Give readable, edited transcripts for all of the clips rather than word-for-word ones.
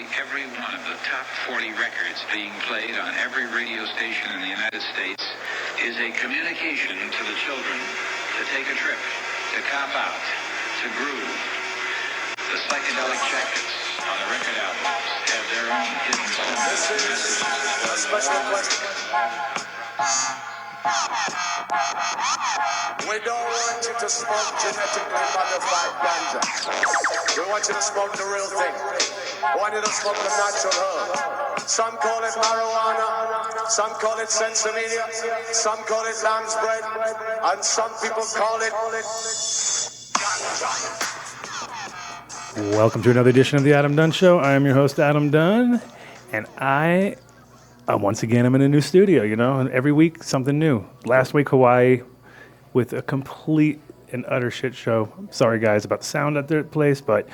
Virtually every one of the top 40 records being played on every radio station in the United States is a communication to the children to take a trip, to cop out, to groove. The psychedelic jackets on the record albums have their own hidden messages. Special question. We don't want you to smoke genetically modified ganja. We want you to smoke the real thing. We want you to smoke the natural herb. Some call it marijuana, some call it sensimedia, some call it lamb's bread, and some people call it ganja. Welcome to another edition of the Adam Dunn Show. I am your host, Adam Dunn, and once again, I'm in a new studio, and every week, something new. Last week, Hawaii, with a complete and utter shit show. Sorry, guys, about the sound at their place, but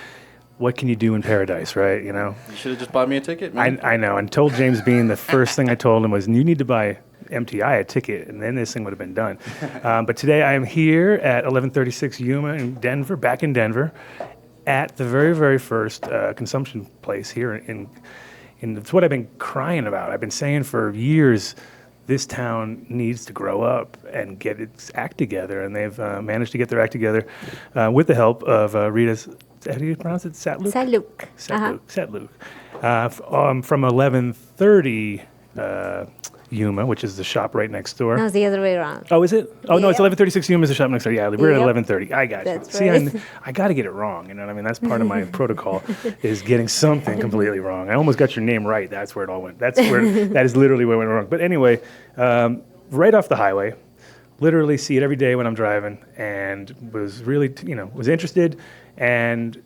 what can you do in paradise, right, You should have just bought me a ticket, man. I know, and told James Bean, the first thing I told him was, you need to buy MTI a ticket, and then this thing would have been done. But today, I am here at 1136 Yuma in Denver, back in Denver, at the very, very first consumption place here in it's what I've been crying about. I've been saying for years, this town needs to grow up and get its act together, and they've managed to get their act together with the help of Rita's, how do you pronounce it? Satluk. Satluk. From 1130 Yuma, which is the shop right next door. No, it's the other way around. Oh, is it? Oh, no, it's Yeah. 1136 Yuma is the shop next door. Yeah, we're at Yep. 1130. I got That's you. See, right. I got to get it wrong. You know what I mean? That's part of my protocol is getting something completely wrong. I almost got your name right. That's where it all went. That is literally where it went wrong. But anyway, right off the highway, literally see it every day when I'm driving, and was really, was interested. And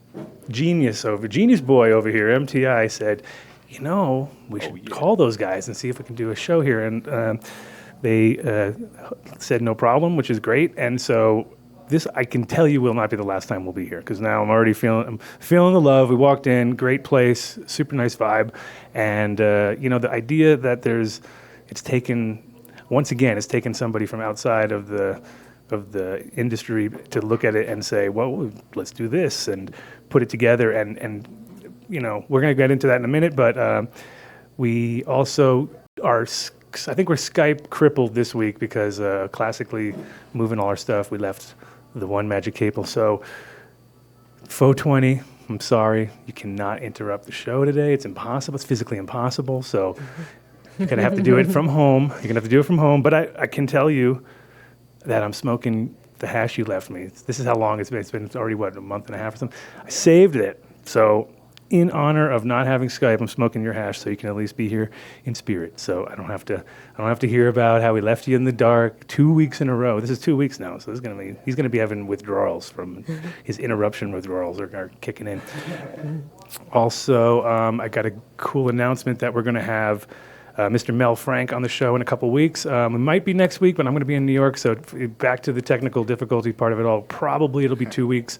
genius boy over here, MTI, said, we should call those guys and see if we can do a show here. And they said no problem, which is great. And so this, I can tell you, will not be the last time we'll be here, because now I'm already feeling the love. We walked in, great place, super nice vibe. And, the idea that it's taken somebody from outside of the industry to look at it and say, well, let's do this and put it together. And we're going to get into that in a minute, but we also are, I think we're Skype crippled this week because classically moving all our stuff, we left the one magic cable. So 420, I'm sorry, you cannot interrupt the show today. It's impossible. It's physically impossible. So you're going to have to do it from home. But I can tell you that I'm smoking the hash you left me. This is how long it's been. It's already, a month and a half or something. I saved it. So in honor of not having Skype, I'm smoking your hash so you can at least be here in spirit. So I don't have to hear about how we left you in the dark 2 weeks in a row. This is 2 weeks now, so he's going to be having withdrawals from his interruption withdrawals are kicking in. Also, I got a cool announcement that we're going to have Mr. Mel Frank on the show in a couple weeks. It might be next week, but I'm going to be in New York, so back to the technical difficulty part of it all. Probably it'll be 2 weeks.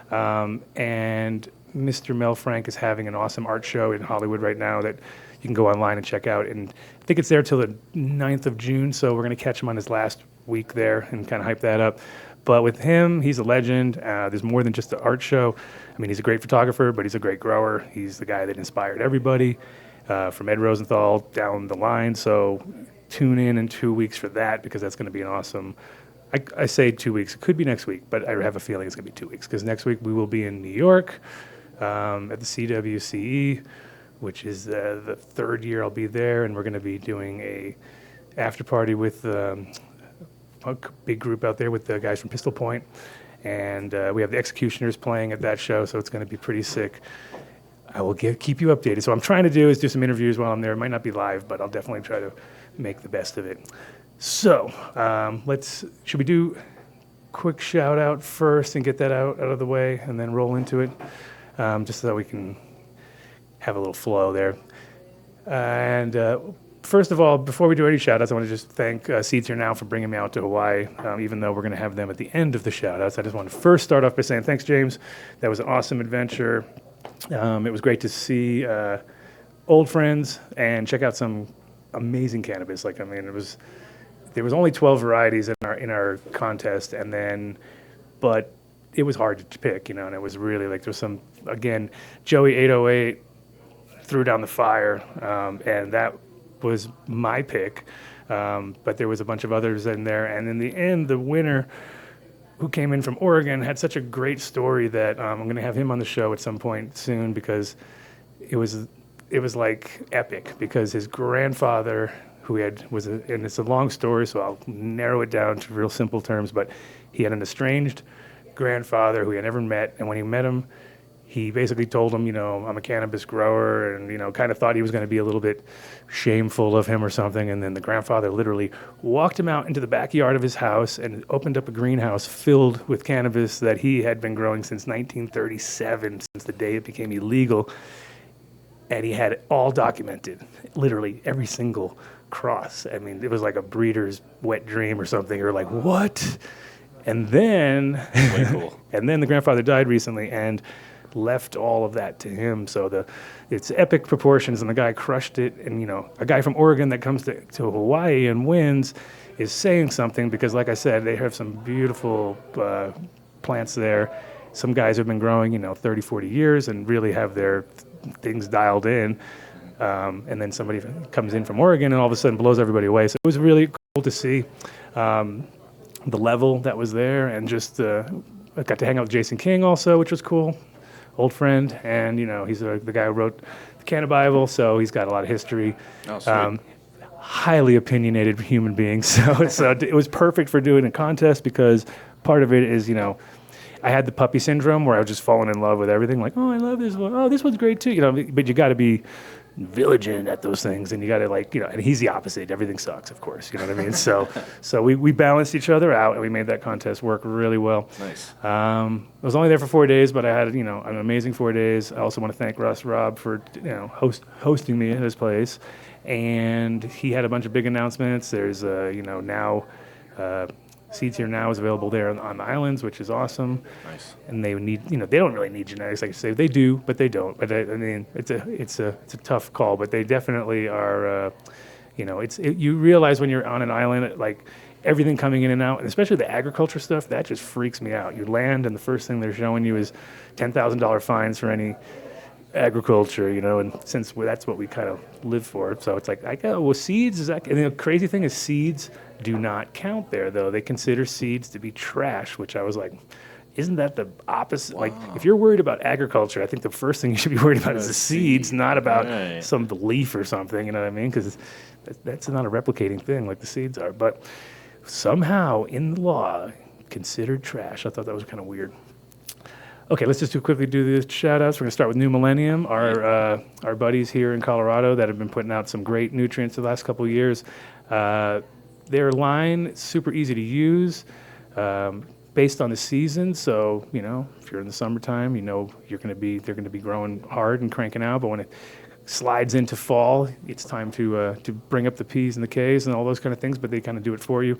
And Mr. Mel Frank is having an awesome art show in Hollywood right now that you can go online and check out. And I think it's there till the 9th of June, so we're going to catch him on his last week there and kind of hype that up. But with him, he's a legend. There's more than just an art show. I mean, he's a great photographer, but he's a great grower. He's the guy that inspired everybody. From Ed Rosenthal down the line. So tune in 2 weeks for that, because that's going to be an awesome, I say 2 weeks. It could be next week, but I have a feeling it's going to be 2 weeks, because next week we will be in New York at the CWCE, which is the third year I'll be there, and we're going to be doing a after party with a big group out there with the guys from Pistol Point, and we have the Executioners playing at that show, so it's going to be pretty sick. I will keep you updated. So what I'm trying to do is do some interviews while I'm there. It might not be live, but I'll definitely try to make the best of it. So should we do quick shout out first and get that out of the way and then roll into it, just so that we can have a little flow there. And first of all, before we do any shout outs, I want to just thank Seeds Here Now for bringing me out to Hawaii, even though we're going to have them at the end of the shout outs. I just want to first start off by saying thanks, James. That was an awesome adventure. It was great to see old friends and check out some amazing cannabis. There was only 12 varieties in our contest, but it was hard to pick, and it was really there was some, again, Joey 808, threw down the fire, and that was my pick. But there was a bunch of others in there, and in the end, the winner, who came in from Oregon, had such a great story that I'm going to have him on the show at some point soon, because it was like epic, because his grandfather, and it's a long story, so I'll narrow it down to real simple terms, but he had an estranged grandfather who he had never met, and when he met him, he basically told him, I'm a cannabis grower, and, kind of thought he was going to be a little bit shameful of him or something. And then the grandfather literally walked him out into the backyard of his house and opened up a greenhouse filled with cannabis that he had been growing since 1937, since the day it became illegal. And he had it all documented, literally every single cross. I mean, it was like a breeder's wet dream or something. You're like, what? And then, Way cool. and then the grandfather died recently, and left all of that to him. So it's epic proportions, and the guy crushed it. And, a guy from Oregon that comes to Hawaii and wins is saying something, because, like I said, they have some beautiful plants there. Some guys have been growing, 30, 40 years and really have their things dialed in. And then somebody comes in from Oregon and all of a sudden blows everybody away. So it was really cool to see the level that was there. And just I got to hang out with Jason King also, which was cool. Old friend, and he's the guy who wrote the Canna Bible, so he's got a lot of history. Oh, sweet. Highly opinionated human being, so it was perfect for doing a contest, because part of it is, I had the puppy syndrome where I was just falling in love with everything, like, oh, I love this one, oh, this one's great too, but you got to be vigilant at those things, and you got to and he's the opposite. Everything sucks, of course, you know what I mean? So we balanced each other out, and we made that contest work really well. Nice. I was only there for 4 days, but I had an amazing 4 days. I also want to thank Russ Robb for hosting me at his place, and he had a bunch of big announcements. There's now Seeds Here Now is available there on the islands, which is awesome. Nice. And they need, they don't really need genetics, like I say. They do, but they don't. But I mean, it's a tough call. But they definitely are. You realize when you're on an island, like everything coming in and out, and especially the agriculture stuff, that just freaks me out. You land, and the first thing they're showing you is $10,000 fines for any agriculture, and since that's what we kind of live for, so it's like, seeds, and the crazy thing is seeds do not count there, though. They consider seeds to be trash, which I was like, isn't that the opposite? Wow. Like, if you're worried about agriculture, I think the first thing you should be worried about is the seeds, not about some belief or something, you know what I mean? Because that's not a replicating thing like the seeds are, but somehow in the law, considered trash. I thought that was kind of weird. Okay, let's just quickly do the shout-outs. We're going to start with New Millennium, our buddies here in Colorado that have been putting out some great nutrients the last couple of years. Their line, super easy to use, based on the season. So, if you're in the summertime, they're going to be growing hard and cranking out. But when it slides into fall, it's time to bring up the P's and the K's and all those kind of things, but they kind of do it for you.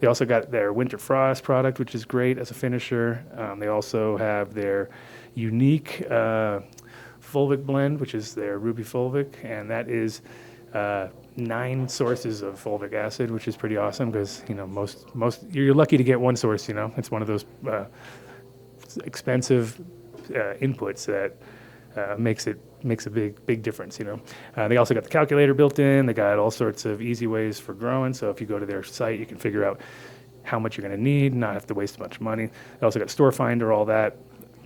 They also got their Winter Frost product, which is great as a finisher. They also have their unique fulvic blend, which is their Ruby Fulvic, and that is 9 sources of fulvic acid, which is pretty awesome because, most you're lucky to get one source, It's one of those expensive inputs that makes a big difference, They also got the calculator built in. They got all sorts of easy ways for growing. So if you go to their site, you can figure out how much you're going to need, not have to waste a bunch of money. They also got Store Finder, all that.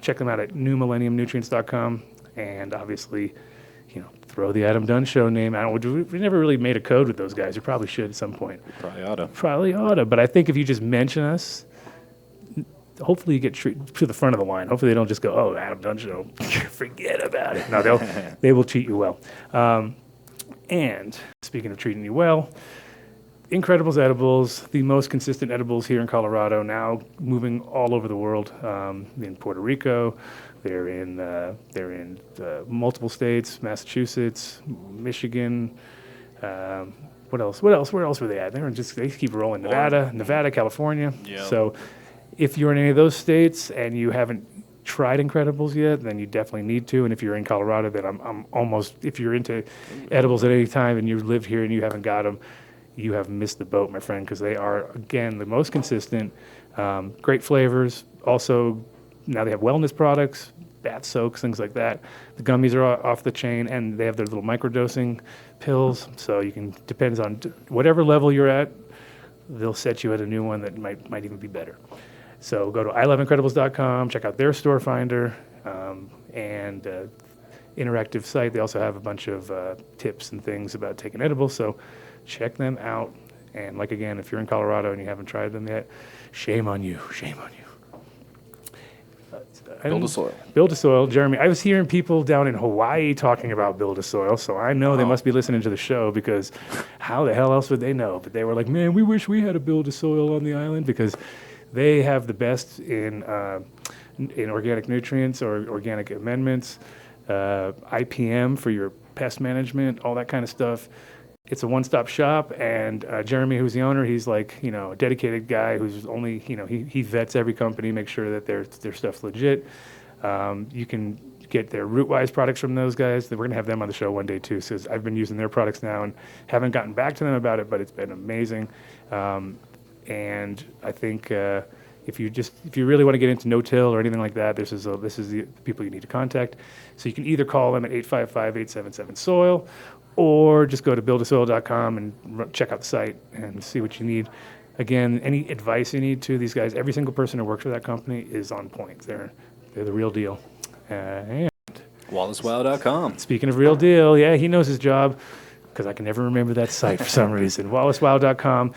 Check them out at newmillenniumnutrients.com. And obviously, throw the Adam Dunn Show name out. We never really made a code with those guys. We probably should at some point. Probably ought to. But I think if you just mention us, hopefully you get to the front of the line. Hopefully they don't just go, oh, Adam Dunn Show, forget about it. No, they will treat you well. And speaking of treating you well, Incredibles Edibles, the most consistent edibles here in Colorado, now moving all over the world. In Puerto Rico, they're in multiple states, Massachusetts, Michigan. What else? Where else were they at? They keep rolling. Nevada, California. Yep. So if you're in any of those states and you haven't tried Incredibles yet, then you definitely need to. And if you're in Colorado, then I'm almost, if you're into edibles at any time and you live here and you haven't got them, you have missed the boat, my friend, because they are, again, the most consistent, great flavors. Also, now they have wellness products, bath soaks, things like that. The gummies are off the chain, and they have their little microdosing pills. So you can, depends on whatever level you're at, they'll set you at a new one that might even be better. So go to iloveincredibles.com, check out their store finder, and interactive site. They also have a bunch of tips and things about taking edibles, so check them out. And like again, if you're in Colorado and you haven't tried them yet, shame on you, shame on you. Build a soil. Build a soil, Jeremy. I was hearing people down in Hawaii talking about build a soil, so I know they must be listening to the show, because how the hell else would they know? But they were like, man, we wish we had a build a soil on the island, because they have the best in organic nutrients or organic amendments, IPM for your pest management, all that kind of stuff. It's a one-stop shop, and Jeremy, who's the owner, he's like, a dedicated guy who's only, he vets every company, makes sure that their stuff's legit. You can get their Rootwise products from those guys. We're going to have them on the show one day too, so I've been using their products now and haven't gotten back to them about it, but it's been amazing. And I think if you really want to get into no-till or anything like that, this is the people you need to contact. So you can either call them at 855-877-SOIL, or just go to buildasoil.com and check out the site and see what you need. Again, any advice you need to these guys, every single person who works for that company is on point. They're the real deal. And WallaceWow.com. Speaking of real deal, yeah, he knows his job, because I can never remember that site for some reason. WallaceWow.com.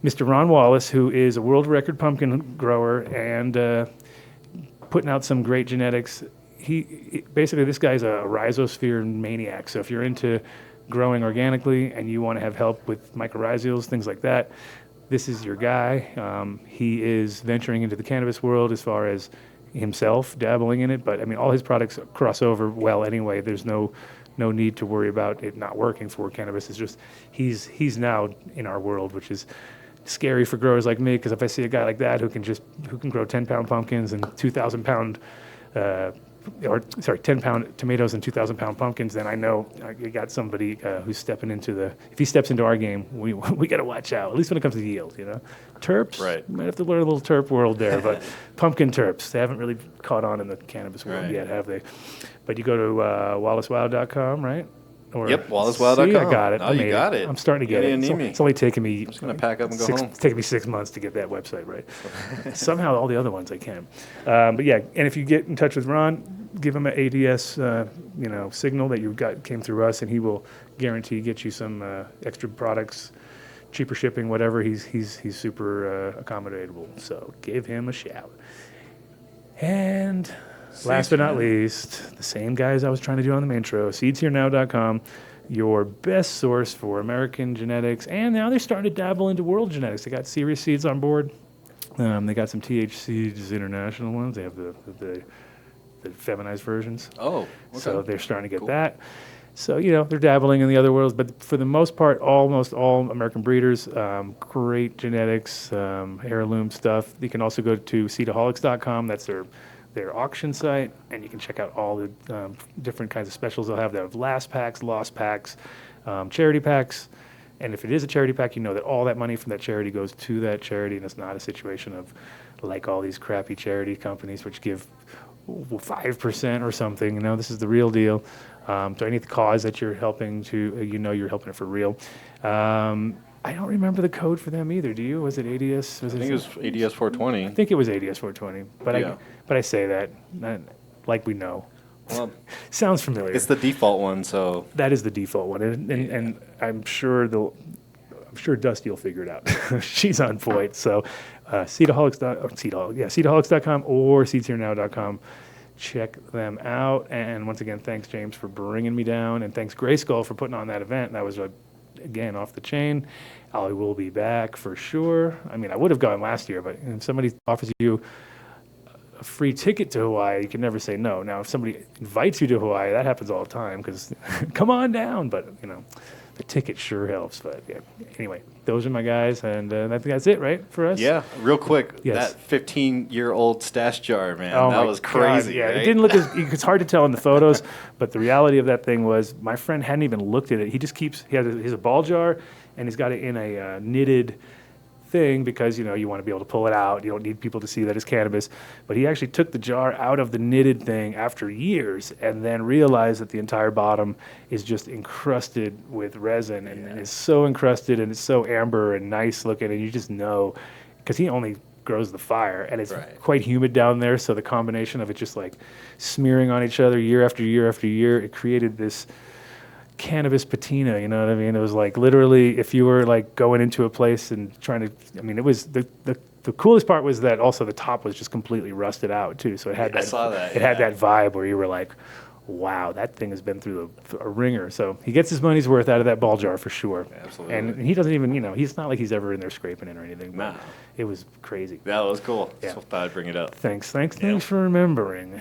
Mr. Ron Wallace, who is a world record pumpkin grower and putting out some great genetics. Basically, this guy's a rhizosphere maniac. So if you're into growing organically and you want to have help with mycorrhizals, things like that, this is your guy. He is venturing into the cannabis world as far as himself dabbling in it, but I mean, all his products cross over well anyway. There's no need to worry about it not working for cannabis. It's just he's now in our world, which is scary for growers like me, because if I see a guy like that who can grow 10-pound pumpkins and 2,000-pound 10-pound tomatoes and 2,000-pound pumpkins, then I know you got somebody who's stepping into if he steps into our game, we got to watch out, at least when it comes to yield, Terps, right. You might have to learn a little terp world there, but pumpkin terps, they haven't really caught on in the cannabis world yet, have they? But you go to wallacewow.com, right? Or, yep, wallacewow.com. See, I got it. Oh, you got it. I'm starting to get it. It's only taken me. I'm just going to pack up and go home. It's taken me 6 months to get that website right. Somehow all the other ones I can. But yeah, and if you get in touch with Ron, give him an ADS, signal that you came through us, and he will guarantee get you some extra products, cheaper shipping, whatever. He's super accommodatable. So give him a shout. And last but not least, the same guys I was trying to do on the intro, seedsherenow.com, your best source for American genetics, and now they're starting to dabble into world genetics. They got Serious Seeds on board. They got some THC international ones. They have the feminized versions. Oh, okay. So they're starting to get that. So, they're dabbling in the other worlds, but for the most part, almost all American breeders, great genetics, heirloom stuff. You can also go to seedaholics.com. That's their auction site, and you can check out all the different kinds of specials they'll have. They have last packs, lost packs, charity packs, and if it is a charity pack, you know that all that money from that charity goes to that charity, and it's not a situation of like all these crappy charity companies which give 5% or something. This is the real deal. To any cause that you're helping to, you're helping it for real. I don't remember the code for them either. Do you? Was it ADS? I think it was ADS 420. I think it was ADS 420, but yeah. I say that like we know. Well, sounds familiar. It's the default one, so that is the default one, and I'm sure Dusty will figure it out. She's on point. So, seedaholics.com or seedsherenow.com. Check them out. And once again, thanks James for bringing me down, and thanks Grayskull for putting on that event. That was again off the chain. I will be back for sure. I mean, I would have gone last year, but if somebody offers you a free ticket to Hawaii, you can never say no. Now, if somebody invites you to Hawaii, that happens all the time, because come on down. But the ticket sure helps. But yeah, anyway, those are my guys, and I think that's it, right, for us? Yeah, real quick, yes. That 15-year-old stash jar, man, that was crazy. God, yeah, right? It didn't look it's hard to tell in the photos, but the reality of that thing was my friend hadn't even looked at it. He just he has a ball jar, and he's got it in a knitted thing because, you want to be able to pull it out. You don't need people to see that it's cannabis. But he actually took the jar out of the knitted thing after years and then realized that the entire bottom is just encrusted with resin and it's so encrusted and it's so amber and nice looking. And you just know, because he only grows the fire and it's quite humid down there. So the combination of it just like smearing on each other year after year after year, it created this cannabis patina, you know what I mean? It was like literally if you were like going into a place and trying to, it was the coolest part was that also the top was just completely rusted out too. So it had I saw that. It had that vibe where you were like, wow, that thing has been through a ringer. So he gets his money's worth out of that ball jar for sure. Absolutely. And he doesn't even, he's not like he's ever in there scraping it or anything. Nah. It was crazy. That was cool. Yeah. So I thought I'd bring it up. Thanks for remembering.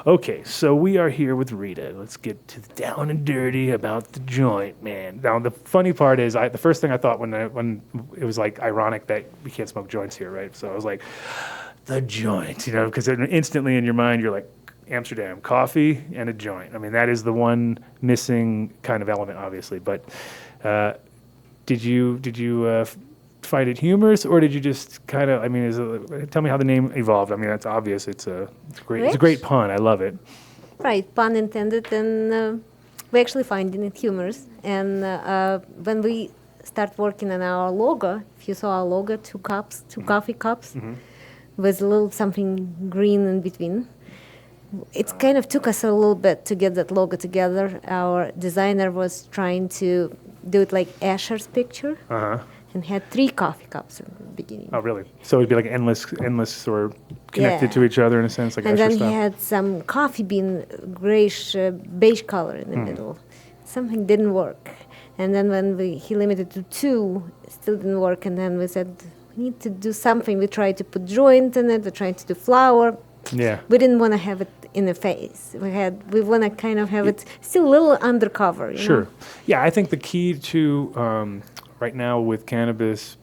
Okay, so we are here with Rita. Let's get to the down and dirty about the joint, man. Now, the funny part is, the first thing I thought when it was like ironic that we can't smoke joints here, right? So I was like, the joint, because instantly in your mind you're like, Amsterdam, coffee and a joint. That is the one missing kind of element, obviously. But did you find it humorous, or did you just kind of? Tell me how the name evolved. That's obvious. It's a great pun. I love it. Right, pun intended, and we actually finding it humorous. And when we start working on our logo, if you saw our logo, two coffee cups, with a little something green in between. It kind of took us a little bit to get that logo together. Our designer was trying to do it like Asher's picture, and had 3 coffee cups in the beginning. Oh, really? So it'd be like endless, or connected to each other in a sense, like and Asher then style. he had some coffee bean grayish beige color in the middle. Something didn't work, and then when he limited to 2, it still didn't work. And then we said we need to do something. We tried to put joint in it. We tried to do flower. Yeah. We didn't want to have it in the face. We want to kind of have it still a little undercover. You know? Yeah, I think the key to right now with cannabis,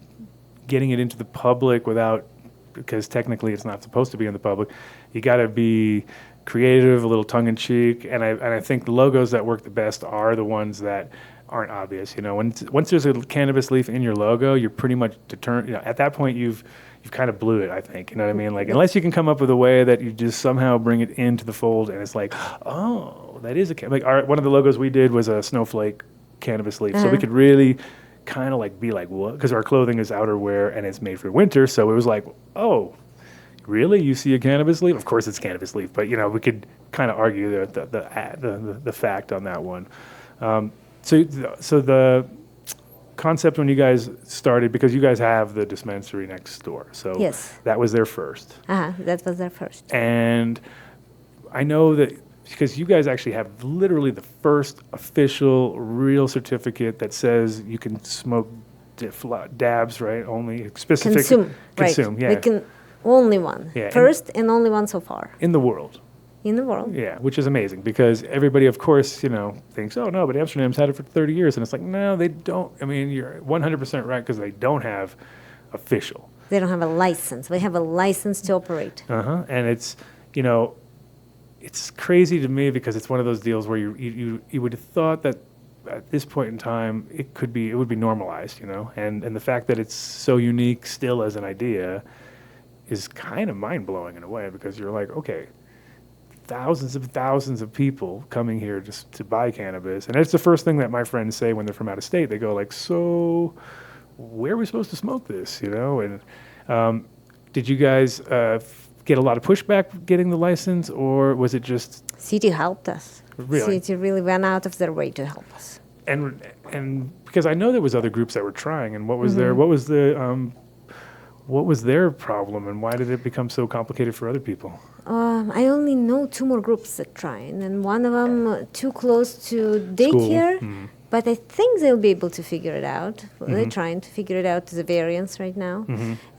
getting it into the public because technically it's not supposed to be in the public, you got to be creative, a little tongue-in-cheek, and I think the logos that work the best are the ones that aren't obvious. Once there's a cannabis leaf in your logo, you're pretty much determined. At that point, you've kind of blew it, I think. You know what I mean? Like, unless you can come up with a way that you just somehow bring it into the fold, and it's like, oh, that is one of the logos we did was a snowflake cannabis leaf, so we could really kind of like be like, what? Because our clothing is outerwear and it's made for winter, so it was like, oh, really? You see a cannabis leaf? Of course, it's cannabis leaf, but we could kind of argue the fact on that one. So the concept when you guys started, because you guys have the dispensary next door, so yes, that was their first. That was their first. And I know that because you guys actually have literally the first official real certificate that says you can smoke dabs, right? Only specific consume, right? Yeah. We can only one, first and only one so far in the world. In the world. Yeah, which is amazing because everybody, of course, thinks, oh, no, but Amsterdam's had it for 30 years. And it's like, no, they don't. You're 100% right because they don't have official. They don't have a license. They have a license to operate. And it's, it's crazy to me because it's one of those deals where you would have thought that at this point in time, it would be normalized, And the fact that it's so unique still as an idea is kind of mind-blowing in a way because you're like, okay, thousands of people coming here just to buy cannabis. And it's the first thing that my friends say when they're from out of state. They go like, so where are we supposed to smoke this, And did you guys get a lot of pushback getting the license, or was it just... City helped us. Really? City really went out of their way to help us. And because I know there was other groups that were trying, and what was their problem, and why did it become so complicated for other people? I only know 2 more groups that trying, and one of them too close to daycare. But I think they'll be able to figure it out. They're trying to figure it out as a variance right now.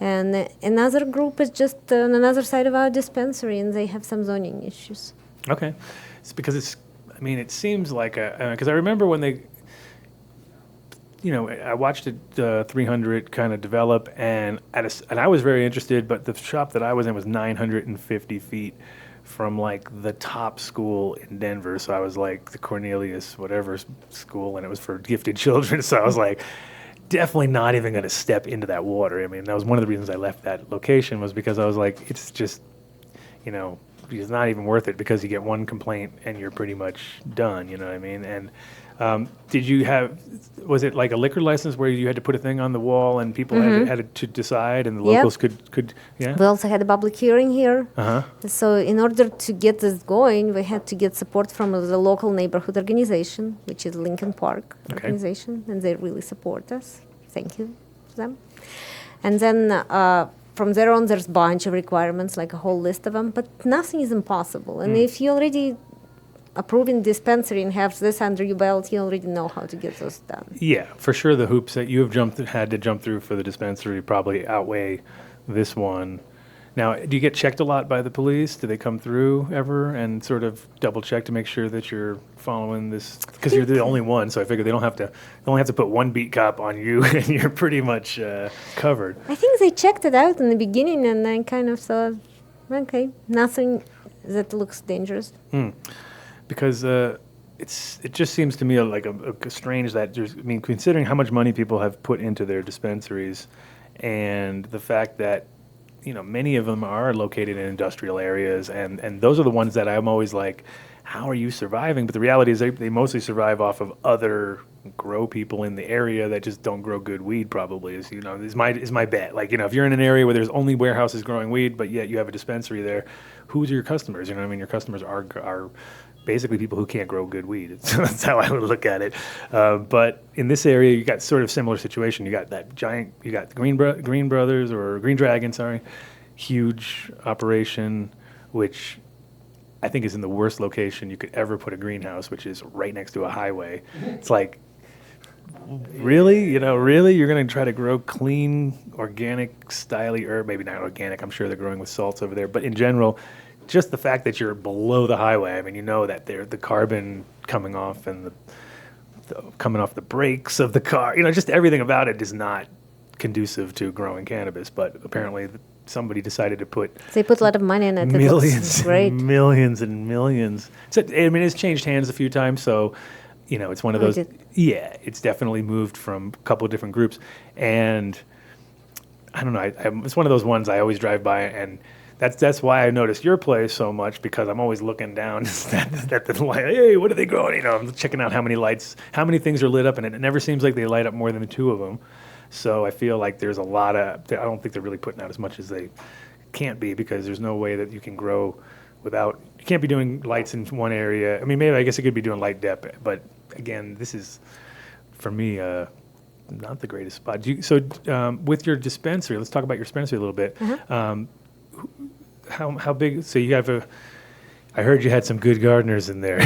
And another group is just on another side of our dispensary, and they have some zoning issues. Okay, it's because it seems like because I remember when they. I watched it 300 kind of develop, and I was very interested, but the shop that I was in was 950 feet from like the top school in Denver. So I was like the Cornelius whatever school, and it was for gifted children. So I was like, definitely not even going to step into that water. I mean, that was one of the reasons I left that location, was because I was like, it's just, it's not even worth it, because you get one complaint and you're pretty much done, you know what I mean? And was it like a liquor license where you had to put a thing on the wall and people had to decide, and the Yep. locals could, yeah? We also had a public hearing here. Uh-huh. So in order to get this going, we had to get support from the local neighborhood organization, which is Lincoln Park organization, and they really support us. Thank you to them. And then from there on, there's a bunch of requirements, like a whole list of them, but nothing is impossible. And if you already approving dispensary and have this under your belt, you already know how to get those done. Yeah, for sure. The hoops that you have had to jump through for the dispensary probably outweigh this one. Now, do you get checked a lot by the police? Do they come through ever and sort of double check to make sure that you're following this? Because you're the only one, so I figure they only have to put one beat cop on you, and you're pretty much covered. I think they checked it out in the beginning, and I kind of thought, okay, nothing that looks dangerous. Because it just seems to me like a strange that considering how much money people have put into their dispensaries, and the fact that many of them are located in industrial areas, and those are the ones that I'm always like, how are you surviving? But the reality is they mostly survive off of other grow people in the area that just don't grow good weed, probably, is my bet. Like, if you're in an area where there's only warehouses growing weed, but yet you have a dispensary there, who's your customers? Your customers are basically people who can't grow good weed. That's how I would look at it. But in this area, you got sort of similar situation. You got that giant, you got Green Brothers, or Green Dragon, sorry, huge operation, which I think is in the worst location you could ever put a greenhouse, which is right next to a highway. It's like, really? Really? You're going to try to grow clean, organic, styly herb? Maybe not organic. I'm sure they're growing with salts over there. But in general, just the fact that you're below the highway, I mean, that the carbon coming off and coming off the brakes of the car, just everything about it is not conducive to growing cannabis. But apparently somebody decided to put... They put a lot of money in it. Millions, great. Millions and millions. So, I mean, it's changed hands a few times, so, it's one of those... Yeah, it's definitely moved from a couple of different groups. And I don't know, it's one of those ones I always drive by, and that's why I noticed your place so much, because I'm always looking down at the light. Hey, what are they growing? I'm checking out how many things are lit up, and it never seems like they light up more than the two of them. So I feel like there's a lot of, I don't think they're really putting out as much as they can't be, because there's no way that you can grow without, you can't be doing lights in one area. I mean, maybe I guess it could be doing light dep, but again, this is, for me, not the greatest spot. With your dispensary, let's talk about your dispensary a little bit. How big? So you have I heard you had some good gardeners in there.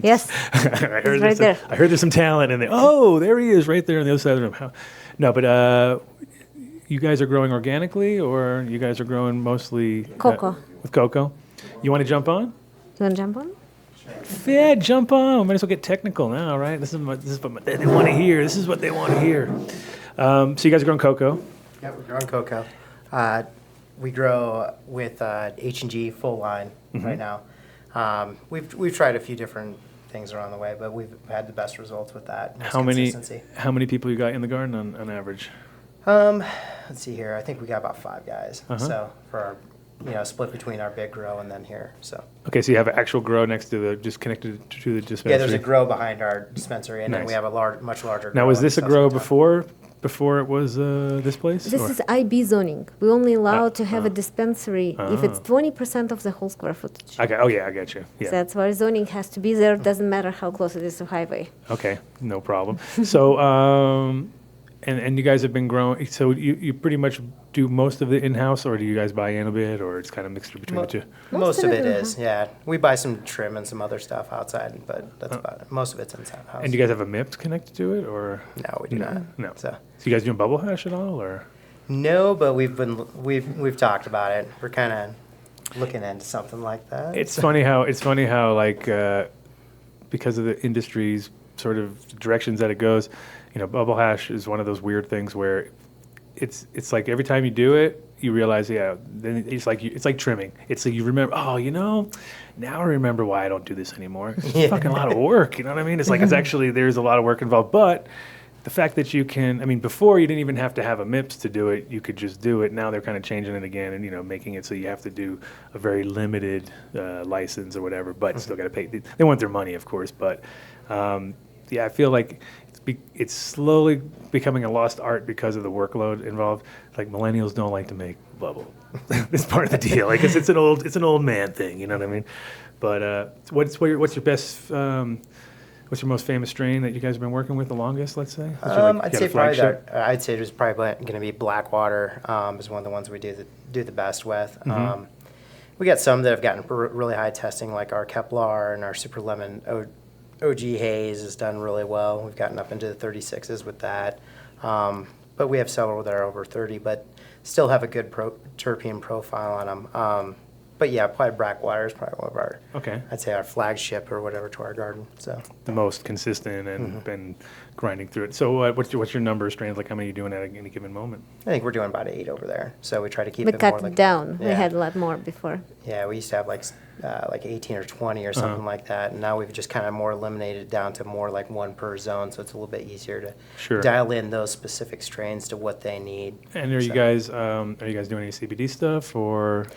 Yes. I heard there's some talent in there. Oh, there he is, right there on the other side of the room. No, but you guys are growing organically, or you guys are growing mostly Cocoa. With cocoa? You want to jump on? You want to jump on? Yeah, jump on. Might as well get technical now, right? This is what they want to hear. This is what they want to hear. So you guys are growing cocoa? Yeah, we're growing cocoa. We grow with H&G full line right now. We've tried a few different things around the way, but we've had the best results with that. How many people you got in the garden on average? Let's see here. I think we got about 5 guys. So for our, split between our big grow and then here. So. Okay, so you have an actual grow next to just connected to the dispensary. Yeah, there's a grow behind our dispensary, and then we have a much larger. Now, was this a grow before it was this place? This is IB zoning. We're only allowed to have a dispensary if it's 20% of the whole square footage. Okay. Oh yeah, I get you. Yeah. So that's why zoning has to be there. Doesn't matter how close it is to highway. Okay, no problem. So, and you guys have been growing. So you pretty much do most of it in-house, or do you guys buy in a bit, or it's kind of mixed between the two? Most of it is, yeah. We buy some trim and some other stuff outside, but that's about it. Most of it's inside house. And do you guys have a MIPS connected to it, or? No, we do not. No. So you guys doing bubble hash at all, or? No, but we've talked about it. We're kind of looking into something like that. It's funny how like because of the industry's sort of directions that it goes, bubble hash is one of those weird things where it's like every time you do it, you realize, then it's like trimming. It's like you remember, now I remember why I don't do this anymore. It's fucking a lot of work, you know what I mean? It's like, it's actually, there's a lot of work involved, but the fact that you can, I mean, before you didn't even have to have a MIPS to do it. You could just do it. Now they're kind of changing it again and, making it so you have to do a very limited license or whatever, but still got to pay. They want their money, of course. But, I feel like it's slowly becoming a lost art because of the workload involved. Like millennials don't like to make bubble. It's part of the deal. I guess it's an old man thing. You know what I mean? But what's your best? What's your most famous strain that you guys have been working with the longest? Let's say. I'd say it was probably going to be Blackwater. Is one of the ones we do the best with. We got some that have gotten really high testing, like our Kepler and our Super Lemon OG Haze has done really well. We've gotten up into the 36s with that. But we have several that are over 30, but still have a good terpene profile on them. But yeah, probably Blackwater is probably one of our, I'd say our flagship or whatever to our garden. So the most consistent and been grinding through it. So what's your number of strains? Like how many are you doing at any given moment? I think we're doing about 8 over there. So we try to keep We it cut more it like down. Yeah. We had a lot more before. Yeah, we used to have like 18 or 20 or something like that, and now we've just kind of more eliminated it down to more like one per zone, so it's a little bit easier to dial in those specific strains to what they need. And are you guys doing any CBD stuff or?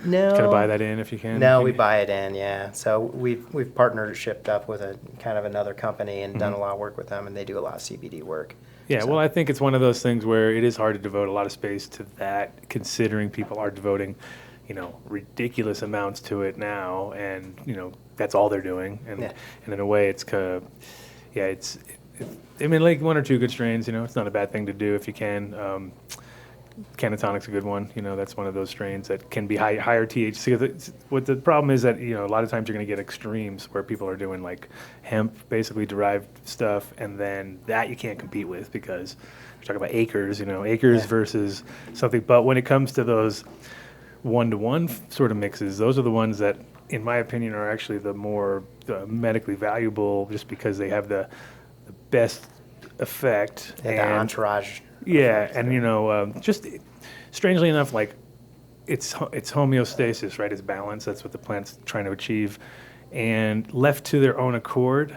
No. Kind of buy that in if you can? No, we buy it in, yeah. So we've partnershipped up with a kind of another company and done a lot of work with them, and they do a lot of CBD work. Yeah, well, I think it's one of those things where it is hard to devote a lot of space to that, considering people are devoting, ridiculous amounts to it now, and that's all they're doing, and in a way, it's kind of, I mean, like 1 or 2 good strains, it's not a bad thing to do if you can. Cannatonic's a good one. That's one of those strains that can be higher THC. What the problem is that a lot of times you're going to get extremes where people are doing like hemp basically derived stuff, and then that you can't compete with because you're talking about acres. Acres versus something. But when it comes to those 1-to-1 sort of mixes, those are the ones that, in my opinion, are actually the more medically valuable, just because they have the best effect. And the entourage. Yeah, and just strangely enough, like it's homeostasis, right? It's balance. That's what the plant's trying to achieve. And left to their own accord,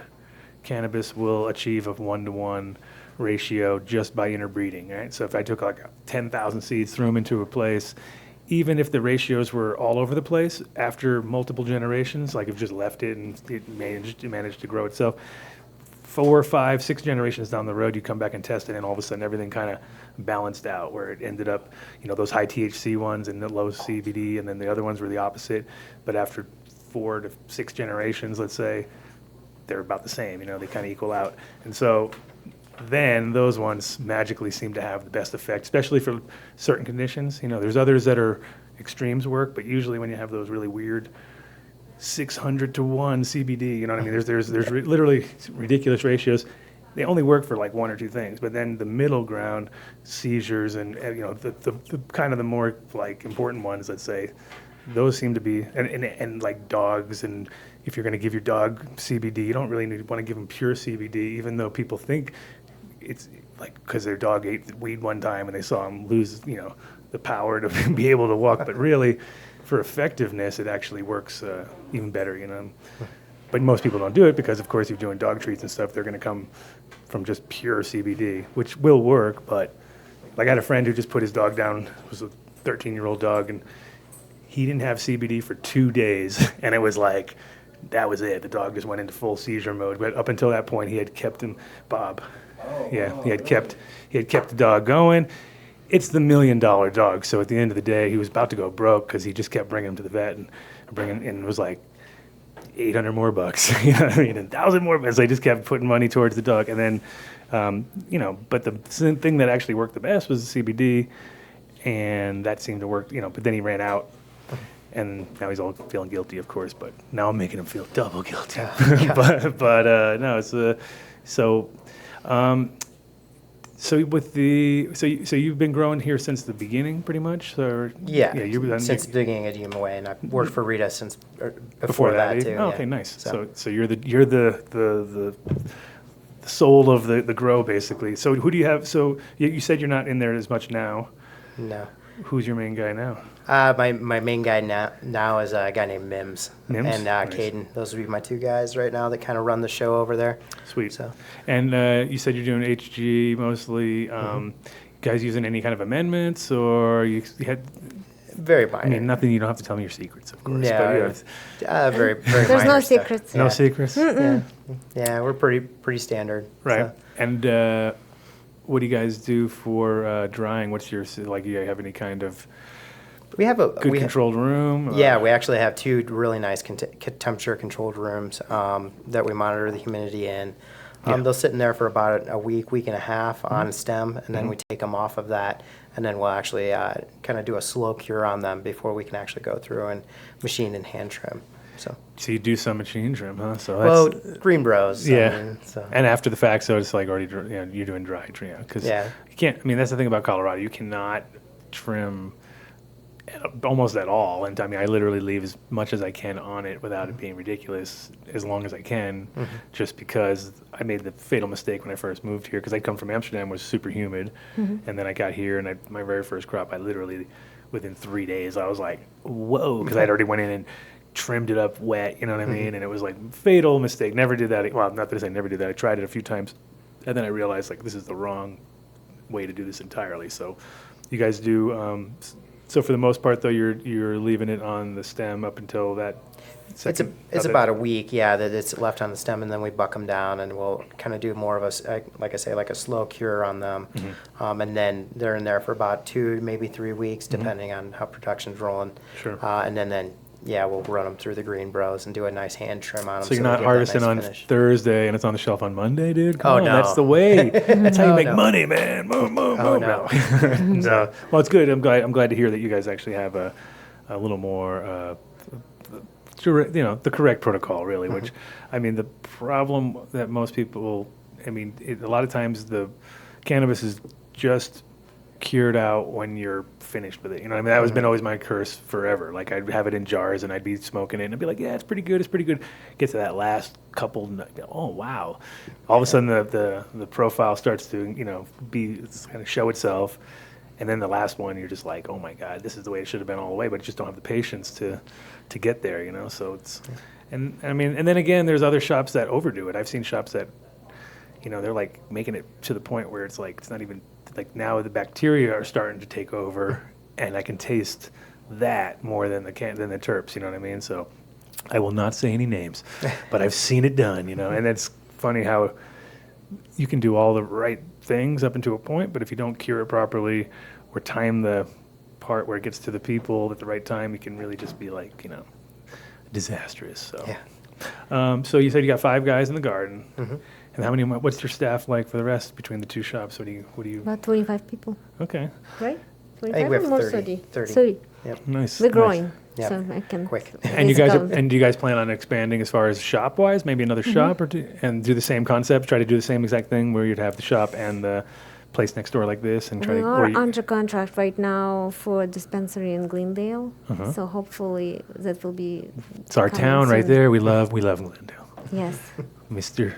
cannabis will achieve a 1-to-1 ratio just by interbreeding, right? So if I took like 10,000 seeds, threw them into a place, even if the ratios were all over the place, after multiple generations, like if just left it and it managed to grow itself, 4, 5, 6 generations down the road, you come back and test it, and all of a sudden everything kind of balanced out, where it ended up, those high THC ones and the low CBD, and then the other ones were the opposite. But after 4 to 6 generations, let's say, they're about the same. They kind of equal out. And so then those ones magically seem to have the best effect, especially for certain conditions. There's others that are extremes work, but usually when you have those really weird 600 to 1 CBD, you know what I mean? There's literally ridiculous ratios. They only work for like 1 or 2 things, but then the middle ground, seizures and the kind of the more like important ones, let's say, those seem to be and like dogs. And if you're going to give your dog CBD, you don't really want to give them pure CBD, even though people think it's like because their dog ate weed one time and they saw him lose the power to be able to walk, but really, for effectiveness, it actually works even better, But most people don't do it because, of course, if you're doing dog treats and stuff, they're going to come from just pure CBD, which will work. But like I had a friend who just put his dog down. It was a 13-year-old dog, and he didn't have CBD for 2 days, and it was like that was it. The dog just went into full seizure mode. But up until that point, he had kept him, Bob. Yeah, he had kept the dog going. It's the $1 million dog. So at the end of the day, he was about to go broke because he just kept bringing him to the vet and it was like $800 more bucks, and 1,000 more bucks. They just kept putting money towards the dog. And then, but the thing that actually worked the best was the CBD, and that seemed to work, but then he ran out. And now he's all feeling guilty, of course, but now I'm making him feel double guilty. but no, it's So you've been growing here since the beginning, pretty much, or since the beginning of UMOA, and I've worked for Rita since before that too. Oh, okay, nice. So you're the soul of the grow, basically. So who do you have? So you said you're not in there as much now. No. Who's your main guy now? My main guy now is a guy named Mims, Mims? and Nice. Caden. Those would be my two guys right now that kind of run the show over there. Sweet. So And you said you're doing HG mostly. Guys using any kind of amendments, or you had? very I minor. mean, nothing. You don't have to tell me your secrets, of course. Yeah, but, very very. There's no minor stuff. secrets. no Yeah. secrets. Yeah, we're pretty standard. Right. So. And what do you guys do for drying? What's your like? Do you have any kind of We have a good controlled room? Yeah, we actually have two really nice temperature controlled rooms that we monitor the humidity in. They'll sit in there for about a week and a half on stem, and then we take them off of that, and then we'll actually kind of do a slow cure on them before we can actually go through and machine and hand trim. So you do some machine trim, huh? So well, that's, green bros. yeah. I mean, so. And after the fact, so it's like already, you're doing dry trim. Because Yeah. you can't, I mean, that's the thing about Colorado. You cannot trim almost at all. And I mean, I literally leave as much as I can on it without it being ridiculous as long as I can, just because I made the fatal mistake when I first moved here, because I come from Amsterdam, was super humid. And then I got here, and my very first crop, I literally, within 3 days, I was like, whoa, because I'd already went in and trimmed it up wet, you know what I mean? And it was like fatal mistake. Never did that. Well, not that I never did that. I tried it a few times, and then I realized like this is the wrong way to do this entirely. So you guys do. So for the most part, though, you're leaving it on the stem up until that. It's about a week, yeah, that it's left on the stem, and then we buck them down, and we'll kind of do more of like I say, like a slow cure on them, and then they're in there for about 2, maybe 3 weeks, depending on how production's rolling. Sure. And then yeah, we'll run them through the green bros and do a nice hand trim on them. So you're they not get that harvesting nice on finish. Thursday and it's on the shelf on Monday, dude? Come Oh, on, no. that's the way. That's how you Oh, make no. money, man. Move, move, Oh, move. no. No. Well, it's good. I'm glad to hear that you guys actually have a little more, the correct protocol, really. Which, I mean, the problem that most people, I mean, a lot of times the cannabis is just cured out when you're finished with it. You know, I mean, that has been always my curse forever. Like, I'd have it in jars and I'd be smoking it and I'd be like, yeah, it's pretty good, it's pretty good. Get to that last couple, oh wow! All of a sudden, the profile starts to kind of show itself, and then the last one, you're just like, oh my god, this is the way it should have been all the way, but you just don't have the patience to get there. You know, so it's, and I mean, and then again, there's other shops that overdo it. I've seen shops that, they're like making it to the point where it's like it's not even. Like now the bacteria are starting to take over, and I can taste that more than the terps. You know what I mean? So I will not say any names, but I've seen it done. And it's funny how you can do all the right things up until a point, but if you don't cure it properly or time the part where it gets to the people at the right time, it can really just be like disastrous. So Yeah. So you said you got 5 guys in the garden. And how many? What's your staff like for the rest between the 2 shops? What do you? About 25 people, Okay, right? I 25 think we or have more 30. 30. 30. 30. Yep. nice. We're nice. growing, Yeah. so I can. Quick. And you basic guys count. do you guys plan on expanding as far as shop wise? Maybe another shop or two, and do the same concept. Try to do the same exact thing where you'd have the shop and the place next door like this, and try We to. are under contract right now for a dispensary in Glendale, so hopefully that will be. It's our coming town right soon. there. We love Glendale. Yes. Mr.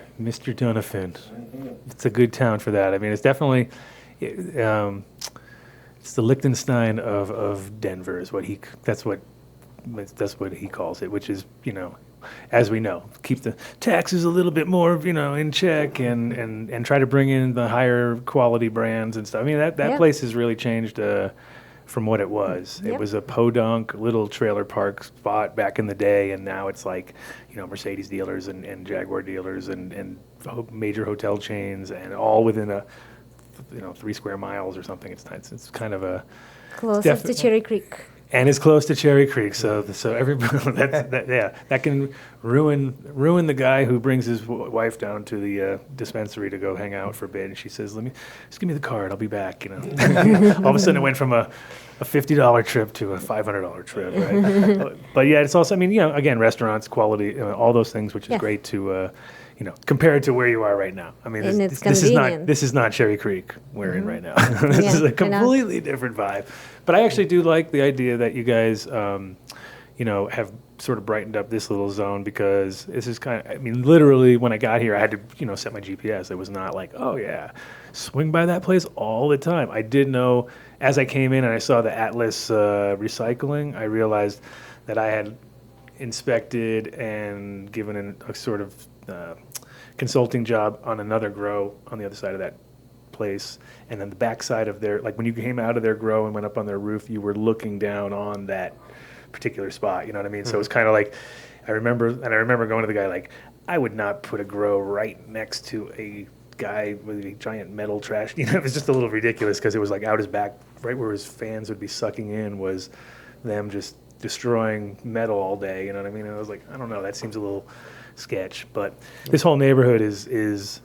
Donovan. It's a good town for that. I mean, it's definitely, it's the Liechtenstein of Denver is that's what he calls it, which is, as we know, keep the taxes a little bit more, in check and try to bring in the higher quality brands and stuff. I mean, that Yeah. place has really changed from what it was. It Yep. was a podunk little trailer park spot back in the day, and now it's like, Mercedes dealers and Jaguar dealers and major hotel chains, and all within a 3 square miles or something. It's kind of a Closest to Cherry Creek. and it's close to Cherry Creek, so everybody that can ruin the guy who brings his wife down to the dispensary to go hang out for a bit, and she says, just give me the card, I'll be back. All of a sudden it went from a $50 trip to a $500 trip, right? But yeah, it's also, again, restaurants, quality, all those things, which is Yeah. great to compared to where you are right now. I mean, And this, it's this is not convenient. this is not Cherry Creek we're in right now. This Yeah, is a I know. completely different vibe. But I actually do like the idea that you guys, have sort of brightened up this little zone, because this is literally when I got here, I had to, set my GPS. It was not like, oh yeah, swing by that place all the time. I did know as I came in and I saw the Atlas recycling, I realized that I had inspected and given a sort of consulting job on another grow on the other side of that place, and then the backside of their, like when you came out of their grow and went up on their roof, you were looking down on that particular spot. You know what I mean? So it was kind of like, I remember going to the guy like, I would not put a grow right next to a guy with a giant metal trash. You know, it was just a little ridiculous because it was like out his back, right where his fans would be sucking in, was them just destroying metal all day. You know what I mean? And I was like, I don't know, that seems a little sketch. But this whole neighborhood is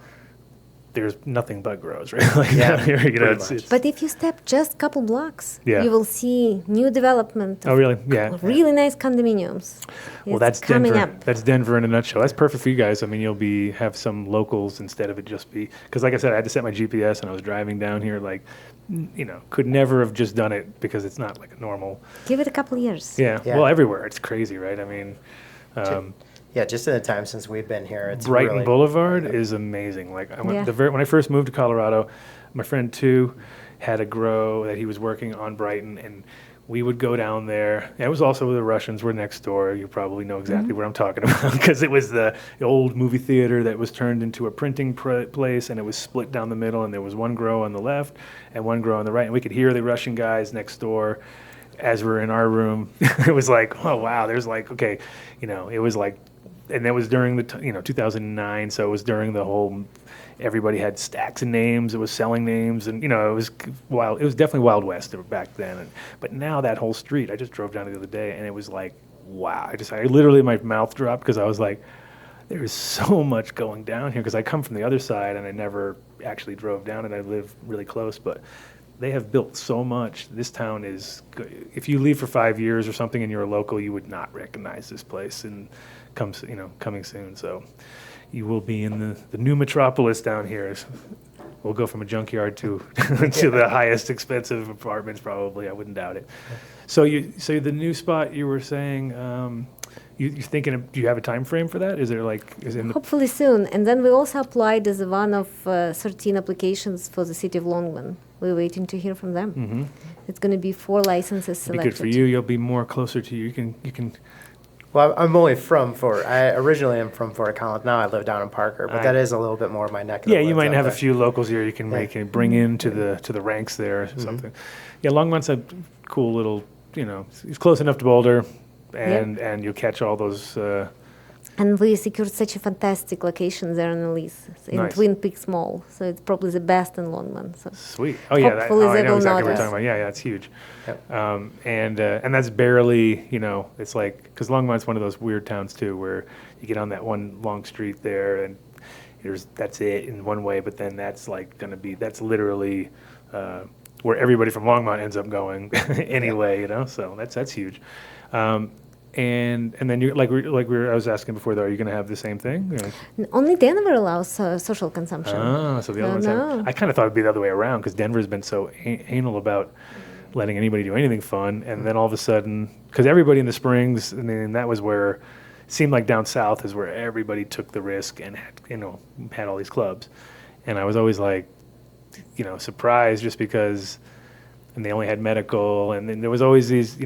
there's nothing but grows, right? Like down here, you know, it's But if you step just a couple blocks, Yeah. you will see new development. oh really? Yeah. Really nice condominiums. Well, It's that's coming Denver. up. That's Denver in a nutshell. That's perfect for you guys. I mean, you'll have some locals instead of it just be, because like I said, I had to set my GPS and I was driving down here, like, you know, could never have just done it because it's not like a normal. Give it a couple years. Yeah. Yeah. Well, everywhere it's crazy, right? I mean, Yeah, just in the time since we've been here, it's Brighton really, Boulevard is amazing. Like I went Yeah. when I first moved to Colorado, my friend too had a grow that he was working on Brighton, and we would go down there. It was also the Russians were next door. You probably know exactly what I'm talking about because it was the old movie theater that was turned into a printing place, and it was split down the middle, and there was one grow on the left and one grow on the right, and we could hear the Russian guys next door as we're in our room. It was like, oh wow, there's like, okay, you know, it was like, and that was during the 2009, so it was during the whole, everybody had stacks of names, it was selling names, and you know, it was wild. It was definitely Wild West back then. But now that whole street, I just drove down the other day, and it was like, wow. I literally, my mouth dropped because I was like, there is so much going down here, because I come from the other side and I never actually drove down, and I live really close, but they have built so much. This town is, if you leave for 5 years or something and you're a local, you would not recognize this place, and coming soon. So you will be in the new metropolis down here. We'll go from a junkyard to to the highest expensive apartments probably. I wouldn't doubt it. So the new spot you were saying, you're thinking of, do you have a time frame for that? Is there like, is in the, Hopefully soon. And then we also applied as one of 13 applications for the city of Longman. We're waiting to hear from them. It's going to be 4 licenses be selected. good for you. You'll be more closer to you. You can. Well, I'm only from Fort. I originally am from Fort Collins. Now I live down in Parker, but that is a little bit more of my neck of the Yeah, you woods might out have a there. few locals here you can bring into the ranks there or something. Yeah, Longmont's a cool little, you know, it's close enough to Boulder, and you'll catch all those. And we secured such a fantastic location there in the lease in Nice. Twin Peaks Mall. So it's probably the best in Longman. So Sweet. Oh yeah, Hopefully I they know will exactly what you're notice. talking about. Yeah, it's huge. Yep. And that's barely, you know, it's like, because Longmont's one of those weird towns too, where you get on that one long street there, and that's it in one way, but then that's like going to be, that's literally where everybody from Longmont ends up going anyway, you know. So that's huge. And then you I was asking before, though, are you going to have the same thing? only Denver allows social consumption. So the other ones no. I kind of thought it'd be the other way around, because Denver's been so anal about letting anybody do anything fun, and then all of a sudden, because everybody in the Springs, I mean, that was where it seemed like down south is where everybody took the risk and had all these clubs, and I was always like, surprised, just because, and they only had medical, and then there was always these,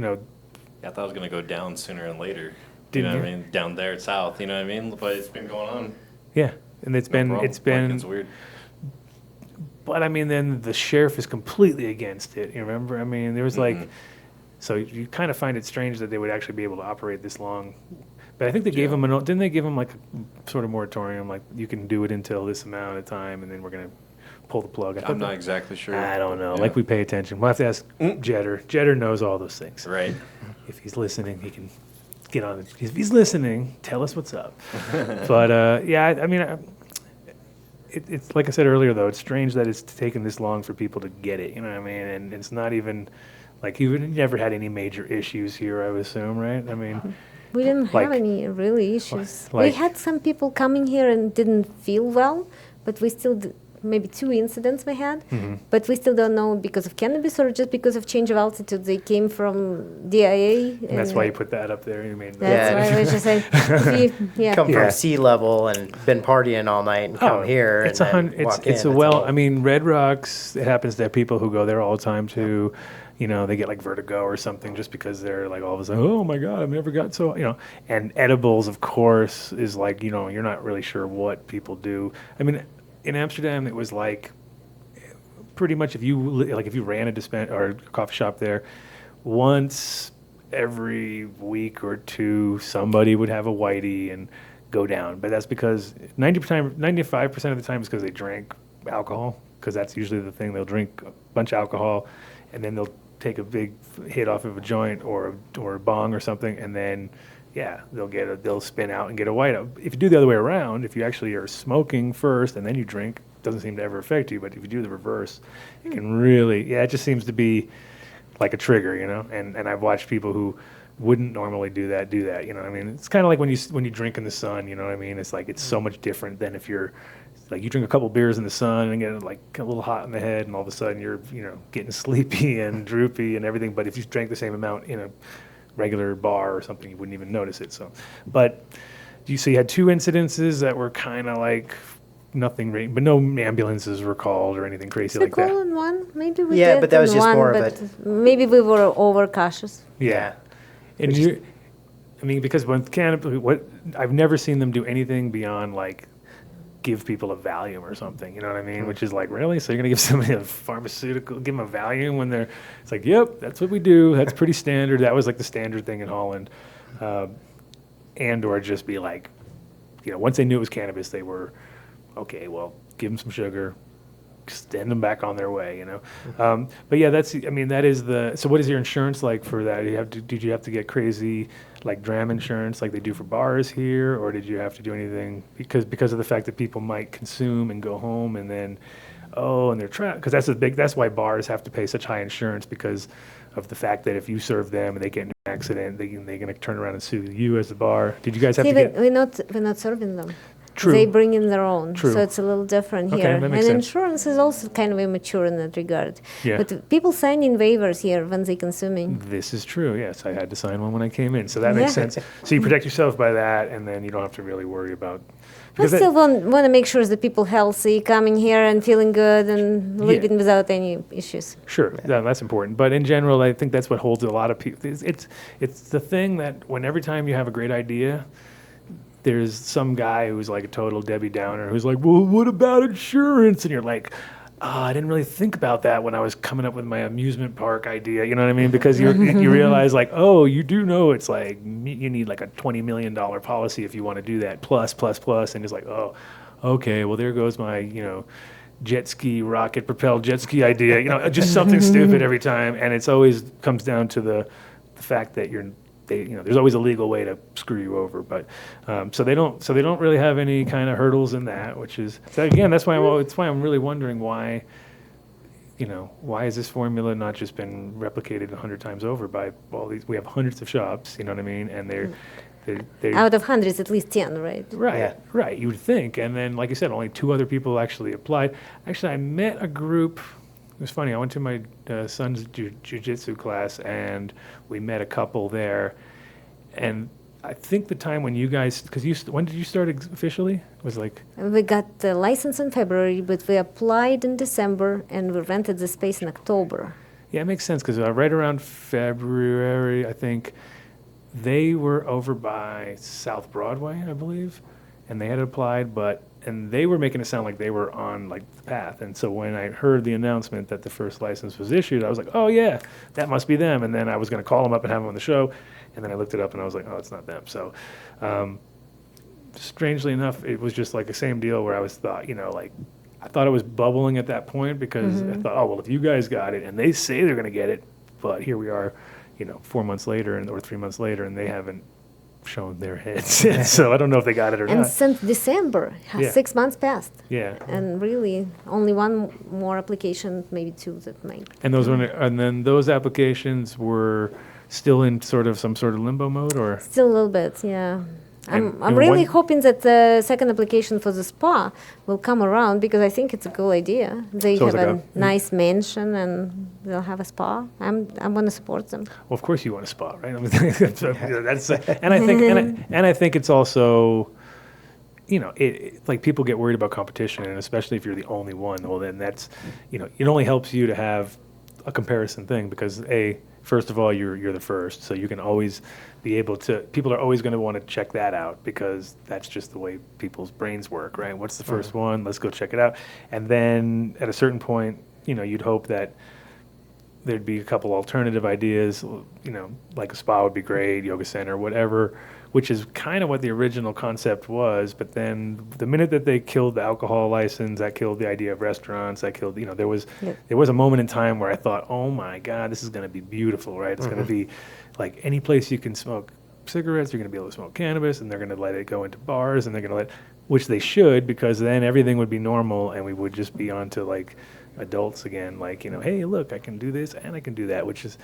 I thought it was going to go down sooner than later. Didn't you know what you? I mean? Down there south, you know what I mean? But it's been going on. yeah, and it's been Like, it's weird. But I mean, then the sheriff is completely against it. You remember? I mean, there was like, so you kind of find it strange that they would actually be able to operate this long. But I think they gave them didn't they give them like a sort of moratorium, like you can do it until this amount of time, and then we're gonna pull the plug. I'm not exactly sure. I don't know. Yeah. Like we pay attention. We'll have to ask Jetter. Jetter knows all those things. Right. If he's listening, he can get on it. If he's listening, tell us what's up. But yeah, I mean. It's like I said earlier, though, it's strange that it's taken this long for people to get it, you know what I mean? And it's not even, like, you never had any major issues here, I would assume, right? I mean, We didn't Like- have any really issues. like- We had some people coming here and didn't feel well, but we still maybe 2 incidents we had, Mm-hmm. but we still don't know because of cannabis or just because of change of altitude. They came from DIA. And that's why you put that up there. You mean That's Yeah. why I was just saying, yeah. Come Yeah. from sea level and been partying all night and come here it's and a then hun- it's walk it's in. a well. all- I mean, Red Rocks. It happens to have people who go there all the time too. You know, they get like vertigo or something just because they're like all of a sudden, oh my god, I've never got so And edibles, of course, is like you're not really sure what people do. I mean, in Amsterdam, it was like pretty much if you ran a or a coffee shop there, once every week or two, somebody would have a whitey and go down. But that's because 95% of the time is because they drank alcohol, because that's usually the thing. They'll drink a bunch of alcohol, and then they'll take a big hit off of a joint or a bong or something, and then they'll spin out and get a white out. If you do the other way around, if you actually are smoking first and then you drink, it doesn't seem to ever affect you. But if you do the reverse, it can really it just seems to be like a trigger, And I've watched people who wouldn't normally do that. I mean, it's kind of like when you drink in the sun. You know what I mean? It's like it's so much different than if you're like you drink a couple beers in the sun and get like a little hot in the head, and all of a sudden you're getting sleepy and droopy and everything. But if you drank the same amount in a regular bar or something, you wouldn't even notice it. So, but you had 2 incidences that were kind of like nothing, but no ambulances were called or anything crazy We like that. call in one, maybe we Yeah, did but that was in just one, more of but maybe we were overcautious. Yeah. And I mean, because when cannabis, I've never seen them do anything beyond like give people a Valium or something, you know what I mean? Which is like, really? So you're going to give somebody a pharmaceutical, give them a Valium when it's like, yep, that's what we do. That's pretty standard. That was like the standard thing in Holland. And or just be like, once they knew it was cannabis, they were, okay, well, give them some sugar, send them back on their way, But yeah, that is so what is your insurance like for that? Did you have to get crazy like dram insurance like they do for bars here, or did you have to do anything because of the fact that people might consume and go home and then and they're trapped, because that's why bars have to pay such high insurance, because of the fact that if you serve them and they get in an accident, they're going to turn around and sue you as the bar. Did you guys have See, to get? we're not serving them. True. They bring in their own, True. so it's a little different Okay, here. that And makes sense. insurance is also kind of immature in that regard. Yeah. But people sign in waivers here when they're consuming. This is true. Yes, I had to sign one when I came in, so that makes Yeah. sense. So you protect yourself by that, and then you don't have to really worry about. We because that- still want to make sure that people healthy, coming here and feeling good and living without any issues. Sure, yeah, that's important. But in general, I think that's what holds a lot of people. It's the thing that every time you have a great idea, there's some guy who's like a total Debbie Downer who's like, well, what about insurance? And you're like, I didn't really think about that when I was coming up with my amusement park idea. You know what I mean? Because you realize like, you do know it's like you need like a $20 million policy if you want to do that, plus, and it's like, okay, well there goes my jet ski, rocket propelled jet ski idea. Just something stupid every time, and it's always comes down to the fact that there's always a legal way to screw you over, but so they don't really have any kind of hurdles in that, which is that's why I'm really wondering why has this formula not just been replicated 100 times over by all these? We have hundreds of shops, you know what I mean, and they're Out of hundreds, at least 10, right? right, Yeah. right. You would think, and then like you said, only 2 other people actually applied. Actually, I met a group. It was funny. I went to my son's jiu-jitsu class, and we met a couple there. And I think the time when you guys, when did you start officially? It was like We got the license in February, but we applied in December and we rented the space in October. yeah, it makes sense because right around February, I think they were over by South Broadway, I believe, and they had applied, and they were making it sound like they were on like the path. And so when I heard the announcement that the first license was issued, I was like, oh yeah, that must be them. And then I was going to call them up and have them on the show. And then I looked it up and I was like, oh, it's not them. So strangely enough, it was just like the same deal where I I thought it was bubbling at that point because I thought, oh, well, if you guys got it and they say they're going to get it, but here we are, 4 months later or 3 months later, and they haven't shown their heads. So I don't know if they got it or And not. since December, Yeah. 6 months passed. Yeah. And really, only one more application, maybe 2 that made. And then those applications were still in some sort of limbo mode, or Still a little bit, yeah. And really one- hoping that the second application for the spa will come around because I think it's a cool idea. They So have it's a like nice mansion and they'll have a spa. I'm going to support them. Well, of course you want a spa, right? I mean, that's and I think and I think it's also, like people get worried about competition, and especially if you're the only one. Well, then that's, it only helps you to have a comparison thing because first of all, you're the first, so you can always be able to. People are always going to want to check that out because that's just the way people's brains work, right? What's the first one? Let's go check it out, and then at a certain point, you'd hope that there'd be a couple alternative ideas, like a spa would be great, yoga center, whatever, which is kind of what the original concept was. But then the minute that they killed the alcohol license, that killed the idea of restaurants, that killed, there was a moment in time where I thought, oh my God, this is going to be beautiful, right? It's going to be like any place you can smoke cigarettes, you're going to be able to smoke cannabis, and they're going to let it go into bars, and they're going to which they should, because then everything would be normal, and we would just be on to like adults again, like, hey, look, I can do this and I can do that, which is,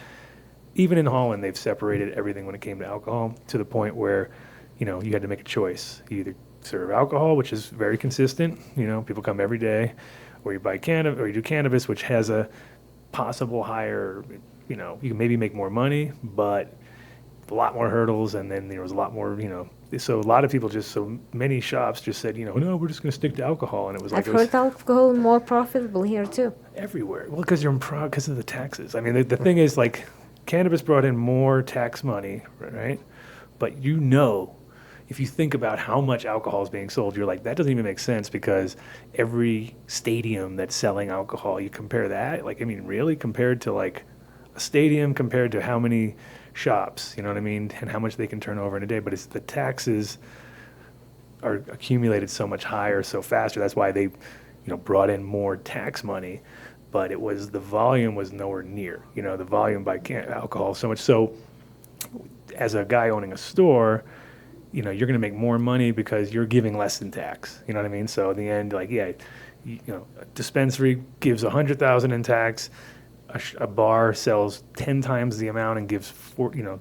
even in Holland, they've separated everything when it came to alcohol to the point where, you had to make a choice. You either serve alcohol, which is very consistent, people come every day, or you buy cannabis, or you do cannabis, which has a possible higher, you can maybe make more money, but a lot more hurdles, and then there was a lot more, so a lot of people so many shops just said, no, we're just going to stick to alcohol, and it was like I've heard alcohol more profitable here too. everywhere. Well, because you're because of the taxes. I mean, the thing is, like, cannabis brought in more tax money, right? But if you think about how much alcohol is being sold, you're like, that doesn't even make sense because every stadium that's selling alcohol, you compare that, like, I mean, really, compared to like a stadium, compared to how many shops, you know what I mean, and how much they can turn over in a day. But it's the taxes are accumulated so much higher, so faster. That's why they, brought in more tax money. But it was the volume was nowhere near, the volume by alcohol so much. So as a guy owning a store, you're going to make more money because you're giving less in tax. You know what I mean? So in the end, like, a dispensary gives $100,000 in tax. A bar sells 10 times the amount and gives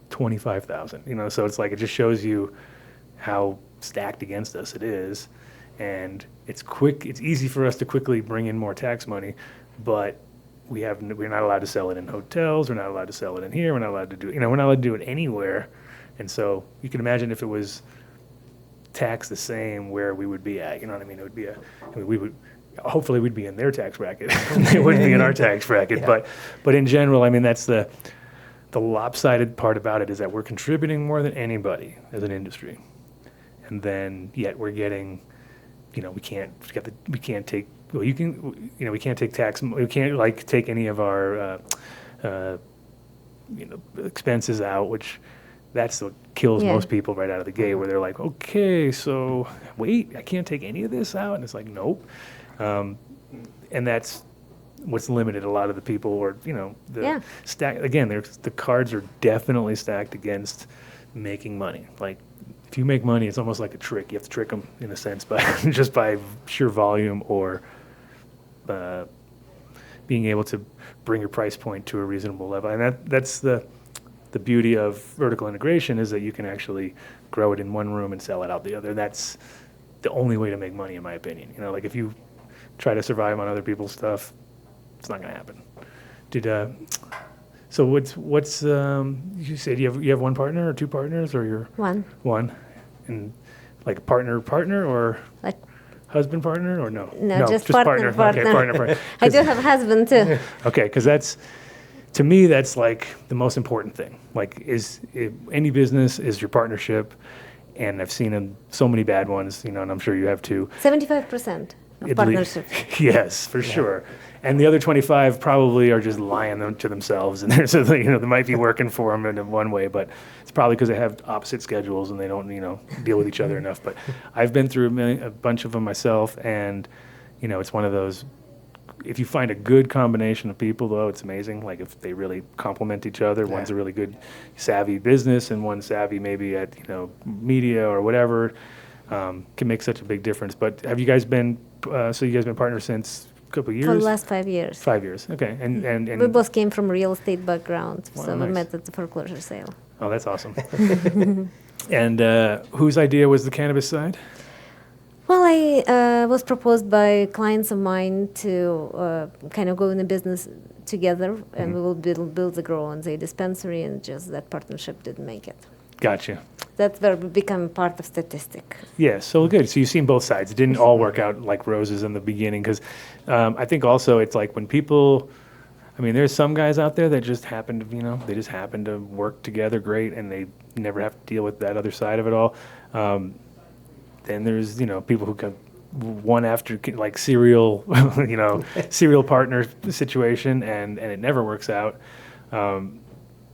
25,000. So it's like, it just shows you how stacked against us it is, and it's easy for us to quickly bring in more tax money, but we're not allowed to sell it in hotels, we're not allowed to sell it in here, we're not allowed to do we're not allowed to do it anywhere. And so you can imagine if it was taxed the same where we would be at. You know what I mean? It would be we would. Hopefully we'd be in their tax bracket. They wouldn't be in our tax bracket. Yeah. But in general, I mean, that's the lopsided part about it, is that we're contributing more than anybody as an industry. And then yet we're getting, we can't take, well, we can't take tax, we can't like take any of our, expenses out, which that's what kills most people right out of the gate, where they're like, okay, so wait, I can't take any of this out? And it's like, nope. And that's what's limited a lot of the people, or stack. Again, the cards are definitely stacked against making money. Like, if you make money, it's almost like a trick. You have to trick them in a sense, by just by sheer volume, or being able to bring your price point to a reasonable level. And that's the beauty of vertical integration, is that you can actually grow it in one room and sell it out the other. That's the only way to make money, in my opinion. Like, if you try to survive on other people's stuff, it's not going to happen. So what's you said you have one partner or two partners, or you're one, and like partner or like husband partner, or no, just partner. Okay, partner. I do have a husband too. Okay, because to me that's like the most important thing. Like, any business is your partnership, and I've seen so many bad ones, and I'm sure you have too. 75%. Partnership. Yes, for sure. And the other 25 probably are just lying to themselves, and they might be working for them in one way, but it's probably because they have opposite schedules and they don't deal with each other enough. But I've been through a bunch of them myself, and it's one of those. If you find a good combination of people, though, it's amazing. Like, if they really complement each other, one's a really good savvy business, and one's savvy maybe at media or whatever. Can make such a big difference. But have you guys been? So you guys been partners since couple years? For the last 5 years. 5 years. Okay. And We both came from real estate background, Wow, so we nice. met at the foreclosure sale. Oh, that's awesome. And whose idea was the cannabis side? Well, I was proposed by clients of mine to kind of go in a business together, and we will build the grow and the dispensary, and just that partnership didn't make it. Gotcha. That's where we become part of statistic. Yeah, so good. So you've seen both sides. It didn't all work out like roses in the beginning, because I think also it's like when people, I mean, there's some guys out there that just happen to, they just happen to work together great, and they never have to deal with that other side of it all. Then there's, people who come one after like serial, serial partner situation, and it never works out.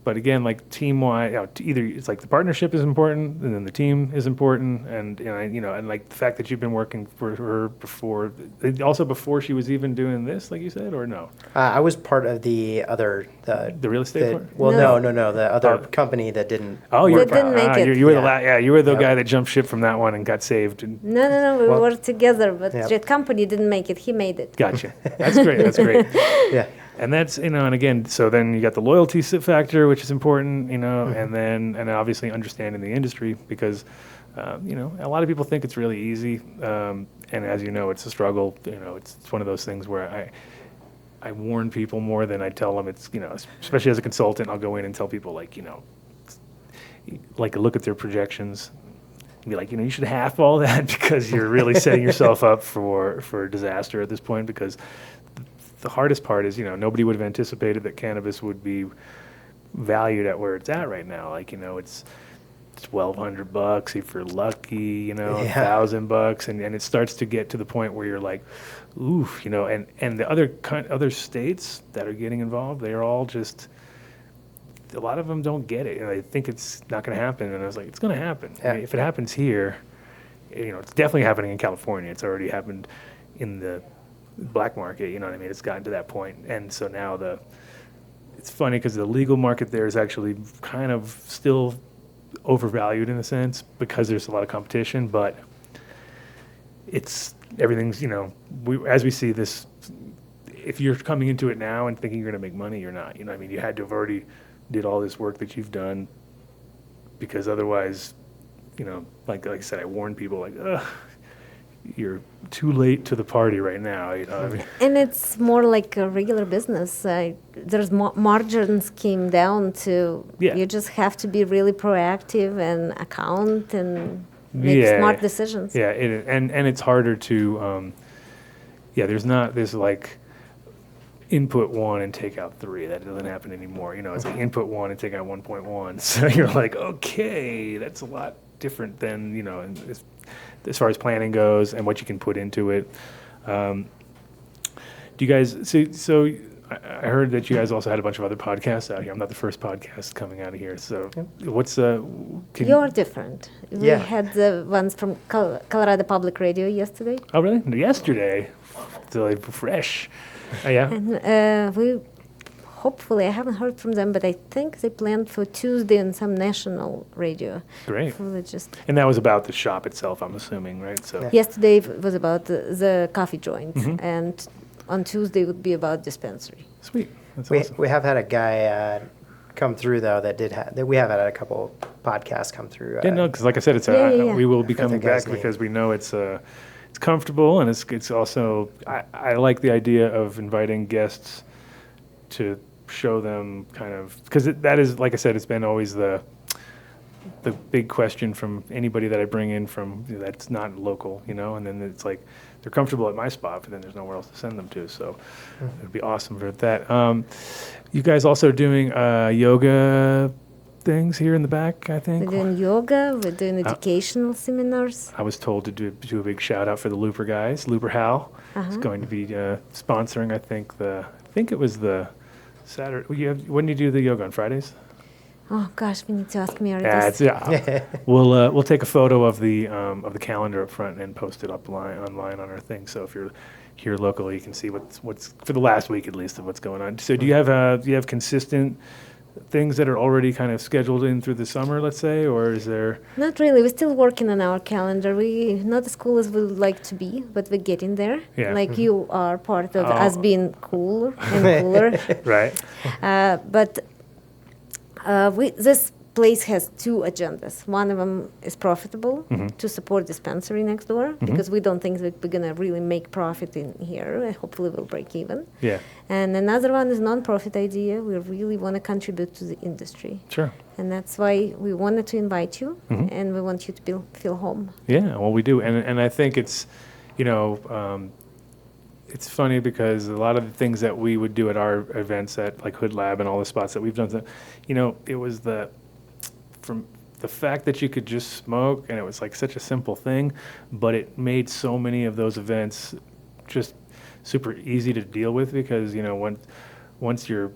But again, like team-wise, either it's like the partnership is important, and then the team is important, and and like the fact that you've been working for her before, also before she was even doing this, like you said, or no? I was part of the other The real estate part? Well, No. no, the other company that didn't. Oh, That didn't make it. You were Yeah. you were the Yep. guy that jumped ship from that one and got saved. And No, we Well- were together, but Yep. that company didn't make it. He made it. gotcha. That's great. That's great. Yeah. And that's, and again, so then you got the loyalty factor, which is important, and obviously understanding the industry, because, a lot of people think it's really easy. And as you know, it's a struggle. It's one of those things where I warn people more than I tell them. It's, especially as a consultant, I'll go in and tell people like look at their projections and be like, you should half all that, because you're really setting yourself up for disaster at this point, because the hardest part is, nobody would have anticipated that cannabis would be valued at where it's at right now. Like, it's $1,200 if you're lucky, $1,000, and it starts to get to the point where you're like, oof, and the other states that are getting involved, they're all just, a lot of them don't get it. They think it's not going to happen, and I was like, it's going to happen. Yeah. If it happens here, it's definitely happening in California. It's already happened in the black market, it's gotten to that point. And so now it's funny because the legal market there is actually kind of still overvalued in a sense, because there's a lot of competition, but everything's, as we see this, if you're coming into it now and thinking you're going to make money, you're not. You had to have already did all this work that you've done, because otherwise, like I said, I warn people like, ugh, you're too late to the party right now. And it's more like a regular business. There's margins came down to, Yeah. you just have to be really proactive and account and make smart decisions. Yeah, and it's harder to, there's like input 1 and take out 3. That doesn't happen anymore. It's like input 1 and take out 1.1. So you're like, okay, that's a lot different than, as far as planning goes and what you can put into it. Do you guys, so I heard that you guys also had a bunch of other podcasts out here. I'm not the first podcast coming out of here. So what's, You're different. We Yeah. had the ones from Colorado Public Radio yesterday. oh really? Yesterday? So like fresh. Oh, yeah? And hopefully, I haven't heard from them, but I think they planned for Tuesday on some national radio. Great. Hopefully just And that was about the shop itself, I'm assuming, right? So Yeah. yesterday was about the coffee joint, Mhm. and on Tuesday would be about dispensary. Sweet. That's We, awesome. we have had a guy come through though that we have had a couple podcasts come through. Yeah, no, because like I said, it's Yeah. we will be I coming think that's back neat. because we know it's comfortable, and it's also I like the idea of inviting guests to show them kind of, because that is, like I said, it's been always the big question from anybody that I bring in from that's not local, and then it's like they're comfortable at my spot, but then there's nowhere else to send them to. So it'd be awesome for that. You guys also doing yoga things here in the back, I think. We're doing yoga, we're doing educational seminars. I was told to do a big shout out for the Looper guys. Looper Hal is going to be sponsoring. I think it was the Saturday. When do you do the yoga, on Fridays? Oh gosh, we need to ask Mary Yeah, this. we'll take a photo of the calendar up front and post it online on our thing. So if you're here locally, you can see what's for the last week at least of what's going on. So do you have consistent things that are already kind of scheduled in through the summer, let's say, or is there? Not really. We're still working on our calendar. We not as cool as we would like to be, but we're getting there. Yeah. Like you are part of Oh. us being cooler and cooler. Right. But this place has two agendas. One of them is profitable to support dispensary next door because we don't think that we're gonna really make profit in here. Hopefully, we'll break even. Yeah. And another one is non-profit idea. We really want to contribute to the industry. Sure. And that's why we wanted to invite you, and we want you to feel home. Yeah, well, we do, and I think it's, it's funny because a lot of the things that we would do at our events at like Hood Lab and all the spots that we've done, it was from the fact that you could just smoke, and it was like such a simple thing, but it made so many of those events just super easy to deal with because once you're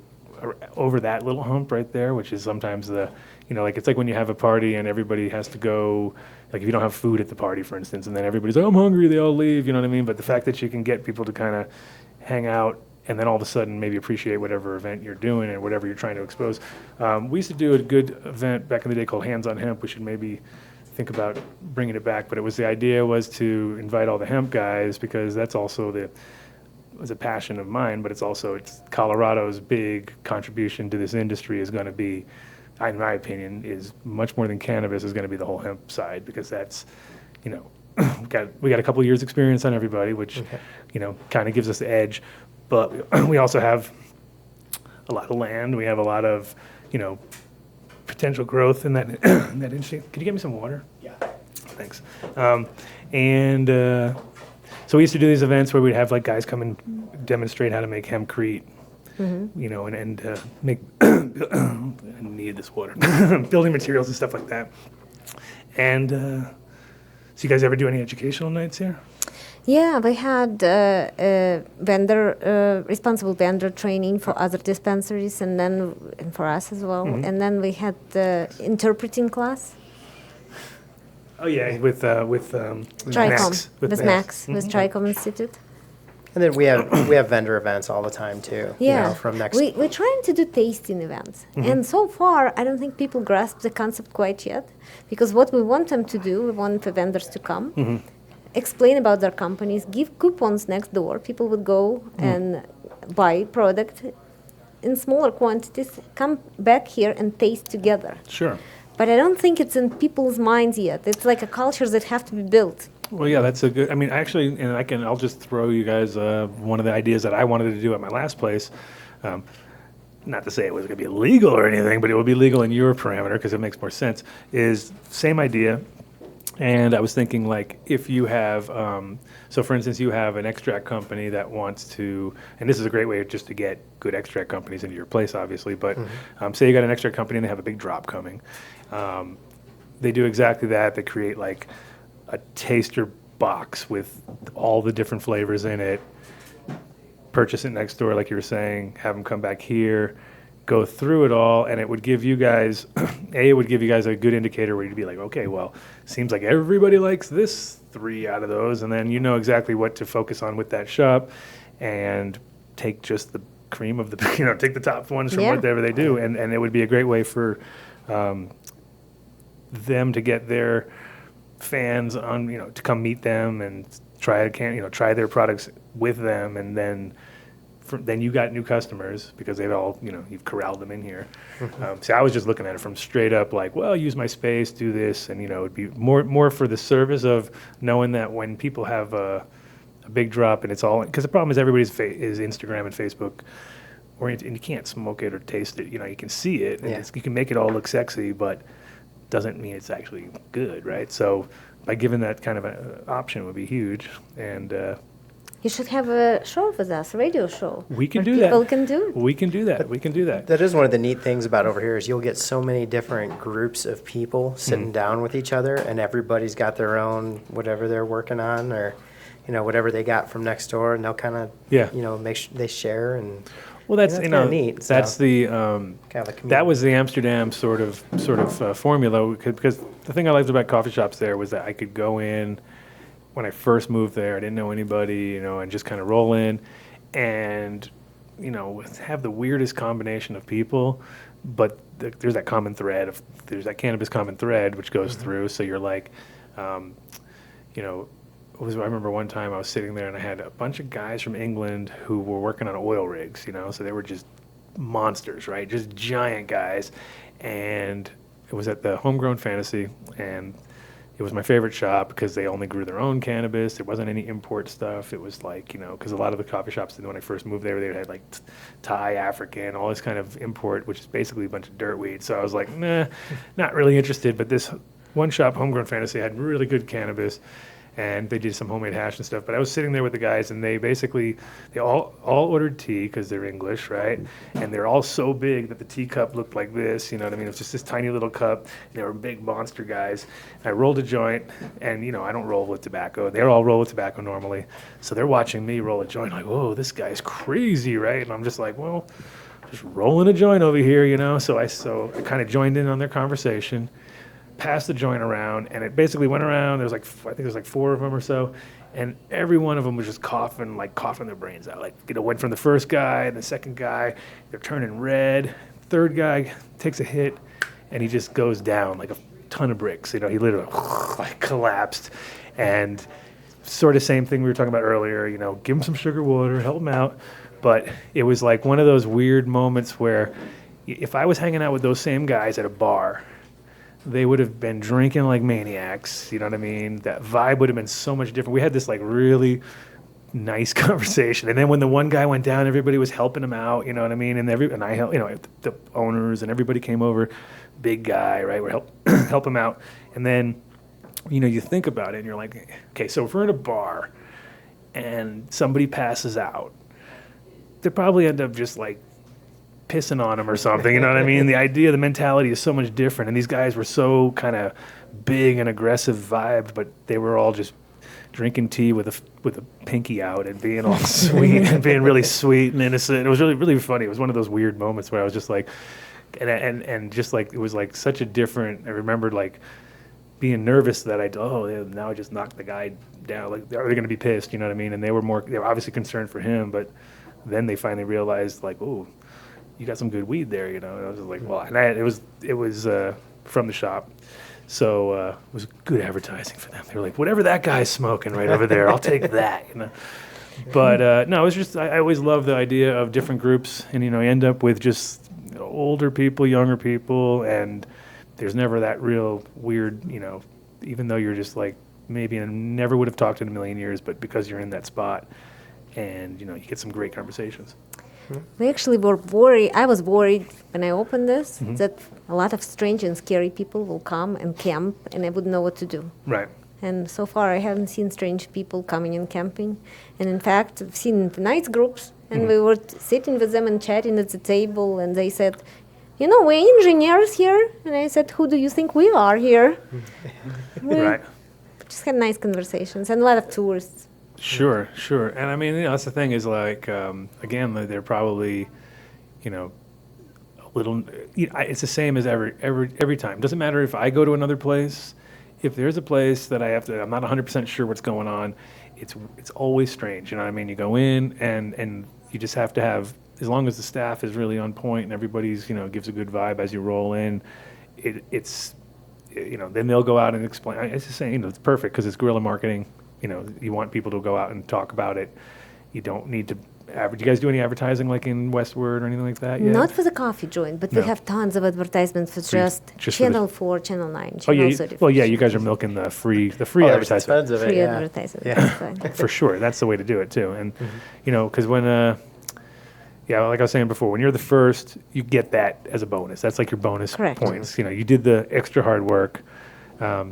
over that little hump right there, which is sometimes like it's like when you have a party and everybody has to go, like if you don't have food at the party, for instance, and then everybody's like, I'm hungry, they all leave, you know what I mean? But the fact that you can get people to kind of hang out and then all of a sudden maybe appreciate whatever event you're doing and whatever you're trying to expose. We used to do a good event back in the day called Hands on Hemp. We should maybe think about bringing it back, but the idea was to invite all the hemp guys because that's also was a passion of mine, but it's Colorado's big contribution to this industry is going to be, in my opinion, is much more than cannabis is going to be the whole hemp side because that's, we got a couple of years experience on everybody, which, kind of gives us the edge, but we also have a lot of land. We have a lot of, potential growth in that industry. Could you get me some water? Yeah. Thanks. So we used to do these events where we'd have like guys come and demonstrate how to make hempcrete, and make I need this water, building materials and stuff like that. And so you guys ever do any educational nights here? Yeah, we had responsible vendor training for other dispensaries and for us as well. And then we had the interpreting class. Oh yeah, with Tricom, with Max, with Tricom Institute. And then we have vendor events all the time too. Yeah, From next. we're trying to do tasting events, and so far I don't think people grasp the concept quite yet. Because what we want them to do, we want the vendors to come, explain about their companies, give coupons next door. People would go and buy product in smaller quantities, come back here and taste together. Sure. But I don't think it's in people's minds yet. It's like a culture that have to be built. Well, yeah, that's a good. I mean, actually, and I'll just throw you guys one of the ideas that I wanted to do at my last place. Not to say it was going to be illegal or anything, but it would be legal in your parameter because it makes more sense. Is same idea, and I was thinking like if you have, so for instance, you have an extract company that wants to, and this is a great way just to get good extract companies into your place, obviously. But say you got an extract company and they have a big drop coming. They do exactly that. They create like a taster box with all the different flavors in it, purchase it next door, like you were saying, have them come back here, go through it all, and it would give you guys, it would give you guys a good indicator where you'd be like, okay, well, seems like everybody likes this 3 out of those, and then you know exactly what to focus on with that shop, and take just the cream of the, take the top ones from whatever they do, and it would be a great way for them to get their fans on, to come meet them and try their products with them, and then you got new customers because they've all, you've corralled them in here. So I was just looking at it from straight up like, well, use my space, do this, and it'd be more for the service of knowing that when people have a big drop and it's all, because the problem is everybody's is Instagram and Facebook oriented, and you can't smoke it or taste it. You can see it, and you can make it all look sexy, but doesn't mean it's actually good, right? So by giving that kind of an option would be huge, and you should have a show with us, a radio show. We can do that. People can do. We can do that. We can do that. That is one of the neat things about over here is you'll get so many different groups of people sitting down with each other, and everybody's got their own whatever they're working on, or whatever they got from next door, and they'll kind of make sure they share and. Well, that's that's kinda neat. That's So, the kind of a that was the Amsterdam sort of formula, because the thing I liked about coffee shops there was that I could go in when I first moved there. I didn't know anybody, and just kind of roll in, and have the weirdest combination of people, but there's that common thread there's that cannabis common thread which goes through. So you're like, you know, I remember one time I was sitting there and I had a bunch of guys from England who were working on oil rigs, you know, so they were just monsters, right? Just giant guys. And it was at the Homegrown Fantasy, and it was my favorite shop because they only grew their own cannabis. There wasn't any import stuff. It was like, you know, because a lot of the coffee shops, when I first moved there, they had like Thai, African, all this kind of import, which is basically a bunch of dirt weed. So I was like, nah, not really interested. But this one shop, Homegrown Fantasy, had really good cannabis, and they did some homemade hash and stuff. But I was sitting there with the guys, and they all ordered tea because they're English, right? And they're all so big that the teacup looked like this, you know what I mean? It was just this tiny little cup. They were big monster guys. I rolled a joint, and, you know, I don't roll with tobacco. They all roll with tobacco normally. So they're watching me roll a joint, like, whoa, this guy's crazy, right? And I'm just like, well, just rolling a joint over here, you know? So I kind of joined in on their conversation, passed the joint around, and it basically went around. I think there's like 4 of them or so, and every one of them was just coughing their brains out. Like, you know, went from the first guy and the second guy, they're turning red. Third guy takes a hit, and he just goes down like a ton of bricks. You know, he literally like collapsed. And sort of same thing we were talking about earlier. You know, give him some sugar water, help him out. But it was like one of those weird moments where if I was hanging out with those same guys at a bar, they would have been drinking like maniacs, you know what I mean? That vibe would have been so much different. We had this like really nice conversation, and then when the one guy went down, everybody was helping him out, you know what I mean? And I helped, you know, the owners and everybody came over, big guy, right? We help him out, and then, you know, you think about it, and you're like, okay, so if we're in a bar, and somebody passes out, they probably end up just like pissing on him or something, you know what I mean? The mentality is so much different, and these guys were so kind of big and aggressive vibe, but they were all just drinking tea with a pinky out and being all sweet and being really sweet and innocent. It was really, really funny. It was one of those weird moments where I was just like, and just like, it was like such a different, I remembered like being nervous that now I just knocked the guy down. Like, are they going to be pissed? You know what I mean? And they were obviously concerned for him, but then they finally realized like, oh, you got some good weed there, you know. And I was just like, well, and it was from the shop, so it was good advertising for them. They were like, whatever that guy's smoking right over there, I'll take that, you know. But no, it was just I always love the idea of different groups, and you know, you end up with just older people, younger people, and there's never that real weird, you know, even though you're just like maybe never would have talked in a million years, but because you're in that spot, and you know, you get some great conversations. We actually were worried. I was worried when I opened this that a lot of strange and scary people will come and camp, and I wouldn't know what to do. Right. And so far, I haven't seen strange people coming and camping. And in fact, I've seen the night groups, and we were sitting with them and chatting at the table, and they said, you know, we're engineers here. And I said, who do you think we are here? Right. Just had nice conversations and a lot of tourists. Sure. And I mean, you know, that's the thing is like, again, they're probably, you know, a little, you know, it's the same as every time. Doesn't matter if I go to another place, if there's a place that I'm not 100% sure what's going on, it's always strange. You know what I mean? You go in and you just have to have, as long as the staff is really on point and everybody's, you know, gives a good vibe as you roll in, it's, you know, then they'll go out and explain. It's the same, you know, it's perfect because it's guerrilla marketing. You know, you want people to go out and talk about it. You don't need to. Do you guys do any advertising like in Westward or anything like that yet? Not for the coffee joint, but we have tons of advertisements for just Channel 4, Channel 9, Channel 30. Well, yeah, you guys are milking the free advertisement. Tons of it, Free yeah. advertisement. Yeah. That's fine. For sure, that's the way to do it too. And you know, because when like I was saying before, when you're the first, you get that as a bonus. That's like your bonus Correct. points. You know, you did the extra hard work.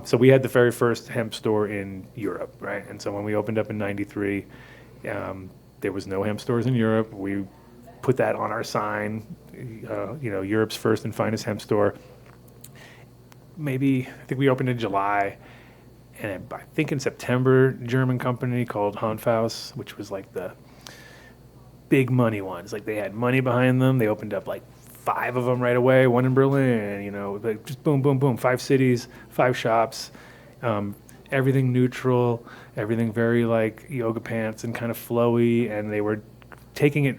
So we had the very first hemp store in Europe, right? And so when we opened up in '93, there was no hemp stores in Europe. We put that on our sign, you know, Europe's first and finest hemp store. I think we opened in July, and I think in September, a German company called Hanfhaus, which was like the big money ones. Like they had money behind them. They opened up like 5 of them right away, one in Berlin, you know, like just boom, boom, boom, 5 cities, 5 shops, everything neutral, everything very like yoga pants and kind of flowy, and they were taking it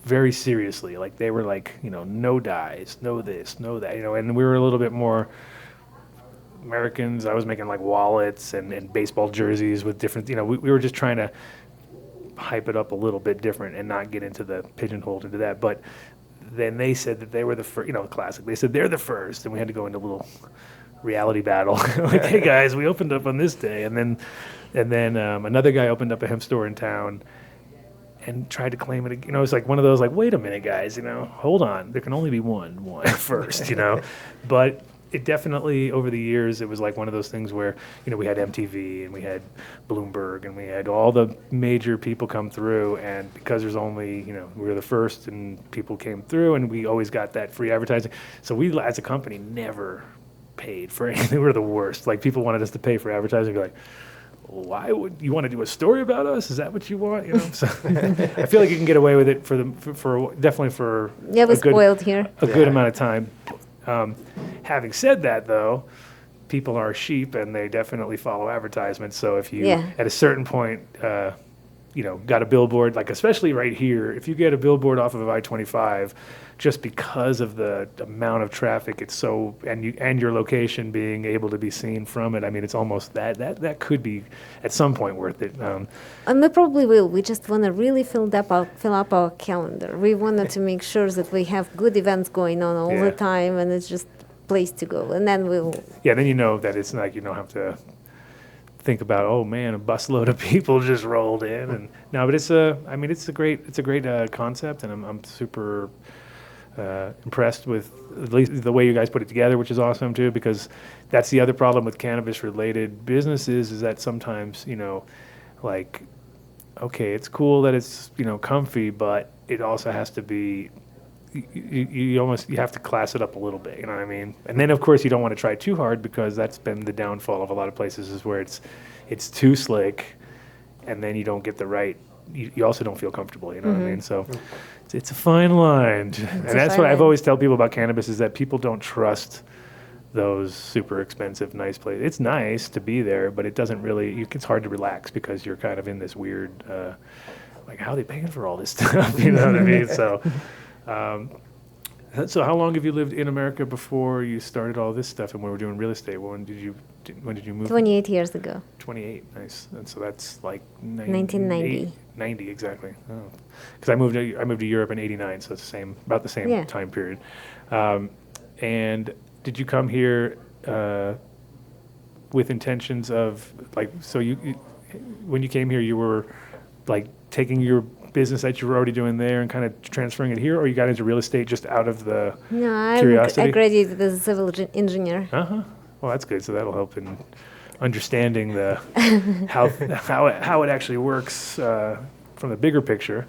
very seriously. Like they were like, no dyes, no this, no that, and we were a little bit more Americans. I was making like wallets and baseball jerseys with different, we were just trying to hype it up a little bit different and not get into the pigeonholed into that. But then they said that they were the first, classic. They said they're the first, and we had to go into a little reality battle. Like, hey guys, we opened up on this day, and then another guy opened up a hemp store in town and tried to claim it. It's like one of those, like, wait a minute, guys, hold on, there can only be one first, But it definitely, over the years, it was like one of those things where, we had MTV and we had Bloomberg and we had all the major people come through, and because there's only, we were the first and people came through, and we always got that free advertising. So we, as a company, never paid for anything. We were the worst. Like, people wanted us to pay for advertising. Be like, why would you want to do a story about us? Is that what you want? So I feel like you can get away with it for definitely for we're spoiled here. a good amount of time. Having said that, though, people are sheep and they definitely follow advertisements. So if you, at a certain point, got a billboard, like especially right here, if you get a billboard off of I-25, just because of the amount of traffic, it's so, and your location being able to be seen from it, I mean, it's almost that could be at some point worth it. And we probably will. We just want to really fill up our calendar. We wanted to make sure that we have good events going on all the time, and it's just a place to go. And then we'll. Yeah, then that it's like you don't have to think about, oh man, a busload of people just rolled in, and no, but it's a great concept, and I'm super impressed with at least the way you guys put it together, which is awesome too, because that's the other problem with cannabis related businesses is that sometimes, like, okay, it's cool that it's, comfy, but it also has to be, you have to class it up a little bit, you know what I mean? And then of course you don't want to try too hard, because that's been the downfall of a lot of places, is where it's too slick, and then you don't get the right, you also don't feel comfortable, you know what I mean? So it's a fine line. And that's what I've always tell people about cannabis, is that people don't trust those super expensive, nice places. It's nice to be there, but it doesn't really, it's hard to relax because you're kind of in this weird, like, how are they paying for all this stuff? You know what I mean? So how long have you lived in America before you started all this stuff and we were doing real estate? When did you move? 28 years ago. 28, nice. And so that's like 1990. 90, exactly. Because I moved to Europe in '89, so it's about the same time period. And did you come here with intentions of, like, so you when you came here, you were like taking your business that you were already doing there and kind of transferring it here, or you got into real estate just out of the curiosity? I graduated as a civil engineer. Well, that's good. So that'll help in understanding the how it actually works from the bigger picture.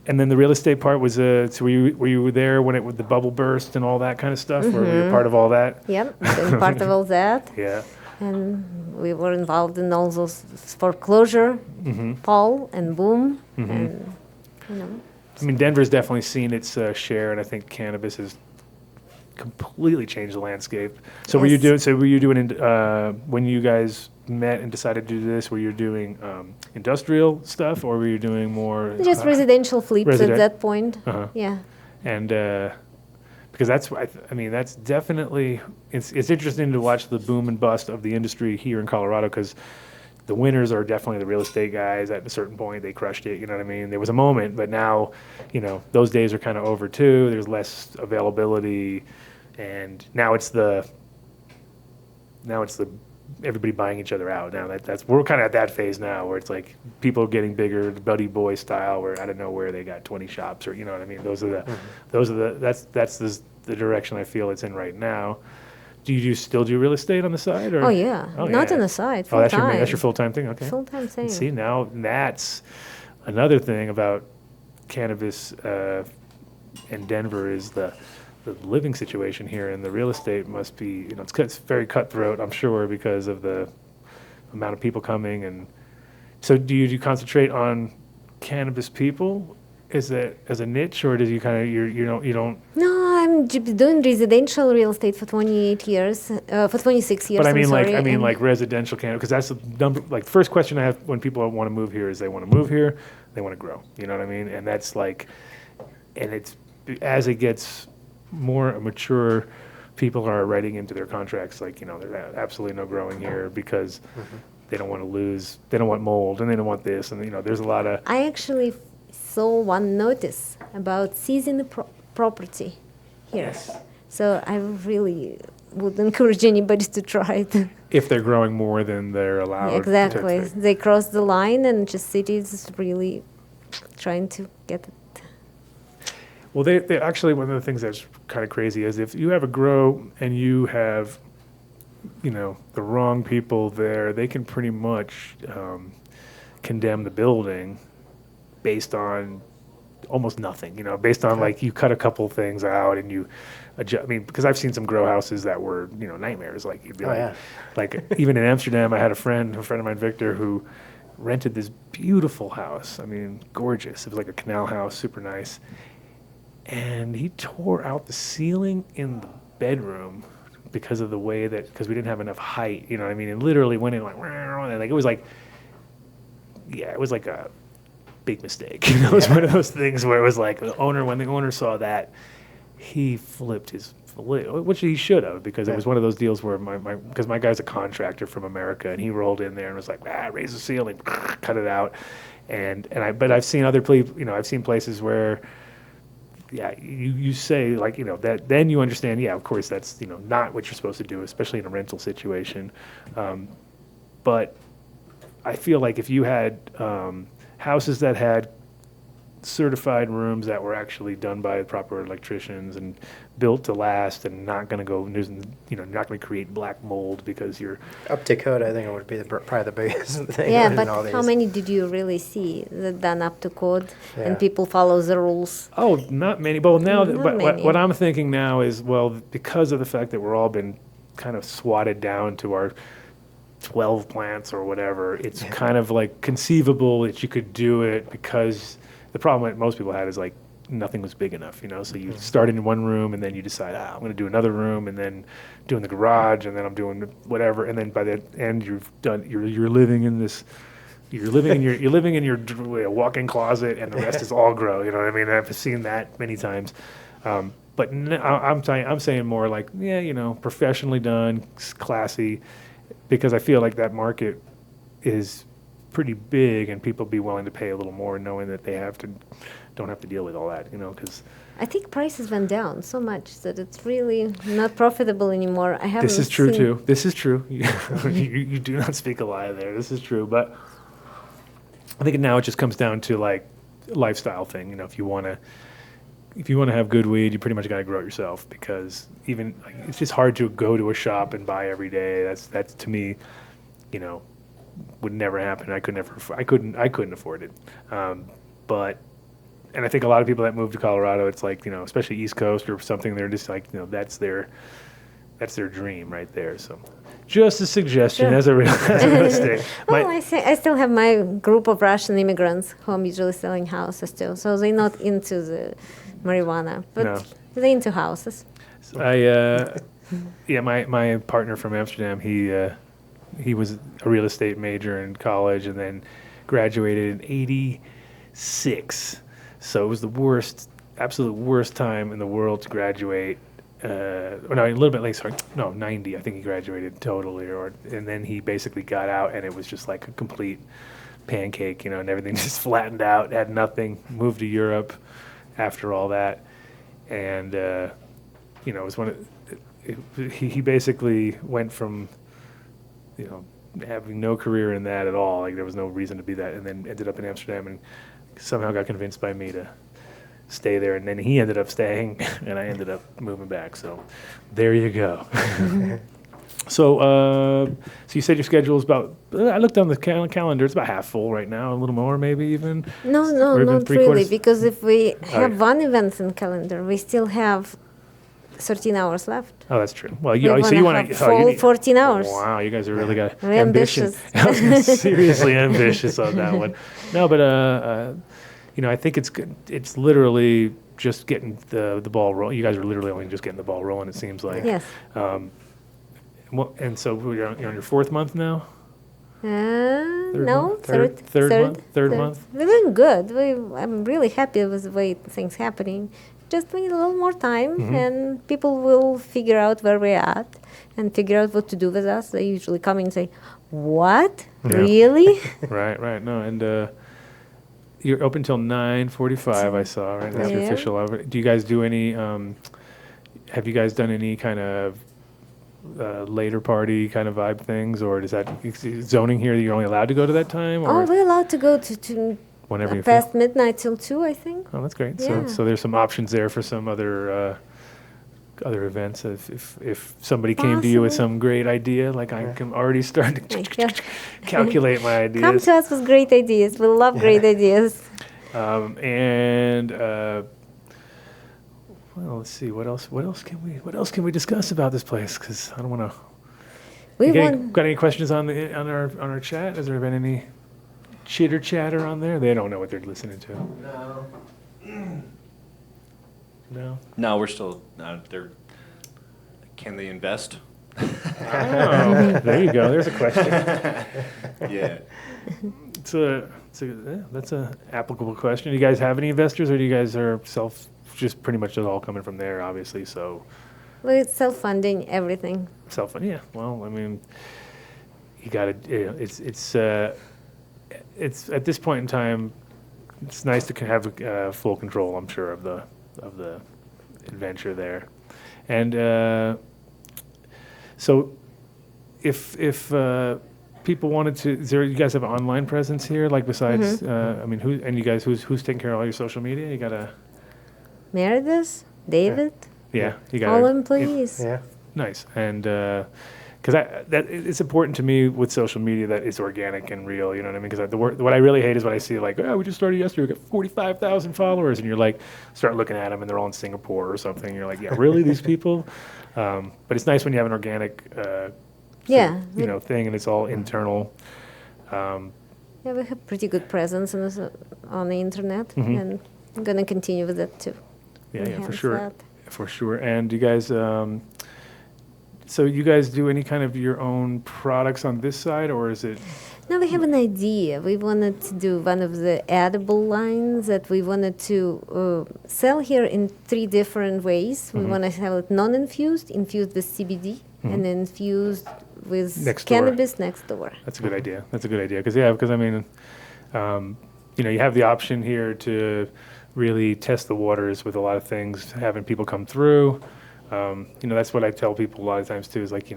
And then the real estate part was so were you there when the bubble burst and all that kind of stuff? Were you part of all that? Yep, been part of all that. Yeah. And we were involved in all those foreclosure, fall and boom, and I mean, Denver's definitely seen its share, and I think cannabis has completely changed the landscape. So were you doing when you guys met and decided to do this? Were you doing industrial stuff, or were you doing more just residential flips at that point? Yeah. And because that's definitely it's interesting to watch the boom and bust of the industry here in Colorado, because the winners are definitely the real estate guys. At a certain point, they crushed it. You know what I mean? There was a moment, but now, those days are kind of over too. There's less availability, and now it's the everybody buying each other out. Now we're kind of at that phase now, where it's like people are getting bigger, the buddy boy style, where out of nowhere they got 20 shops, or you know what I mean. That's the direction I feel it's in right now. Do you still do real estate on the side? Or? Oh yeah, not on the side. Full time. That's your full-time thing. Okay. Full-time thing. See, now that's another thing about cannabis in Denver, is the living situation here, and the real estate must be, it's very cutthroat, I'm sure, because of the amount of people coming. And so do you concentrate on cannabis people? Is that as a niche, or do you kind of you don't? No, I'm doing residential real estate for 28 years, for 26 years. But I mean, like residential cannabis, because that's the number. Like, the first question I have when people want to move here is they want to move here, They want to grow. You know what I mean? And that's like, and it's as it gets more mature, people are writing into their contracts like, there's absolutely no growing here because they don't want to lose, they don't want mold, and they don't want this, and there's a lot of. I actually saw one notice about seizing the property here. Yes. So I really would encourage anybody to try it. If they're growing more than they're allowed. Exactly. They cross the line, and just cities really trying to get it. Well, they actually, one of the things that's kind of crazy is if you have a grow and you have, the wrong people there, they can pretty much condemn the building based on almost nothing, based on like you cut a couple things out and you adjust. I mean, because I've seen some grow houses that were, nightmares. Like you'd be like even in Amsterdam, I had a friend of mine, Victor, who rented this beautiful house. I mean, gorgeous. It was like a canal house, super nice. And he tore out the ceiling in the bedroom because of the way because we didn't have enough height, you know what I mean? And literally went in like it was like, it was like a big mistake. It was one of those things where it was like when the owner saw that, he flipped his lid, which he should have, because it was one of those deals where because my guy's a contractor from America, and he rolled in there and was like, raise the ceiling, cut it out, but I've seen I've seen places where. Yeah, you say like that. Then you understand. Yeah, of course that's not what you're supposed to do, especially in a rental situation. But I feel like if you had houses that had certified rooms that were actually done by proper electricians and built to last and not going to go not going to create black mold because you're Up to code, I think it would be probably the biggest thing. Yeah, in but all how these. many did you really see that done up to code Yeah. and people follow the rules? Oh, not many. But now, Not but many. what I'm thinking now is, well, because of the fact that we're all been kind of swatted down to our 12 plants or whatever, it's kind of like conceivable that you could do it, because the problem that most people had is like nothing was big enough, So you start in one room and then you decide, I'm going to do another room, and then doing the garage, and then I'm doing whatever, and then by the end you've done. You're living in this. You're living in your walk-in closet, and the rest is all grow. You know what I mean? I've seen that many times. But I'm saying more like, professionally done, classy, because I feel like that market is pretty big, and people be willing to pay a little more, knowing that they don't have to deal with all that, because. I think prices went down so much that it's really not profitable anymore. I haven't. This is true seen- too. This is true. You do not speak a lie there. This is true, but I think now it just comes down to like lifestyle thing. If you want to have good weed, you pretty much got to grow it yourself, because even it's just hard to go to a shop and buy every day. That's to me, would never happen. I couldn't afford it. And I think a lot of people that move to Colorado, it's like, especially East Coast or something, they're just like, that's their dream right there. So just a suggestion as a real estate. Well, I still have my group of Russian immigrants who I'm usually selling houses to, so they're not into the marijuana, but No. they're into houses. My partner from Amsterdam, he was a real estate major in college and then graduated in '86. So it was the absolute worst time in the world to graduate. A little bit late, sorry. No, 90, I think he graduated totally. And then he basically got out, and it was just like a complete pancake, and everything just flattened out, had nothing, moved to Europe after all that. And, it was he basically went from, having no career in that at all. Like there was no reason to be that, and then ended up in Amsterdam and somehow got convinced by me to stay there, and then he ended up staying, and I ended up moving back. So there you go. So you said your schedule is about, I looked on the calendar, it's about half full right now, a little more maybe even. No, Or even not three-quarters? really, because if we have yeah. one event in calendar, we still have 13 hours left. Oh, that's true. Well, We you wanna want have full 14 hours. Wow, you guys are really got Very ambition. ambitious. I was gonna seriously ambitious on that one. No, but I think it's good. It's literally just getting the ball rolling. You guys are literally only just getting the ball rolling. It seems like. Yes. And so you're on your fourth month now. No, third month. We're doing good. I'm really happy with the way things happening. Just we need a little more time, and people will figure out where we're at and figure out what to do with us. They usually come in and say, "What? Yeah. Really?" Right. No, and you're open till 9:45. I saw. Right, that's your Yeah. official hour. Do you guys do any? Have you guys done any kind of later party kind of vibe things, or is that zoning here? You're only allowed to go to that time, or Oh, we're allowed to go to whenever you past feel? midnight till 2, I think. Oh, that's great. Yeah. So there's some options there for some other events. If somebody came to you with Possibly. some great idea, like I can already start to Yeah. calculate my ideas. Come to us with great ideas. We love great ideas. Well, let's see. What else can we discuss about this place? Because I don't want to. We Got want. any questions on our chat? Has there been any chitter chatter on there? They don't know what they're listening to. No. No, we're still. They're. Can they invest? Oh, there you go. There's a question. Yeah. That's a applicable question. Do you guys have any investors, or do you guys are just pretty much just all coming from there, obviously? So We're self-funding everything. yeah. Well, I mean, you got to. It's at this point in time, it's nice to have full control. I'm sure of the adventure there, and so if people wanted to, you guys have an online presence here? Like besides, I mean, who's taking care of all your social media? You gotta. Meredith, David, Yeah, you got all employees. Yeah. Nice, and because it's important to me with social media that it's organic and real. You know what I mean? Because what I really hate is when I see like, oh, we just started yesterday, we got 45,000 followers, and you're like, start looking at them, and they're all in Singapore or something. You're like, yeah, really, these people? But it's nice when you have an organic, Yeah. thing, and it's all internal. Yeah, we have pretty good presence on the internet, and I'm going to continue with that too. Yeah, for Enhance sure. that. For sure. And you guys, so you guys do any kind of your own products on this side, or is it? Now we have an idea. We wanted to do one of the edible lines that we wanted to sell here in 3 different ways. We want to sell it non-infused, infused with CBD, and infused with Next door. cannabis next door. That's a good idea. Because I mean, you have the option here to really test the waters with a lot of things, having people come through. That's what I tell people a lot of times too, is like,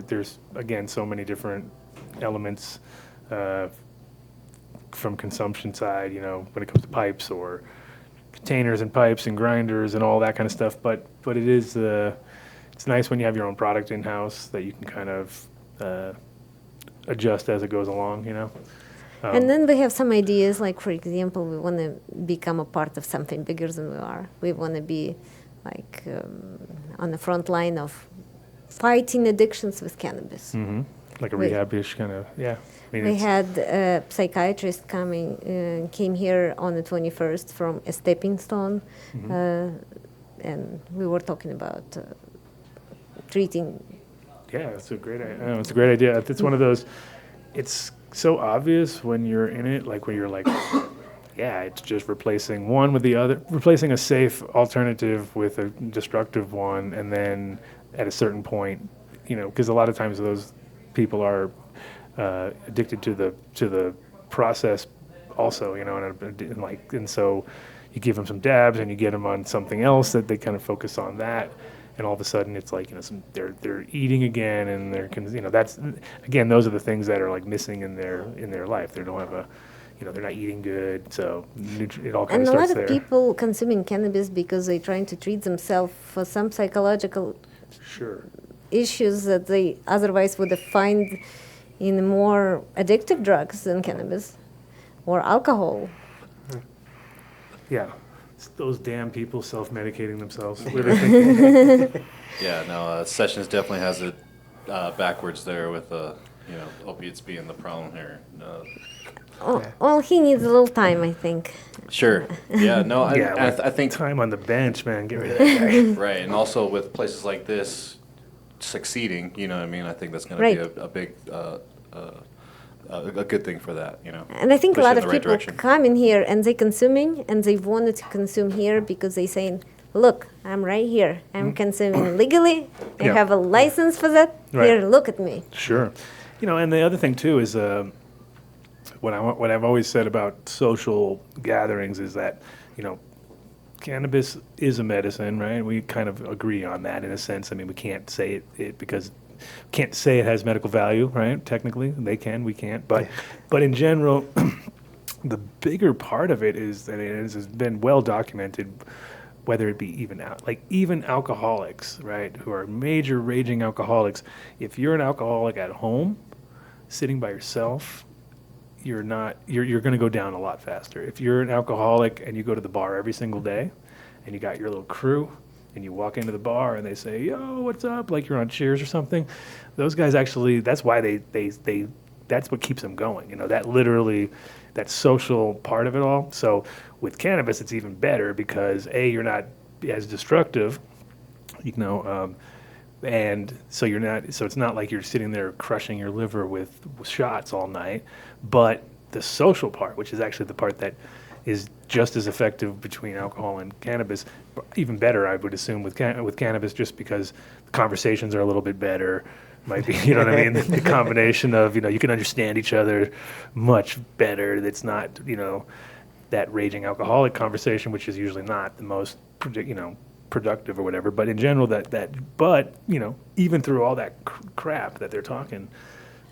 there's again, so many different elements from consumption side, when it comes to pipes or containers and pipes and grinders and all that kind of stuff. But it is, it's nice when you have your own product in-house that you can kind of adjust as it goes along, And then we have some ideas, like, for example, we want to become a part of something bigger than we are. We want to be, like, on the front line of fighting addictions with cannabis. Like a We- rehab-ish kind of, yeah. I mean, We it's- had a psychiatrist came here on the 21st from a stepping stone, and we were talking about treating. Yeah, it's a great idea. It's a great idea. It's one of those, it's so obvious when you're in it, like when you're like, yeah, it's just replacing one with the other, replacing a safe alternative with a destructive one, and then at a certain point, because a lot of times those people are addicted to the process also, and so you give them some dabs and you get them on something else that they kind of focus on that, and all of a sudden it's like they're eating again, and that's again, those are the things that are like missing in their life. They don't have they're not eating good, so it all kind And of a lot starts of there. people consuming cannabis because they're trying to treat themselves for some psychological Sure. issues that they otherwise would find in more addictive drugs than cannabis or alcohol. Yeah. It's those damn people self-medicating themselves. What are they thinking? Yeah, no, Sessions definitely has it backwards there with opiates being the problem here. Well, he needs a little time, I think. Sure. Yeah, no, I think time on the bench, man. Get rid of that guy. right, and also with places like this succeeding, I think that's going Right. to be a big a good thing for that, you know. And I think a push it lot in of the right people direction. come in here and they consuming and they wanted to consume here because they saying, look, I'm right here. I'm consuming legally. I Yeah. have a license for that. Right. Here, look at me. Sure. You know, and the other thing too is what I've always said about social gatherings is that, you know, cannabis is a medicine, right? We kind of agree on that in a sense. I mean, we can't say it because can't say it has medical value, right? Technically, they can, we can't. But in general, the bigger part of it is that it has been well documented, whether it be even alcoholics, right, who are major raging alcoholics. If you're an alcoholic at home, sitting by yourself, you're going to go down a lot faster. If you're an alcoholic and you go to the bar every single day, and you got your little crew, and you walk into the bar and they say, "Yo, what's up?" Like you're on Cheers or something. Those guys actually, that's why they that's what keeps them going. You know, that literally, that social part of it all. So with cannabis, it's even better because you're not as destructive, you know, and so you're not. So it's not like you're sitting there crushing your liver with shots all night. But the social part, which is actually the part that is just as effective between alcohol and cannabis, even better, I would assume, with cannabis, just because the conversations are a little bit better. Might be, you know what I mean? The combination of, you know, you can understand each other much better. It's not, you know, that raging alcoholic conversation, which is usually not the most, productive or whatever. But in general, but, you know, even through all that crap that they're talking,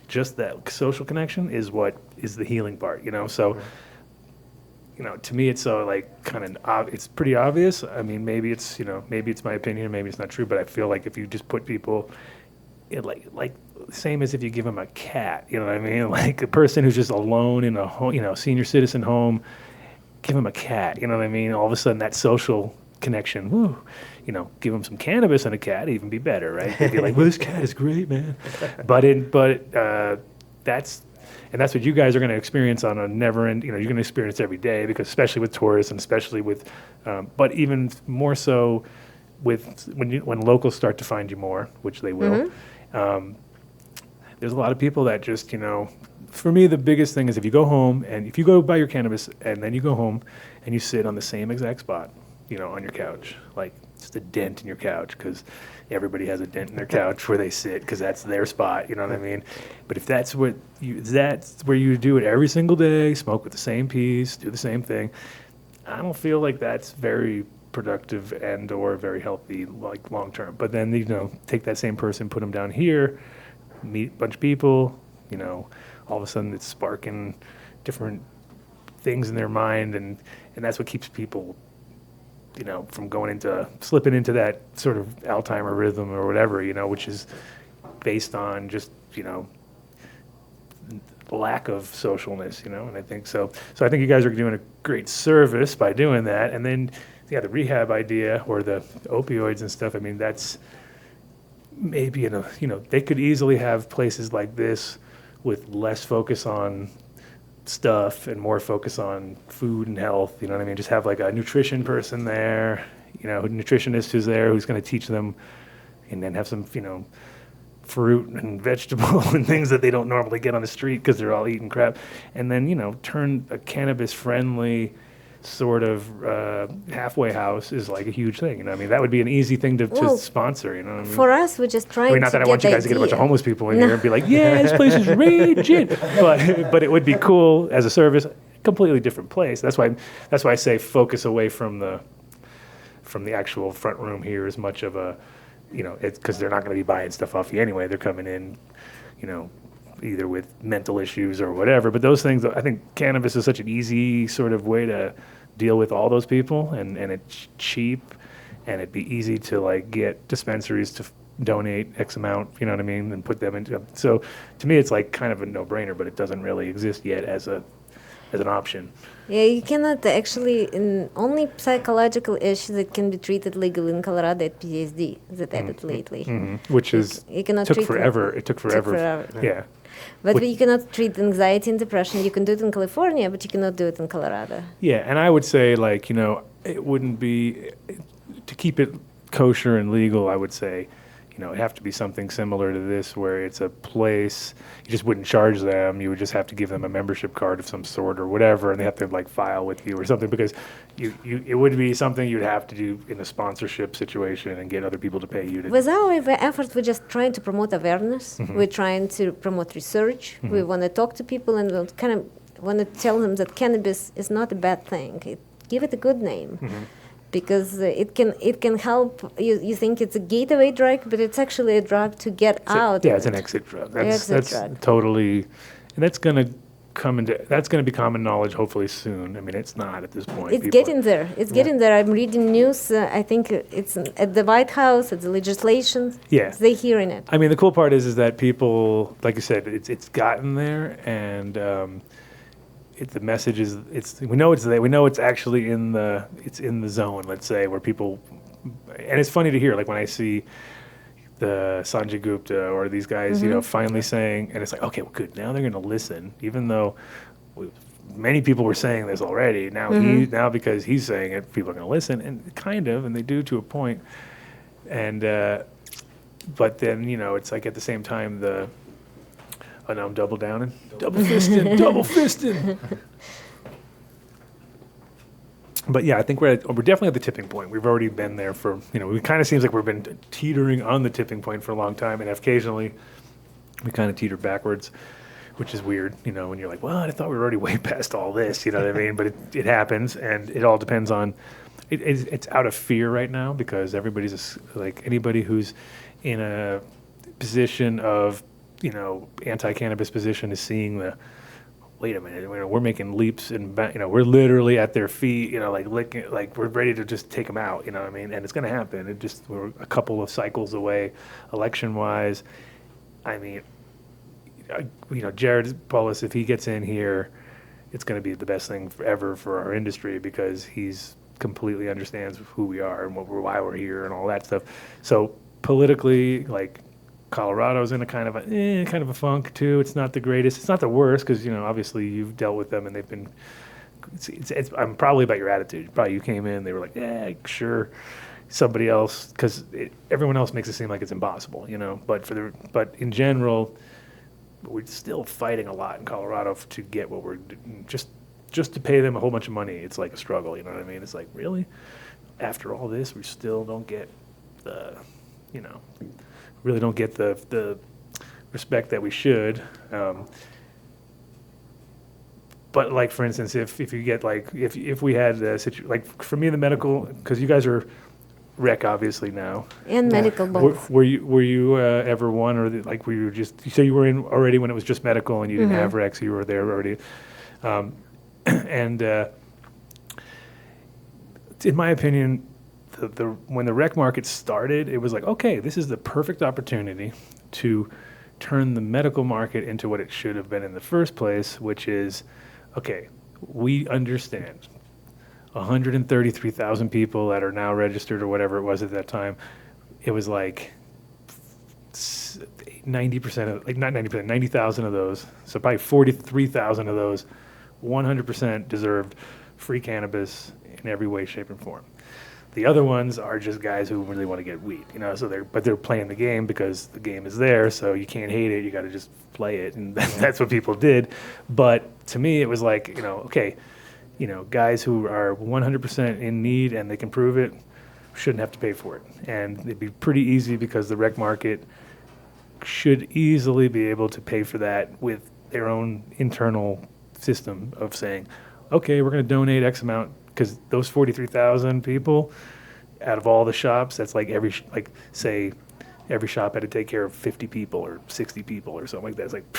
just that social connection is what is the healing part, you know? So, you know, to me, it's it's pretty obvious. I mean, maybe it's my opinion, maybe it's not true, but I feel like if you just put people, like same as if you give them a cat, you know what I mean? Like a person who's just alone in a home, you know, senior citizen home, give them a cat, you know what I mean? All of a sudden that social connection, woo, you know, give them some cannabis and a cat, even be better, right? They'd be like, well, this cat is great, man. That's what you guys are going to experience on a never end, you know, you're going to experience every day, because especially with tourists and especially with, but even more so with when locals start to find you more, which they will. There's a lot of people that just, you know, for me, the biggest thing is if you go home and if you go buy your cannabis and then you go home and you sit on the same exact spot, you know, on your couch, like just a dent in your couch, because everybody has a dent in their couch where they sit because that's their spot, you know what I mean? But if that's where you do it every single day, smoke with the same piece, do the same thing, I don't feel like that's very productive and or very healthy, like long term. But then, you know, take that same person, put them down here, meet a bunch of people, you know, all of a sudden it's sparking different things in their mind, and that's what keeps people, you know, from slipping into that sort of Alzheimer rhythm or whatever, you know, which is based on just, you know, lack of socialness, you know. And I think so I think you guys are doing a great service by doing that. And then, yeah, the rehab idea or the opioids and stuff, I mean, that's maybe, you know, they could easily have places like this with less focus on stuff and more focus on food and health, you know what I mean? Just have like a nutrition person there, you know, a nutritionist who's there who's going to teach them, and then have some, you know, fruit and vegetable and things that they don't normally get on the street because they're all eating crap. And then, you know, turn a cannabis-friendly sort of halfway house is like a huge thing, you know. I mean, that would be an easy thing to sponsor, you know what I mean? For us, we're just trying I mean, not to that I get want you the guys to get a bunch of idea. homeless people in here and be like, yeah, this place is raging. But it would be cool as a service, completely different place. That's why I say focus away from the actual front room here as much of a, you know, it's because they're not going to be buying stuff off you anyway. They're coming in, you know, either with mental issues or whatever. But those things, I think cannabis is such an easy sort of way to deal with all those people, and it's cheap, and it'd be easy to like get dispensaries to donate X amount, you know what I mean, and put them into. So to me, it's like kind of a no-brainer, but it doesn't really exist yet as an option. Yeah, you cannot actually, only psychological issue that can be treated legally in Colorado at PTSD that added lately. Which is You cannot took treat forever. It took forever. Yeah. But Which- you cannot treat anxiety and depression. You can do it in California, but you cannot do it in Colorado. Yeah, and I would say, like, you know, it wouldn't be, to keep it kosher and legal, I would say, it'd have to be something similar to this, where it's a place, you just wouldn't charge them. You would just have to give them a membership card of some sort or whatever, and they have to like file with you or something, because it would be something you'd have to do in a sponsorship situation and get other people to pay you to. With our effort, we're just trying to promote awareness. We're trying to promote research. We want to talk to people and we'll kind of want to tell them that cannabis is not a bad thing. Give it a good name. Because it can help. You think it's a gateway drug, but it's actually a drug to get out. Yeah, of it's an it. exit drug. Exit That's drug. totally, and that's going to be common knowledge hopefully soon. I mean, it's not at this point. It's getting there. It's getting there. I'm reading news. I think it's at the White House, at the legislation. Yeah. They're hearing it. I mean, the cool part is that people, like you said, it's gotten there, and the message is we know it's there. We know it's actually in the zone. Let's say where people, and it's funny to hear, like when I see the Sanjay Gupta or these guys, finally saying, and it's like, okay, well, good. Now they're going to listen, even though many people were saying this already. Now now because he's saying it, people are going to listen, and kind of, and they do to a point. And but then it's like at the same time oh, now I'm double downing. Double fisting. But yeah, I think we're definitely at the tipping point. We've already been there for, it kind of seems like we've been teetering on the tipping point for a long time, and occasionally we kind of teeter backwards, which is weird, when you're like, well, I thought we were already way past all this, you know what I mean? But it happens, and it all depends on, it's out of fear right now, because everybody's like, anybody who's in a position of, anti-cannabis position is seeing wait a minute, we're making leaps and we're literally at their feet, like licking, like we're ready to just take them out, you know what I mean? And it's going to happen. We're a couple of cycles away, election-wise. I mean, Jared Polis, if he gets in here, it's going to be the best thing ever for our industry, because he's completely understands who we are and why we're here and all that stuff. So politically, like, Colorado's in a kind of a funk too. It's not the greatest. It's not the worst, because obviously you've dealt with them and they've been. I'm probably about your attitude. Probably you came in, they were like, yeah, sure. Somebody else, because everyone else makes it seem like it's impossible, But in general, we're still fighting a lot in Colorado to get what we're just to pay them a whole bunch of money. It's like a struggle. You know what I mean? It's like, really, after all this, we still don't get the, really don't get the respect that we should. But like, for instance, if you get like, if we had like for me, the medical, because you guys are rec obviously now. And medical both. Were you ever one, or were you just, you say you were in already when it was just medical and you didn't have rec, so you were there already. And in my opinion, when the rec market started, it was like, okay, this is the perfect opportunity to turn the medical market into what it should have been in the first place, which is, okay, we understand 133,000 people that are now registered or whatever it was at that time. It was like 90% of, like not 90%, 90,000 of those, so probably 43,000 of those 100% deserved free cannabis in every way, shape, and form. The other ones are just guys who really want to get weed, so they're playing the game because the game is there, so you can't hate it, you got to just play it, and that's what people did. But to me, it was like, okay, guys who are 100% in need and they can prove it shouldn't have to pay for it. And it'd be pretty easy, because the rec market should easily be able to pay for that with their own internal system of saying, okay, we're going to donate X amount, because those 43,000 people, out of all the shops, that's like say every shop had to take care of 50 people or 60 people or something like that. It's like,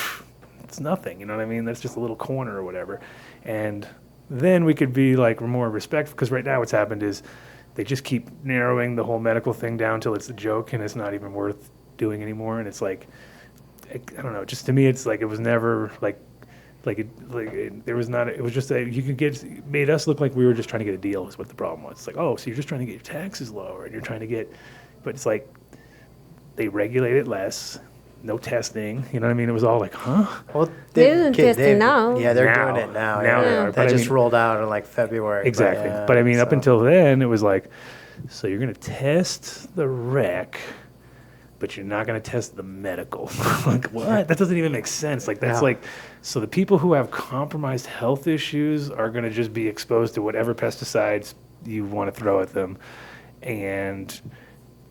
it's nothing, you know what I mean? That's just a little corner or whatever. And then we could be like more respectful, because right now what's happened is they just keep narrowing the whole medical thing down till it's a joke and it's not even worth doing anymore. And it's like, I don't know, just to me, it's like, it was never there was not, it was just that you could it made us look like we were just trying to get a deal is what the problem was. It's like, oh, so you're just trying to get your taxes lower and you're trying to get, but it's like, they regulate it less, no testing, you know what I mean? It was all like, huh? Well, They're doing testing now. Yeah, they're Now. doing it now. Now they yeah. are, but That I just mean- rolled out in like February. Exactly. yeah, But I mean, up so- until then, it was like, so you're going to test the rec, but you're not going to test the medical. Like, what? That doesn't even make sense. Like, that's Yeah. like, so the people who have compromised health issues are going to just be exposed to whatever pesticides you want to throw at them. And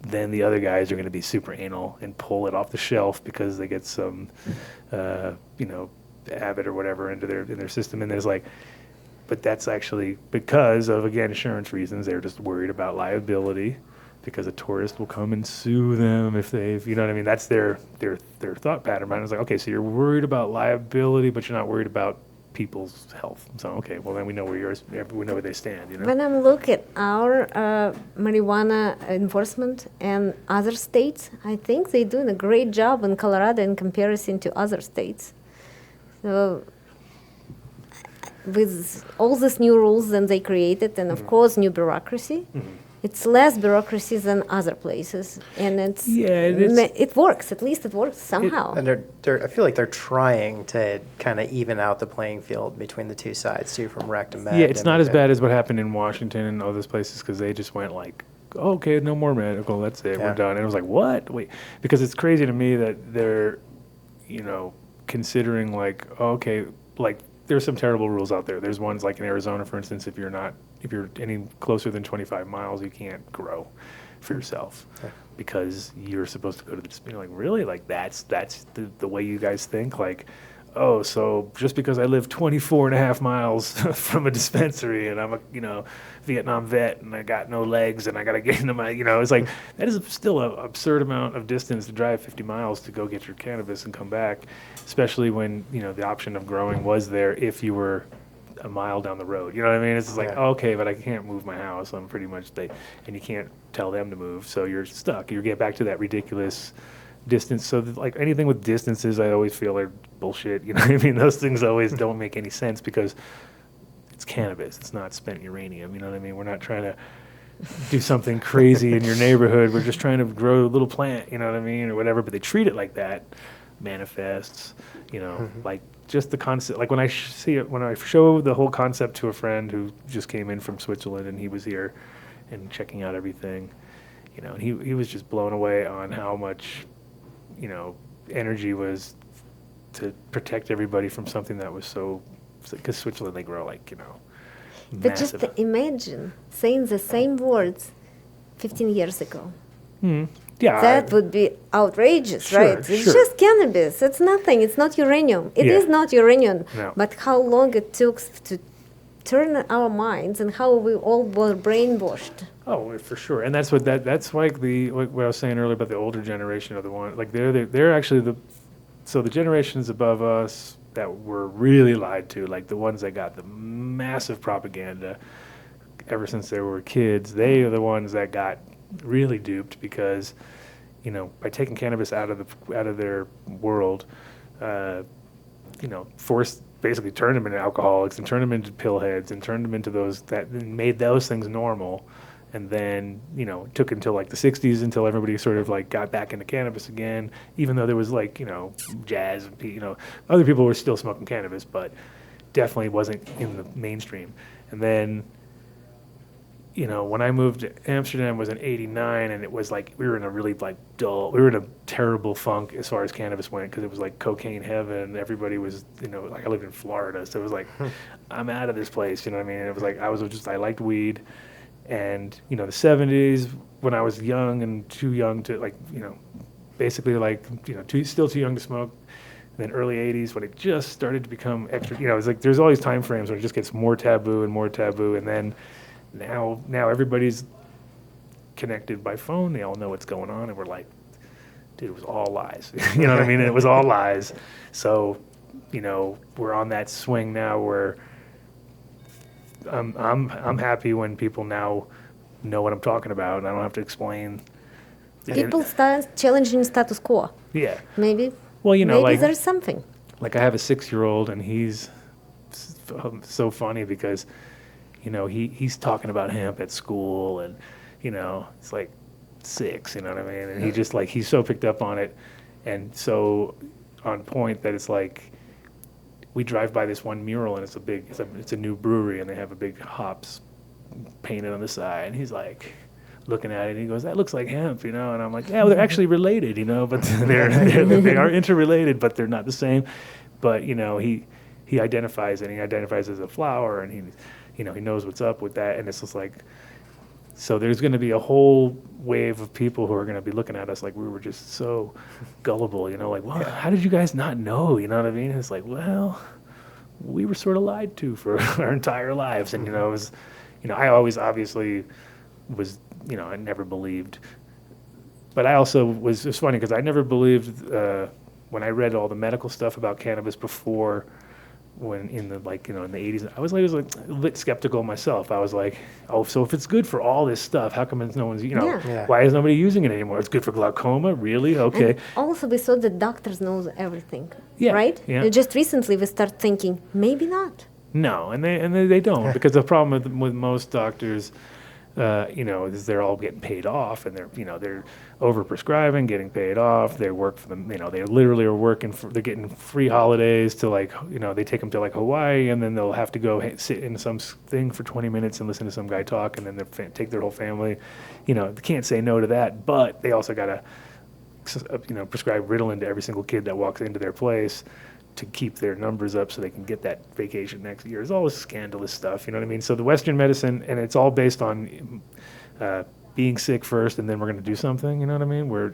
then the other guys are going to be super anal and pull it off the shelf because they get some, Abbott or whatever in their system. And there's like, but that's actually because of, again, insurance reasons. They're just worried about liability because a tourist will come and sue them if you know what I mean? That's their thought pattern. Mine was like, okay, so you're worried about liability, but you're not worried about people's health. So, okay, well, then we know we know where they stand, you know? When I'm looking at our marijuana enforcement and other states, I think they're doing a great job in Colorado in comparison to other states. So with all these new rules that they created, and of course new bureaucracy, it's less bureaucracy than other places, and it works. At least it works somehow. And I feel like they're trying to kind of even out the playing field between the two sides too, from rec to med. Yeah, it's not as bad as what happened in Washington and all those places because they just went like, oh, okay, no more medical, that's it, we're done. And it was like, what? Wait, because it's crazy to me that they're, considering like, okay, like there's some terrible rules out there. There's ones like in Arizona, for instance, if you're any closer than 25 miles, you can't grow for yourself because you're supposed to go to the dispensary. Like, really? Like, that's the way you guys think? Like, oh, so just because I live 24 and a half miles from a dispensary and I'm a, Vietnam vet and I got no legs and I got to get into my, it's like, that is still an absurd amount of distance to drive 50 miles to go get your cannabis and come back, especially when, the option of growing was there if you were a mile down the road. You know what I mean? It's just like, okay, but I can't move my house. I'm pretty much, and you can't tell them to move. So you're stuck. You get back to that ridiculous distance. So like anything with distances, I always feel are bullshit. You know what I mean? Those things always don't make any sense because it's cannabis. It's not spent uranium. You know what I mean? We're not trying to do something crazy in your neighborhood. We're just trying to grow a little plant, you know what I mean, or whatever. But they treat it like that. Manifests, like just the concept. Like when I see it, when I show the whole concept to a friend who just came in from Switzerland and he was here and checking out everything, and he was just blown away on how much, energy was to protect everybody from something that was so, because Switzerland, they grow like, But just massive. imagine saying the same words 15 years ago. Yeah, That would be outrageous, Sure, right? It's sure. just cannabis. It's nothing. It's not uranium. It is not uranium. No. But how long it took to turn our minds and how we all were brainwashed. Oh, for sure, and that's that's like what I was saying earlier about the older generation of the one, like they're actually so the generations above us that were really lied to, like the ones that got the massive propaganda ever since they were kids, they are the ones that got really duped because, by taking cannabis out of their world, forced, basically turned them into alcoholics and turned them into pill heads and turned them into those that made those things normal. And then, it took until like the 60s until everybody sort of like got back into cannabis again, even though there was like, jazz, other people were still smoking cannabis, but definitely wasn't in the mainstream. And then, when I moved to Amsterdam was in '89, and it was like we were in a really like we were in a terrible funk as far as cannabis went because it was like cocaine heaven. Everybody was, like I lived in Florida, so it was like I'm out of this place. You know what I mean? And it was like I liked weed, and the '70s when I was young and too young to like basically like still too young to smoke. And then early '80s when it just started to become extra. It's like there's all these time frames where it just gets more taboo, and then. Now everybody's connected by phone. They all know what's going on, and we're like, dude, it was all lies. You know what I mean? And it was all lies. So, we're on that swing now where I'm happy when people now know what I'm talking about, and I don't have to explain. People start challenging status quo. Yeah. Maybe. Well, maybe like there's something. Like I have a 6-year-old, and he's so funny because. He's talking about hemp at school, and it's like 6. You know what I mean? And he just like he's so picked up on it, and so on point that it's like we drive by this one mural, and it's a new brewery, and they have a big hops painted on the side, and he's like, looking at it, and he goes, that looks like hemp, and I'm like, yeah, well, they're actually related, but they are interrelated, but they're not the same. But, he identifies it, and he identifies it as a flower, and he knows what's up with that, and it's just like, so there's going to be a whole wave of people who are going to be looking at us like we were just so gullible, like, well, how did you guys not know, you know what I mean? And it's like, well, we were sort of lied to for our entire lives, and, it was, I always obviously was, I never believed, but I also it's funny because I never believed when I read all the medical stuff about cannabis before, when in the in the 80s, I was a bit skeptical myself. I was like, oh, so if it's good for all this stuff, how come no one's Yeah. why is nobody using it anymore? It's good for glaucoma, really? Okay. And also, we thought that doctors knows everything, Yeah, right? yeah. Just recently, we start thinking maybe not. No, and they don't, because the problem with most doctors, is they're all getting paid off, and they're overprescribing, getting paid off. They work for them, they literally are working they're getting free holidays to they take them to Hawaii, and then they'll have to go sit in some thing for 20 minutes and listen to some guy talk, and then they take their whole family. They can't say no to that, but they also got to, prescribe Ritalin to every single kid that walks into their place to keep their numbers up so they can get that vacation next year. It's all this scandalous stuff, you know what I mean? So the Western medicine, and it's all based on being sick first, and then we're going to do something, you know what I mean? Where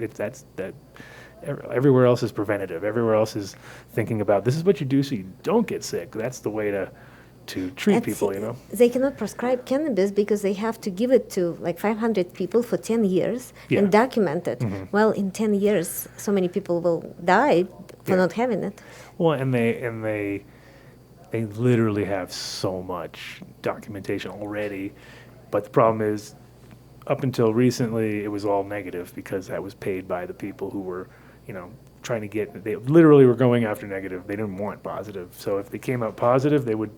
everywhere else is preventative. Everywhere else is thinking about, this is what you do so you don't get sick. That's the way to treat people, They cannot prescribe cannabis because they have to give it to 500 people for 10 years and document it. Mm-hmm. Well, in 10 years, so many people will die for not having it. Well, and they literally have so much documentation already, but the problem is, up until recently, it was all negative because that was paid by the people who were, trying to get. They literally were going after negative. They didn't want positive. So if they came out positive, they would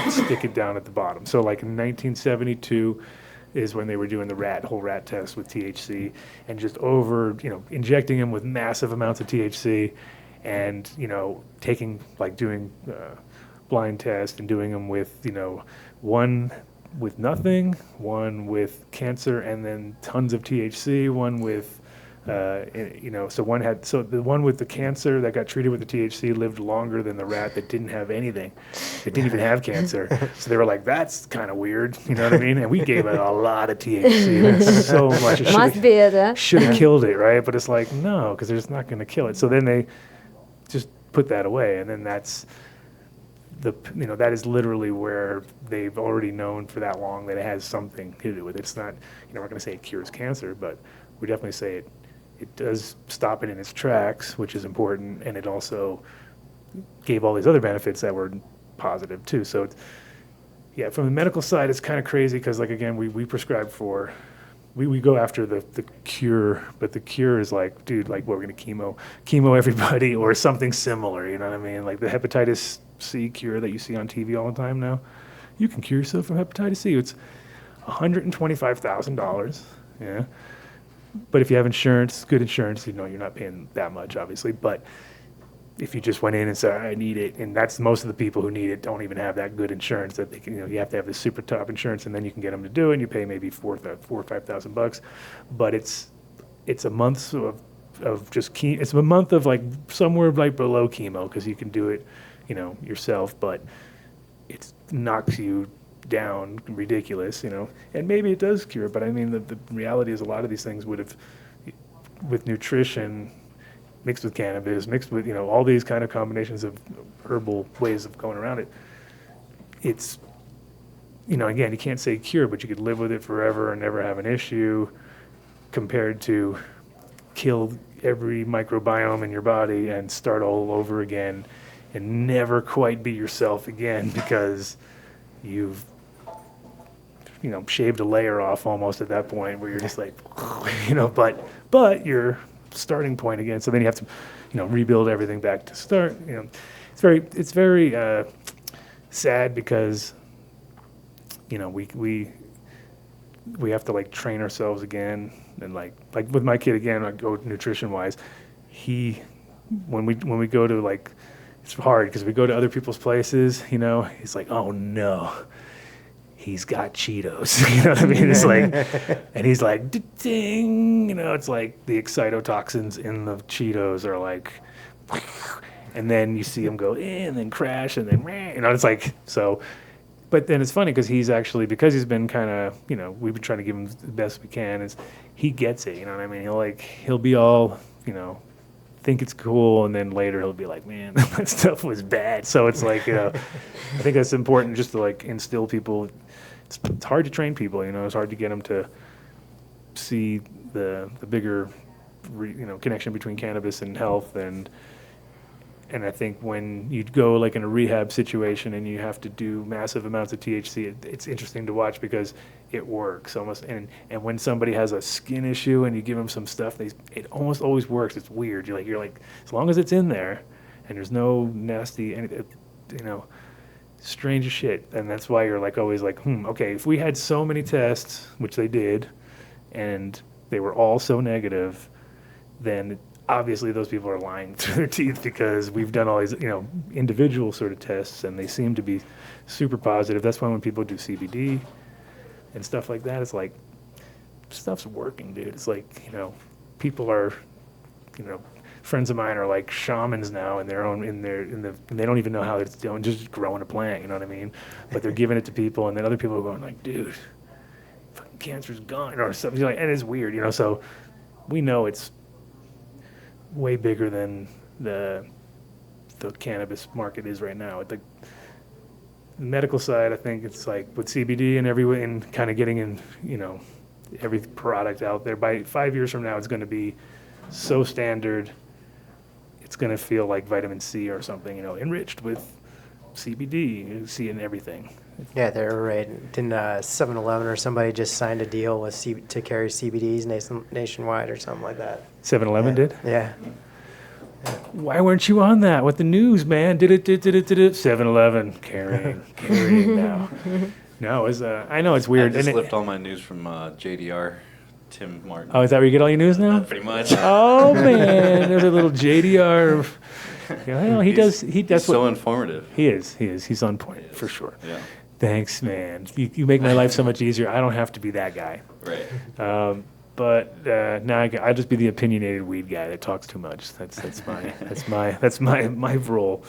stick it down at the bottom. So like in 1972 is when they were doing the whole rat test with THC, and just injecting them with massive amounts of THC. And taking doing blind tests and doing them with one with nothing, one with cancer, and then tons of THC. One with so the one with the cancer that got treated with the THC lived longer than the rat that didn't have anything. It didn't even have cancer. So they were like, that's kind of weird, you know what I mean? And we gave it a lot of THC. That's so much. It Must be it. should have killed it, right? But it's like, no, because they're just not going to kill it. So then they just put that away, and then that's that is literally where they've already known for that long that it has something to do with it. It's not, we're not going to say it cures cancer, but we definitely say it does stop it in its tracks, which is important, and it also gave all these other benefits that were positive too. So from the medical side, it's kind of crazy because again, we prescribe for. We go after the cure, but the cure is dude, we're going to chemo everybody or something similar, you know what I mean? Like the hepatitis C cure that you see on TV all the time now. You can cure yourself from hepatitis C. It's $125,000, yeah. But if you have insurance, good insurance, you're not paying that much, obviously. But if you just went in and said, I need it, and that's most of the people who need it don't even have that good insurance that they can, you have to have the super top insurance, and then you can get them to do it, and you pay maybe $4,000 or $5,000. But it's a month of just it's a month of somewhere below chemo, because you can do it, yourself, but it knocks you down ridiculous, and maybe it does cure, but I mean, the reality is a lot of these things would have, with nutrition, mixed with cannabis, mixed with, all these kind of combinations of herbal ways of going around it. It's, again, you can't say cure, but you could live with it forever and never have an issue, compared to kill every microbiome in your body and start all over again and never quite be yourself again because you've, shaved a layer off almost at that point where you're just but you're starting point again. So then you have to, rebuild everything back to start. It's very sad because, we have to train ourselves again, and like with my kid again, I go nutrition wise. When we go to it's hard because we go to other people's places. He's like, oh no. he's got Cheetos. You know what I mean? It's like, and he's like, ding. You know, it's like the excitotoxins in the Cheetos are like, and then you see him go in and then crash and then, you know, it's like, so. But then it's funny because he's actually, because he's been kind of, you know, we've been trying to give him the best we can. Is he gets it, you know what I mean? He'll be all, you know, think it's cool, and then later he'll be like, man, that stuff was bad. So it's like, you know, I think that's important just to like instill people. It's hard to train people, you know. It's hard to get them to see the bigger, you know, connection between cannabis and health, and I think when you go like in a rehab situation and you have to do massive amounts of THC, it's interesting to watch because it works almost. And when somebody has a skin issue and you give them some stuff, it almost always works. It's weird. You're like, as long as it's in there and there's no nasty, you know, strange as shit. And that's why you're like always like, okay, if we had so many tests, which they did, and they were all so negative, then obviously those people are lying through their teeth because we've done all these, you know, individual sort of tests and they seem to be super positive. That's why when people do CBD and stuff like that, it's like, stuff's working, dude. It's like, you know, people are, you know, friends of mine are like shamans now in their own, and they don't even know how it's doing, just growing a plant, you know what I mean? But they're giving it to people, and then other people are going like, dude, fucking cancer's gone, or something like, and it's weird, you know, so we know it's way bigger than the cannabis market is right now. The medical side, I think it's like with CBD and every and kind of getting in, you know, every product out there. By 5 years from now, it's going to be so standard. It's going to feel like vitamin C or something, you know, enriched with CBD. You see it in everything. Yeah, they're right. Didn't 7-Eleven or somebody just signed a deal with to carry CBDs nationwide or something like that? 7-Eleven did? Yeah. Why weren't you on that with the news, man? Did it. 7-Eleven carrying now. No, it's I know it's weird. I just And lift all my news from JDR, Tim Martin. oh, is that where you get all your news now? Pretty much. Oh man, there's a little JDR. Well, he does. He's That's so what informative. he is. He's on point for sure. Yeah. Thanks, man. You make my life so much easier. I don't have to be that guy. Right. But now I just be the opinionated weed guy that talks too much. That's my role.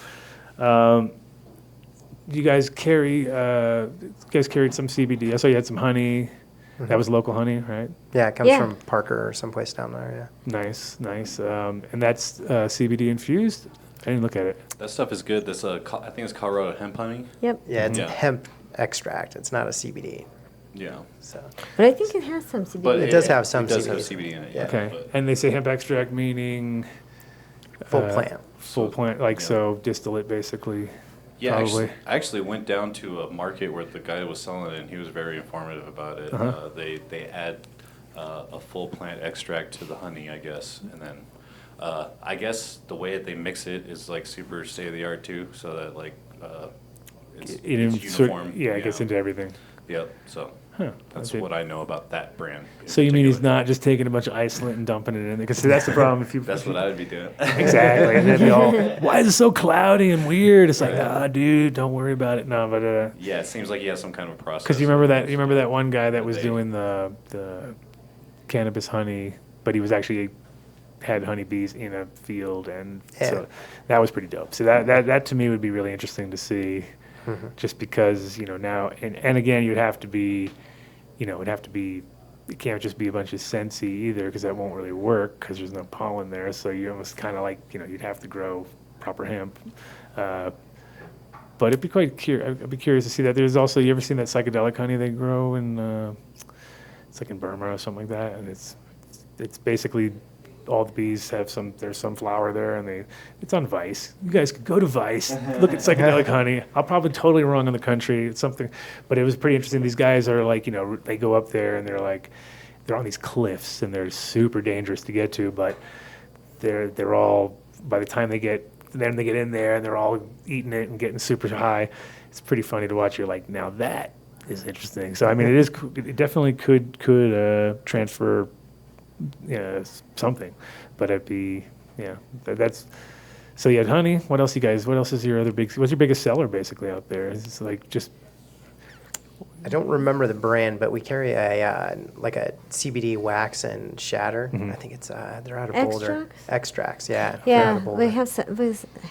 You guys carried some CBD. I saw you had some honey. Mm-hmm. That was local honey, right? Yeah, it comes Yeah. from Parker or someplace down there, yeah. Nice. And that's CBD infused. I didn't look at it. That stuff is good. That's I think it's Colorado hemp honey. Yep. Yeah, it's Yeah. hemp extract. It's not a CBD. Yeah. So But I think it has some CBD. But It does have some It does have CBD. CBD in it. Yeah. Yeah. Okay. But And they say hemp extract meaning full plant. full plant, like Yeah. so distillate basically. yeah, Probably. I actually went down to a market where the guy was selling it, and he was very informative about it. Uh-huh. They add a full plant extract to the honey, I guess, and then I guess the way that they mix it is like super state of the art too, so that like it's uniform. It gets into everything. Yep. So Huh. that's Okay. what I know about that brand. in So you mean he's particular. not just taking a bunch of isolate and dumping it in there? Because that's the problem. If you That's what I would be doing. exactly. And they'd be all, why is it so cloudy and weird? It's like, dude, don't worry about it. No, but Yeah, it seems like he has some kind of process. because you remember that one guy that was They- doing the cannabis honey, but he was actually had honeybees in a field, and so that was pretty dope. So that to me would be really interesting to see, just because now and again you'd have to be, it can't just be a bunch of Sensi either, because that won't really work because there's no pollen there. So you almost kind of like you'd have to grow proper hemp. But it'd be I'd be curious to see that. There's also, you ever seen that psychedelic honey they grow in? It's like in Burma or something like that, and it's basically all the bees have there's some flower there, and it's on Vice. You guys could go to Vice, look at psychedelic honey. I'm probably totally wrong on the country. It's something, but it was pretty interesting. These guys are like, they go up there and they're on these cliffs and they're super dangerous to get to, but they're all, by the time they get in there and they're all eating it and getting super high. It's pretty funny to watch. You're like, now that is interesting. So I mean, it definitely could transfer something, but it'd be that's. So you had honey. What else is your other what's your biggest seller basically out there? It's like just I don't remember the brand, but we carry a like a CBD wax and shatter. I think it's they're out of Boulder. Extracts, yeah. They're out Yeah, of Boulder. we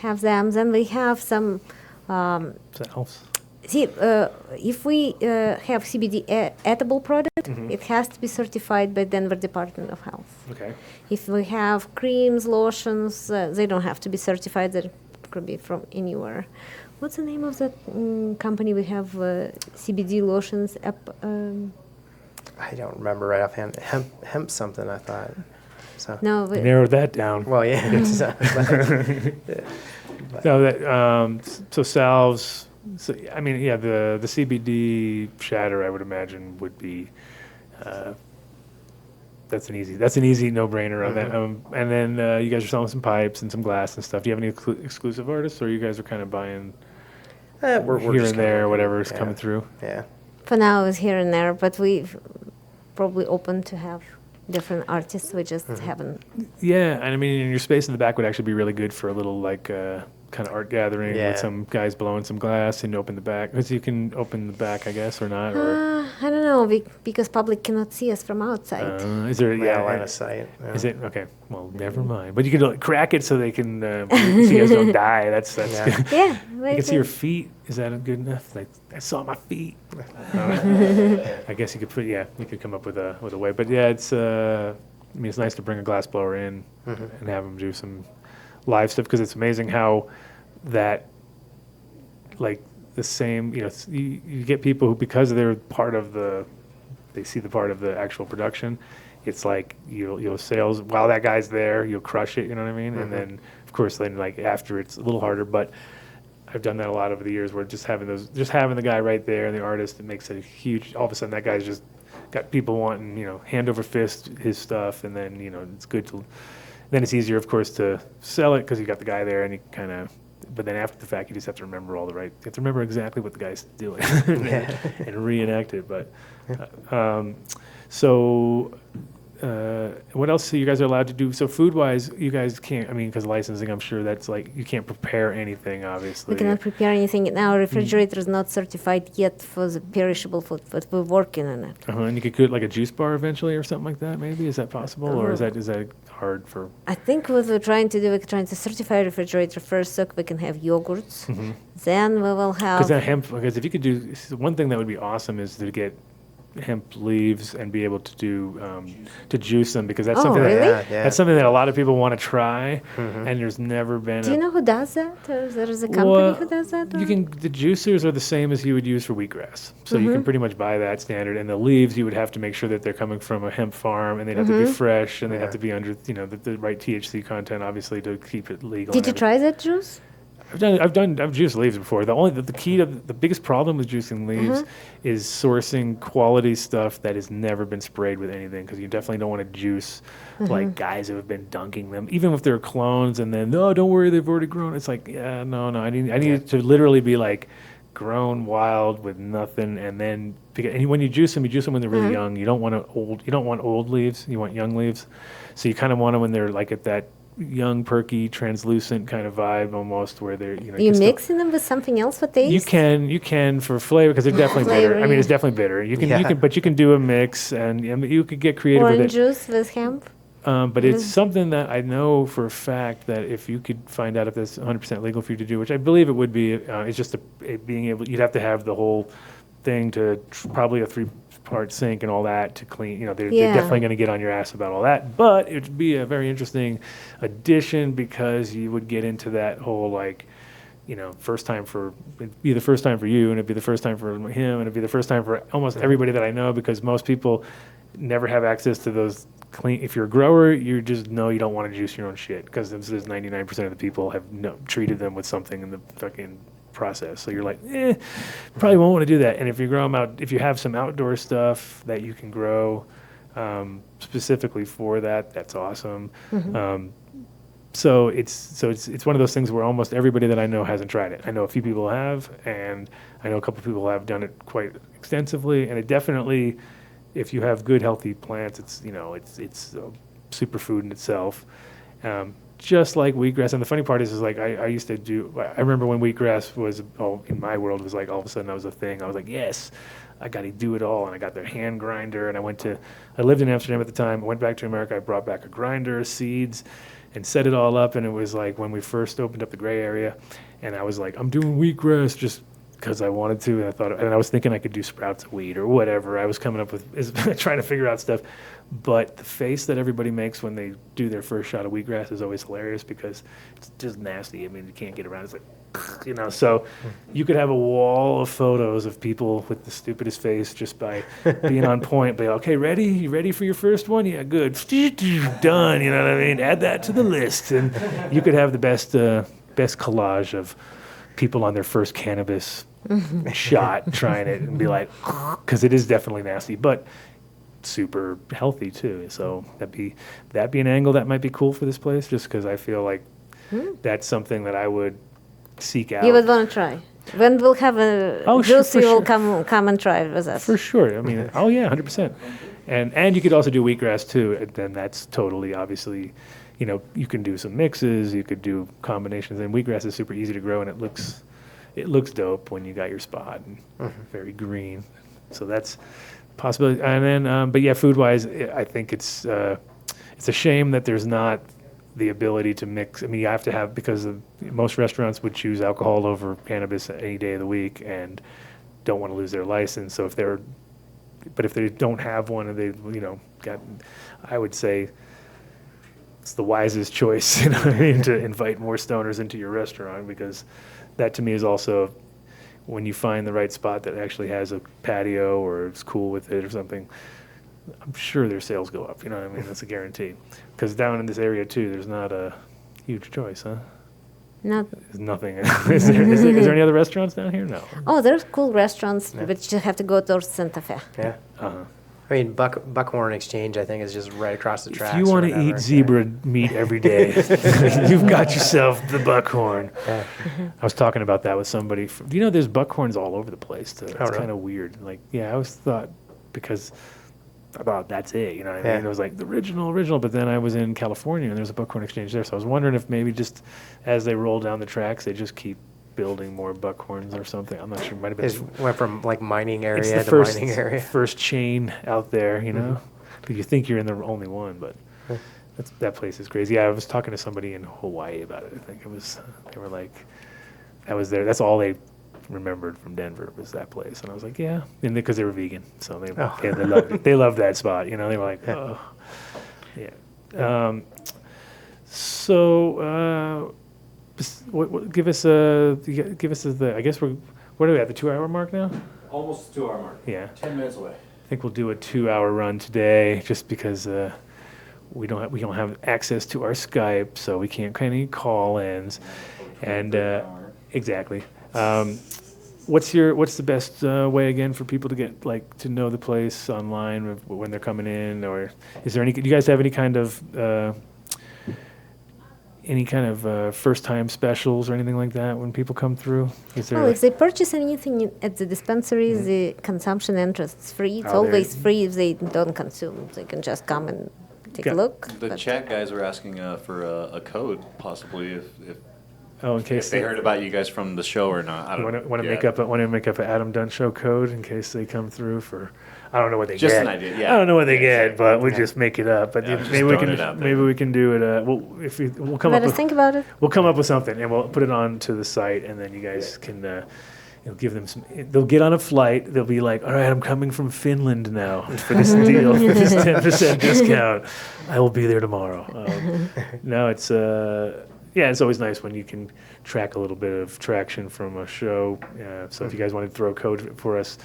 have them. Then we have some. Selves. See, if we have CBD edible product, it has to be certified by Denver Department of Health. Okay. If we have creams, lotions, they don't have to be certified. They could be from anywhere. What's the name of that company? We have CBD lotions. I don't remember right offhand. Hemp something, I thought. So No, Narrowed that down. well, yeah. It's, No, that so salves. So I mean, yeah, the CBD shatter, I would imagine, would be. That's an easy no-brainer on that. And then you guys are selling some pipes and some glass and stuff. Do you have any exclusive artists, or you guys are kind of buying we're here just and there, kinda- whatever's yeah. coming through? Yeah. for now it's here and there, but we probably open to have different artists. We just haven't. Yeah, and I mean, your space in the back would actually be really good for a little like kind of art gathering Yeah. with some guys blowing some glass and open the back. Because you can open the back, I guess, or not. Or I don't know because public cannot see us from outside. is there? Yeah, line of sight. Yeah. Is it okay? Well, never mind. But you can like, crack it so they can so you guys don't die. That's Yeah. good. Yeah, You can see your feet. Is that good enough? Like I saw my feet. I guess you could you could come up with a way. But yeah, it's I mean it's nice to bring a glass blower in and have them do some live stuff because it's amazing how that like the same you get people who because they're part of they see the part of the actual production. It's like you'll sales while that guy's there, you'll crush it. You know what I mean? And then of course then like after it's a little harder, but I've done that a lot over the years where just having the guy right there and the artist, it makes it a huge, all of a sudden that guy's just got people wanting, hand over fist his stuff. And then, it's good then it's easier, of course, to sell it because you got the guy there and you kind of, but then after the fact, you just have to remember you have to remember exactly what the guy's doing and reenact it. But, what else? So you guys are allowed to do? So food-wise, you guys can't. I mean, because licensing, I'm sure that's like you can't prepare anything. Obviously, We cannot prepare anything. And our refrigerator is not certified yet for the perishable food, but we're working on it. And you could create like a juice bar eventually or something like that. Maybe is that possible, or is that hard for? I think what we're trying to do, we're trying to certify a refrigerator first so we can have yogurts. Then we will Because have. that hemp. Because if you could do one thing that would be awesome is to get hemp leaves and be able to do to juice them because that's Oh, something really? that Yeah. that's something that a lot of people want to try, and there's never been. Do you know who does that? Or there is a company who does that? You or- can. The juicers are the same as you would use for wheatgrass, so you can pretty much buy that standard. And the leaves, you would have to make sure that they're coming from a hemp farm, and they'd have to be fresh, and they'd have to be under, the right THC content, obviously, to keep it legal. Did you try that juice? I've juiced leaves before. The key to the biggest problem with juicing leaves is sourcing quality stuff that has never been sprayed with anything because you definitely don't want to juice like guys who have been dunking them, even if they're clones. And then no, don't worry, they've already grown. It's like no, I need it to literally be like grown wild with nothing. And then when you juice them when they're really young. You don't want old leaves. You want young leaves. So you kind of want them when they're like at that young, perky, translucent kind of vibe almost, where they're You mixing them with something else for taste? You can for flavor because they're definitely bitter. I mean, Flavoring. it's definitely bitter. But you can do a mix, and you could get creative Orange with it. juice with hemp? But it's something that I know for a fact that if you could find out if that's 100% legal for you to do, which I believe it would be, it's just being able. You'd have to have the whole thing to probably a 3-part sink and all that to clean. They're definitely going to get on your ass about all that. But it would be a very interesting addition because you would get into that whole it'd be the first time for you, and it'd be the first time for him, and it'd be the first time for almost everybody that I know because most people never have access to those clean. If you're a grower, you just know you don't want to juice your own shit because 99% of the people have treated them with something in the fucking process. So you're like, probably won't want to do that. And if you grow them out, if you have some outdoor stuff that you can grow specifically for that, that's awesome. So it's one of those things where almost everybody that I know hasn't tried it. I know a few people have, and I know a couple of people have done it quite extensively. And it definitely, if you have good healthy plants, it's a superfood in itself. just like wheatgrass. And the funny part is like I used to do. I remember when wheatgrass was in my world, it was like all of a sudden that was a thing. I was like, yes, I got to do it all. And I got their hand grinder. And I lived in Amsterdam at the time. I went back to America. I brought back a grinder, seeds, and set it all up. And it was like when we first opened up the gray area, and I was like, I'm doing wheatgrass just because I wanted to, and I was thinking I could do sprouts of wheat or whatever. I was coming up with trying to figure out stuff, but the face that everybody makes when they do their first shot of wheatgrass is always hilarious because it's just nasty. I mean, you can't get around. It's like, so you could have a wall of photos of people with the stupidest face just by being on point. But okay, ready? You ready for your first one? Yeah, good. Done. You know what I mean? Add that to the list, and you could have the best collage of people on their first cannabis shot trying it and be like, because it is definitely nasty, but super healthy too. So that'd be an angle that might be cool for this place, just because I feel like that's something that I would seek out. You would want to try. When we'll have a juice, you will come and try with us. For sure. I mean, oh yeah, 100%. And you could also do wheatgrass too, and then that's totally obviously, you can do some mixes, you could do combinations, and wheatgrass is super easy to grow, and it looks dope when you got your spot, and very green. So that's a possibility. And then, but yeah, food-wise, I think it's a shame that there's not the ability to mix. I mean, you have to have, because most restaurants would choose alcohol over cannabis any day of the week and don't want to lose their license. So if they don't have one and they, I would say it's the wisest choice, to invite more stoners into your restaurant, because that to me is also, when you find the right spot that actually has a patio or is cool with it or something, I'm sure their sales go up. You know what I mean? That's a guarantee. Because down in this area too, there's not a huge choice, huh? No. There's nothing. Is there any other restaurants down here? No. Oh, there's cool restaurants, but you have to go towards Santa Fe. Yeah. Uh-huh. I mean, Buckhorn Exchange, I think, is just right across the tracks. If you want to eat zebra meat every day, you've got yourself the buckhorn. Yeah. I was talking about that with somebody. There's buckhorns all over the place too. It's really? kind of weird. Like, yeah, I always thought, because I thought that's it. You know what I mean? It was like the original. But then I was in California and there's a Buckhorn Exchange there. So I was wondering if maybe just as they roll down the tracks, they just keep building more buckhorns or something. I'm not sure. It might have been. It went from like mining area It's the to mining area. first chain out there, But you think you're in the only one, but that place is crazy. Yeah, I was talking to somebody in Hawaii about it. I think they were like, that was there. That's all they remembered from Denver was that place. And I was like, yeah, and because they were vegan, so they loved it. They loved that spot. They were like, oh, yeah. Give us the. I guess what are we at, the 2 hour mark now? Almost 2 hour mark. Yeah. 10 minutes away. I think we'll do a 2 hour run today, just because we don't have access to our Skype, so we can't any call-ins, and exactly. What's the best way again for people to get to know the place online when they're coming in, or is there do you guys have any kind of first time specials or anything like that when people come through? Well, if they purchase anything at the dispensary, the consumption entrance is free. It's always free if they don't consume. They can just come and take a look. The chat guys were asking for a code, possibly, if in case they heard about you guys from the show or not. I don't want to make up an Adam Dunn show code in case they come through for. I don't know what they just get. An idea, yeah. I don't know what they get, but we just make it up. But maybe we can do it. We'll come Let up. us think about it. We'll come up with something and we'll put it onto the site, and then you guys can. Give them some. They'll get on a flight. They'll be like, "All right, I'm coming from Finland now for this deal, for this 10% discount. I will be there tomorrow." No, it's it's always nice when you can track a little bit of traction from a show. So if you guys want to throw a code for us,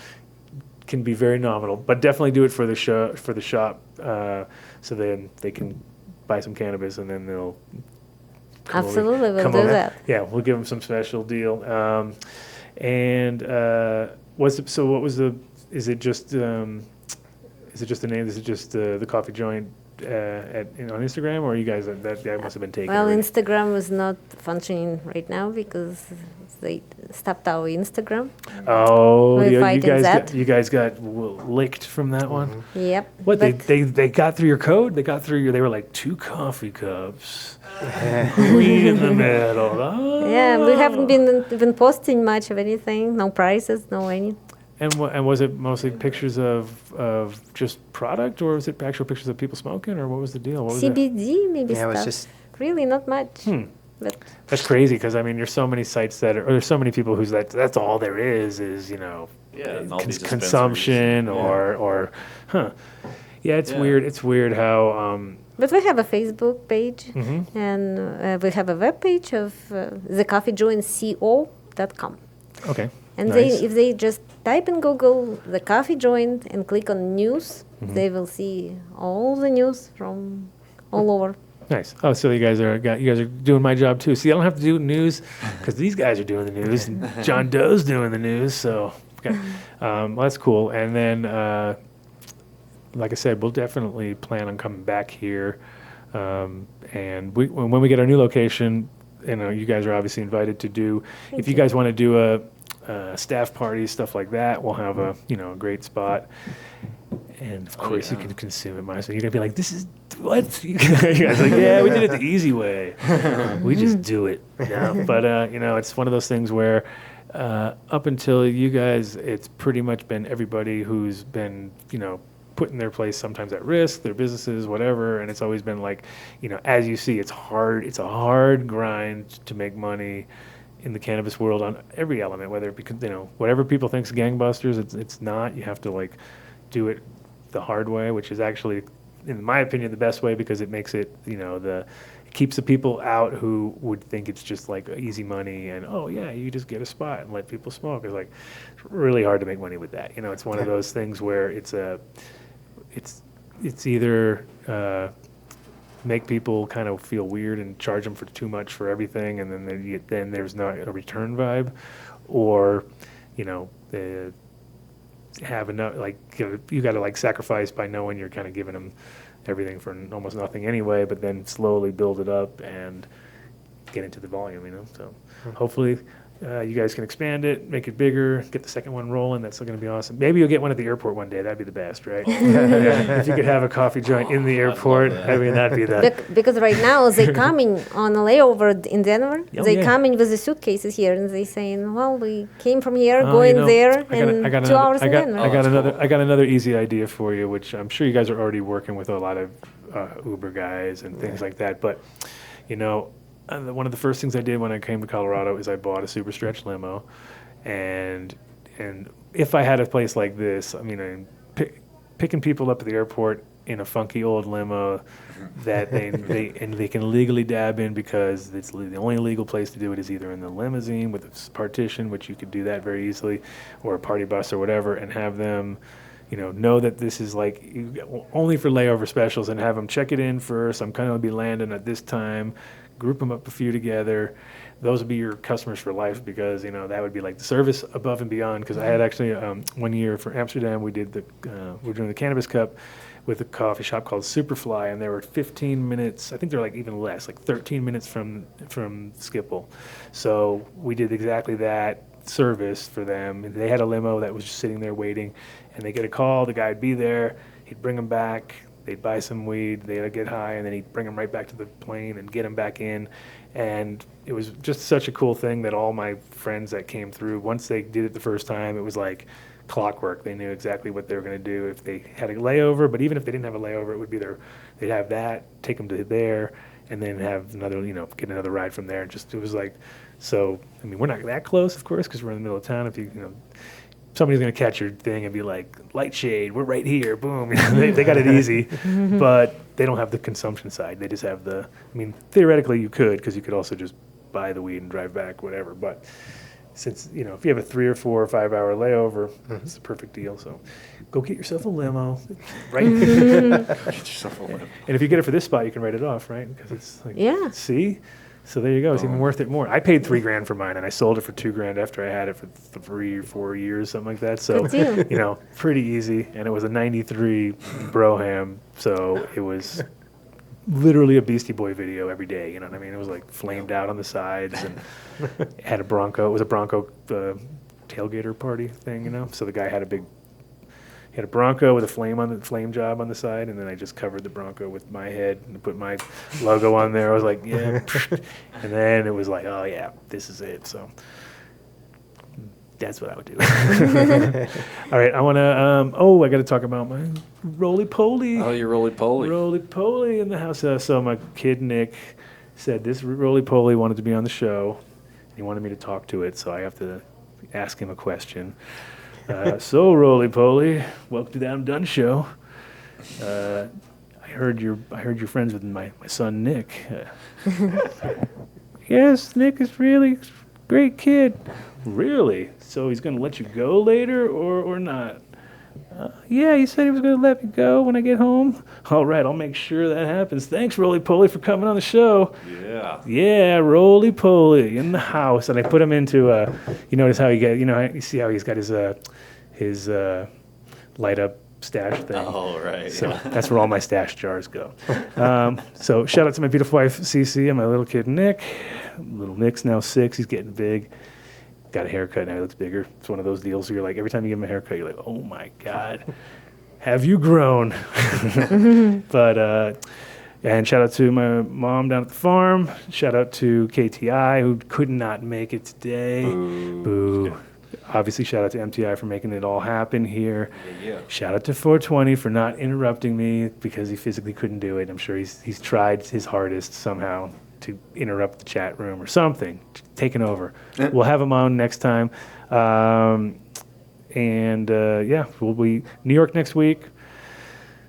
it can be very nominal, but definitely do it for the show, for the shop, so then they can buy some cannabis, and then they'll absolutely we'll do that. Yeah, we'll give them some special deal. And what was the? Is it just the name? Is it just the coffee joint on Instagram, or you guys that must have been taken? Well, already? Instagram is not functioning right now because they stopped our Instagram. Oh, We're you fighting guys that. you guys got licked from that one. Yep. What but they got through your code? They got through your. They were like 2 coffee cups, green in the middle. Oh. Yeah, we haven't been even posting much of anything. No prices, no any. And was it mostly pictures of just product, or was it actual pictures of people smoking, or what was the deal? What was it? CBD maybe Yeah, it was stuff. just Really not much. But That's crazy because I mean, there's so many sites or there's so many people who's that's all there is Yeah, and all these consumption dispensaries. or yeah, it's Yeah. weird. It's weird how but we have a Facebook page Mm-hmm. and we have a web page of thecoffeejointco.com. okay. And Nice. if they just type in Google the coffee joint and click on news, Mm-hmm. they will see all the news from all over. Nice. Oh, so you guys are doing my job too. See, I don't have to do news because these guys are doing the news, and John Doe's doing the news. So, okay. Well, that's cool. And then, like I said, we'll definitely plan on coming back here. And when we get our new location, you guys are obviously invited to do. If you guys want to do a staff party, stuff like that, we'll have a great spot. And of course, you can consume it mindlessly. You're gonna be like, "This is what?" You guys are like, "Yeah, we did it the easy way. We just do it." But it's one of those things where up until you guys, it's pretty much been everybody who's been putting their place sometimes at risk, their businesses, whatever. And it's always been like, as you see, it's hard. It's a hard grind to make money in the cannabis world on every element, whether it be whatever people think's gangbusters, it's not. You have to do it the hard way, which is actually, in my opinion, the best way because it makes it, it keeps the people out who would think it's just like easy money and you just get a spot and let people smoke. It's really hard to make money with that. It's one of those things where it's either make people kind of feel weird and charge them for too much for everything, and then there's not a return vibe, or have enough you got to sacrifice by knowing you're kind of giving them everything for almost nothing anyway, but then slowly build it up and get into the volume. So hopefully you guys can expand it, make it bigger, get the second one rolling. That's going to be awesome. Maybe you'll get one at the airport one day. That'd be the best, right? Yeah. If you could have a coffee joint in the airport, that'd be the Because right now they coming on a layover in Denver. Oh, They yeah. coming with the suitcases here, and they saying, "Well, we came from here, Oh, going there, I got 2 hours in another, Denver." I got another easy idea for you, which I'm sure you guys are already working with a lot of Uber guys and things like that. But one of the first things I did when I came to Colorado is I bought a super stretch limo, and if I had a place like this, picking people up at the airport in a funky old limo that they can legally dab in because it's the only legal place to do it is either in the limousine with a partition, which you could do that very easily, or a party bus or whatever, and have them know that this is only for layover specials, and have them check it in first. I'm kind of be landing at this time. Group them up a few together. Those would be your customers for life because that would be like the service above and beyond. Because I had actually 1 year for Amsterdam, we did we were doing the Cannabis Cup with a coffee shop called Superfly, and they were 15 minutes. I think they're even less, 13 minutes from Skipple. So we did exactly that service for them. And they had a limo that was just sitting there waiting, and they get a call. The guy would be there. He'd bring them back. They'd buy some weed, they'd get high, and then he'd bring them right back to the plane and get them back in. And it was just such a cool thing that all my friends that came through, once they did it the first time, it was like clockwork. They knew exactly what they were going to do if they had a layover. But even if they didn't have a layover, it would be they'd have that, take them to there, and then have another, get another ride from there. It was so, we're not that close, of course, because we're in the middle of town. If somebody's going to catch your thing and be like, light shade, we're right here, boom. They got it easy, but they don't have the consumption side. They just have theoretically you could, because you could also just buy the weed and drive back, whatever. But since, if you have a 3 or 4 or 5 hour layover, it's a perfect deal. So go get yourself a limo, right? Get yourself a limo. And if you get it for this spot, you can write it off, right? Because it's Yeah. see? So there you go. It's even worth it more. I paid $3,000 for mine, and I sold it for $2,000 after I had it for 3 or 4 years, something like that. So, Good deal. pretty easy. And it was a '93 Brougham, so it was literally a Beastie Boy video every day. You know what I mean? It was like flamed out on the sides, and it had a Bronco. It was a Bronco tailgater party thing. So the guy had he had a Bronco with a flame job on the side, and then I just covered the Bronco with my head and put my logo on there. I was like, yeah. And then it was like, oh, yeah, this is it. So that's what I would do. All right, I want to, I got to talk about my roly-poly. Oh, you're roly-poly. Roly-poly in the house. So my kid, Nick, said this roly-poly wanted to be on the show. He wanted me to talk to it, so I have to ask him a question. So, roly-poly, welcome to the Dunn show. I heard you're friends with my son Nick. Yes, Nick is really a great kid. Really? So he's going to let you go later or not? Yeah, he said he was going to let me go when I get home. All right, I'll make sure that happens. Thanks, roly-poly, for coming on the show. Yeah. Yeah, roly-poly in the house. And I put him into, you notice how you see how he's got his light-up stash thing. Oh, right. So Yeah. that's where all my stash jars go. So shout out to my beautiful wife, Cece, and my little kid, Nick. Little Nick's now 6. He's getting big. Got a haircut now. He looks bigger. It's one of those deals where you're like, every time you give him a haircut, you're like, oh, my God. Have you grown? But, and shout out to my mom down at the farm. Shout out to KTI, who could not make it today. Boo. Obviously, shout out to MTI for making it all happen here. Yeah. Shout out to 420 for not interrupting me because he physically couldn't do it. I'm sure he's tried his hardest somehow to interrupt the chat room or something, taking over. We'll have him on next time. We'll be New York next week.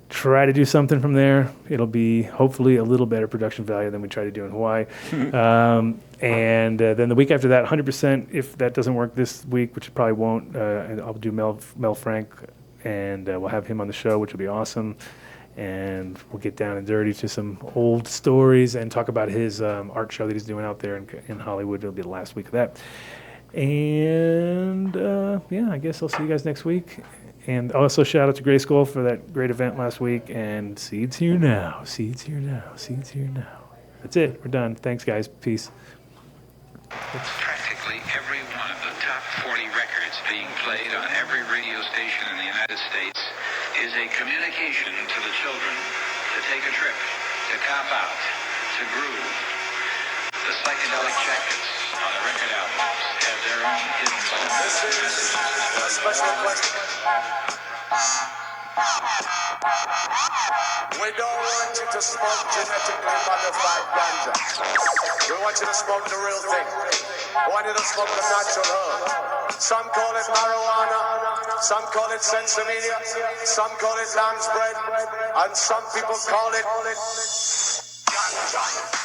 Try to do something from there. It'll be hopefully a little better production value than we try to do in Hawaii. Then the week after that, 100%, if that doesn't work this week, which it probably won't, I'll do Mel Frank, and we'll have him on the show, which will be awesome. And we'll get down and dirty to some old stories and talk about his art show that he's doing out there in Hollywood. It'll be the last week of that. And, I guess I'll see you guys next week. And also shout out to Gray Skull for that great event last week. And Seeds here now. Seeds here now. Seeds here now. That's it. We're done. Thanks, guys. Peace. Practically every one of the top 40 records being played on every radio station in the United States is a communication to the children to take a trip, to cop out, to groove. The psychedelic jackets on the record albums have their own hidden This is a special question. We don't want you to smoke genetically modified ganja. We want you to smoke the real thing. We want you to smoke the natural herb. Some call it marijuana, some call it sensimedia, some call it lamb's bread, and some people call it ganja.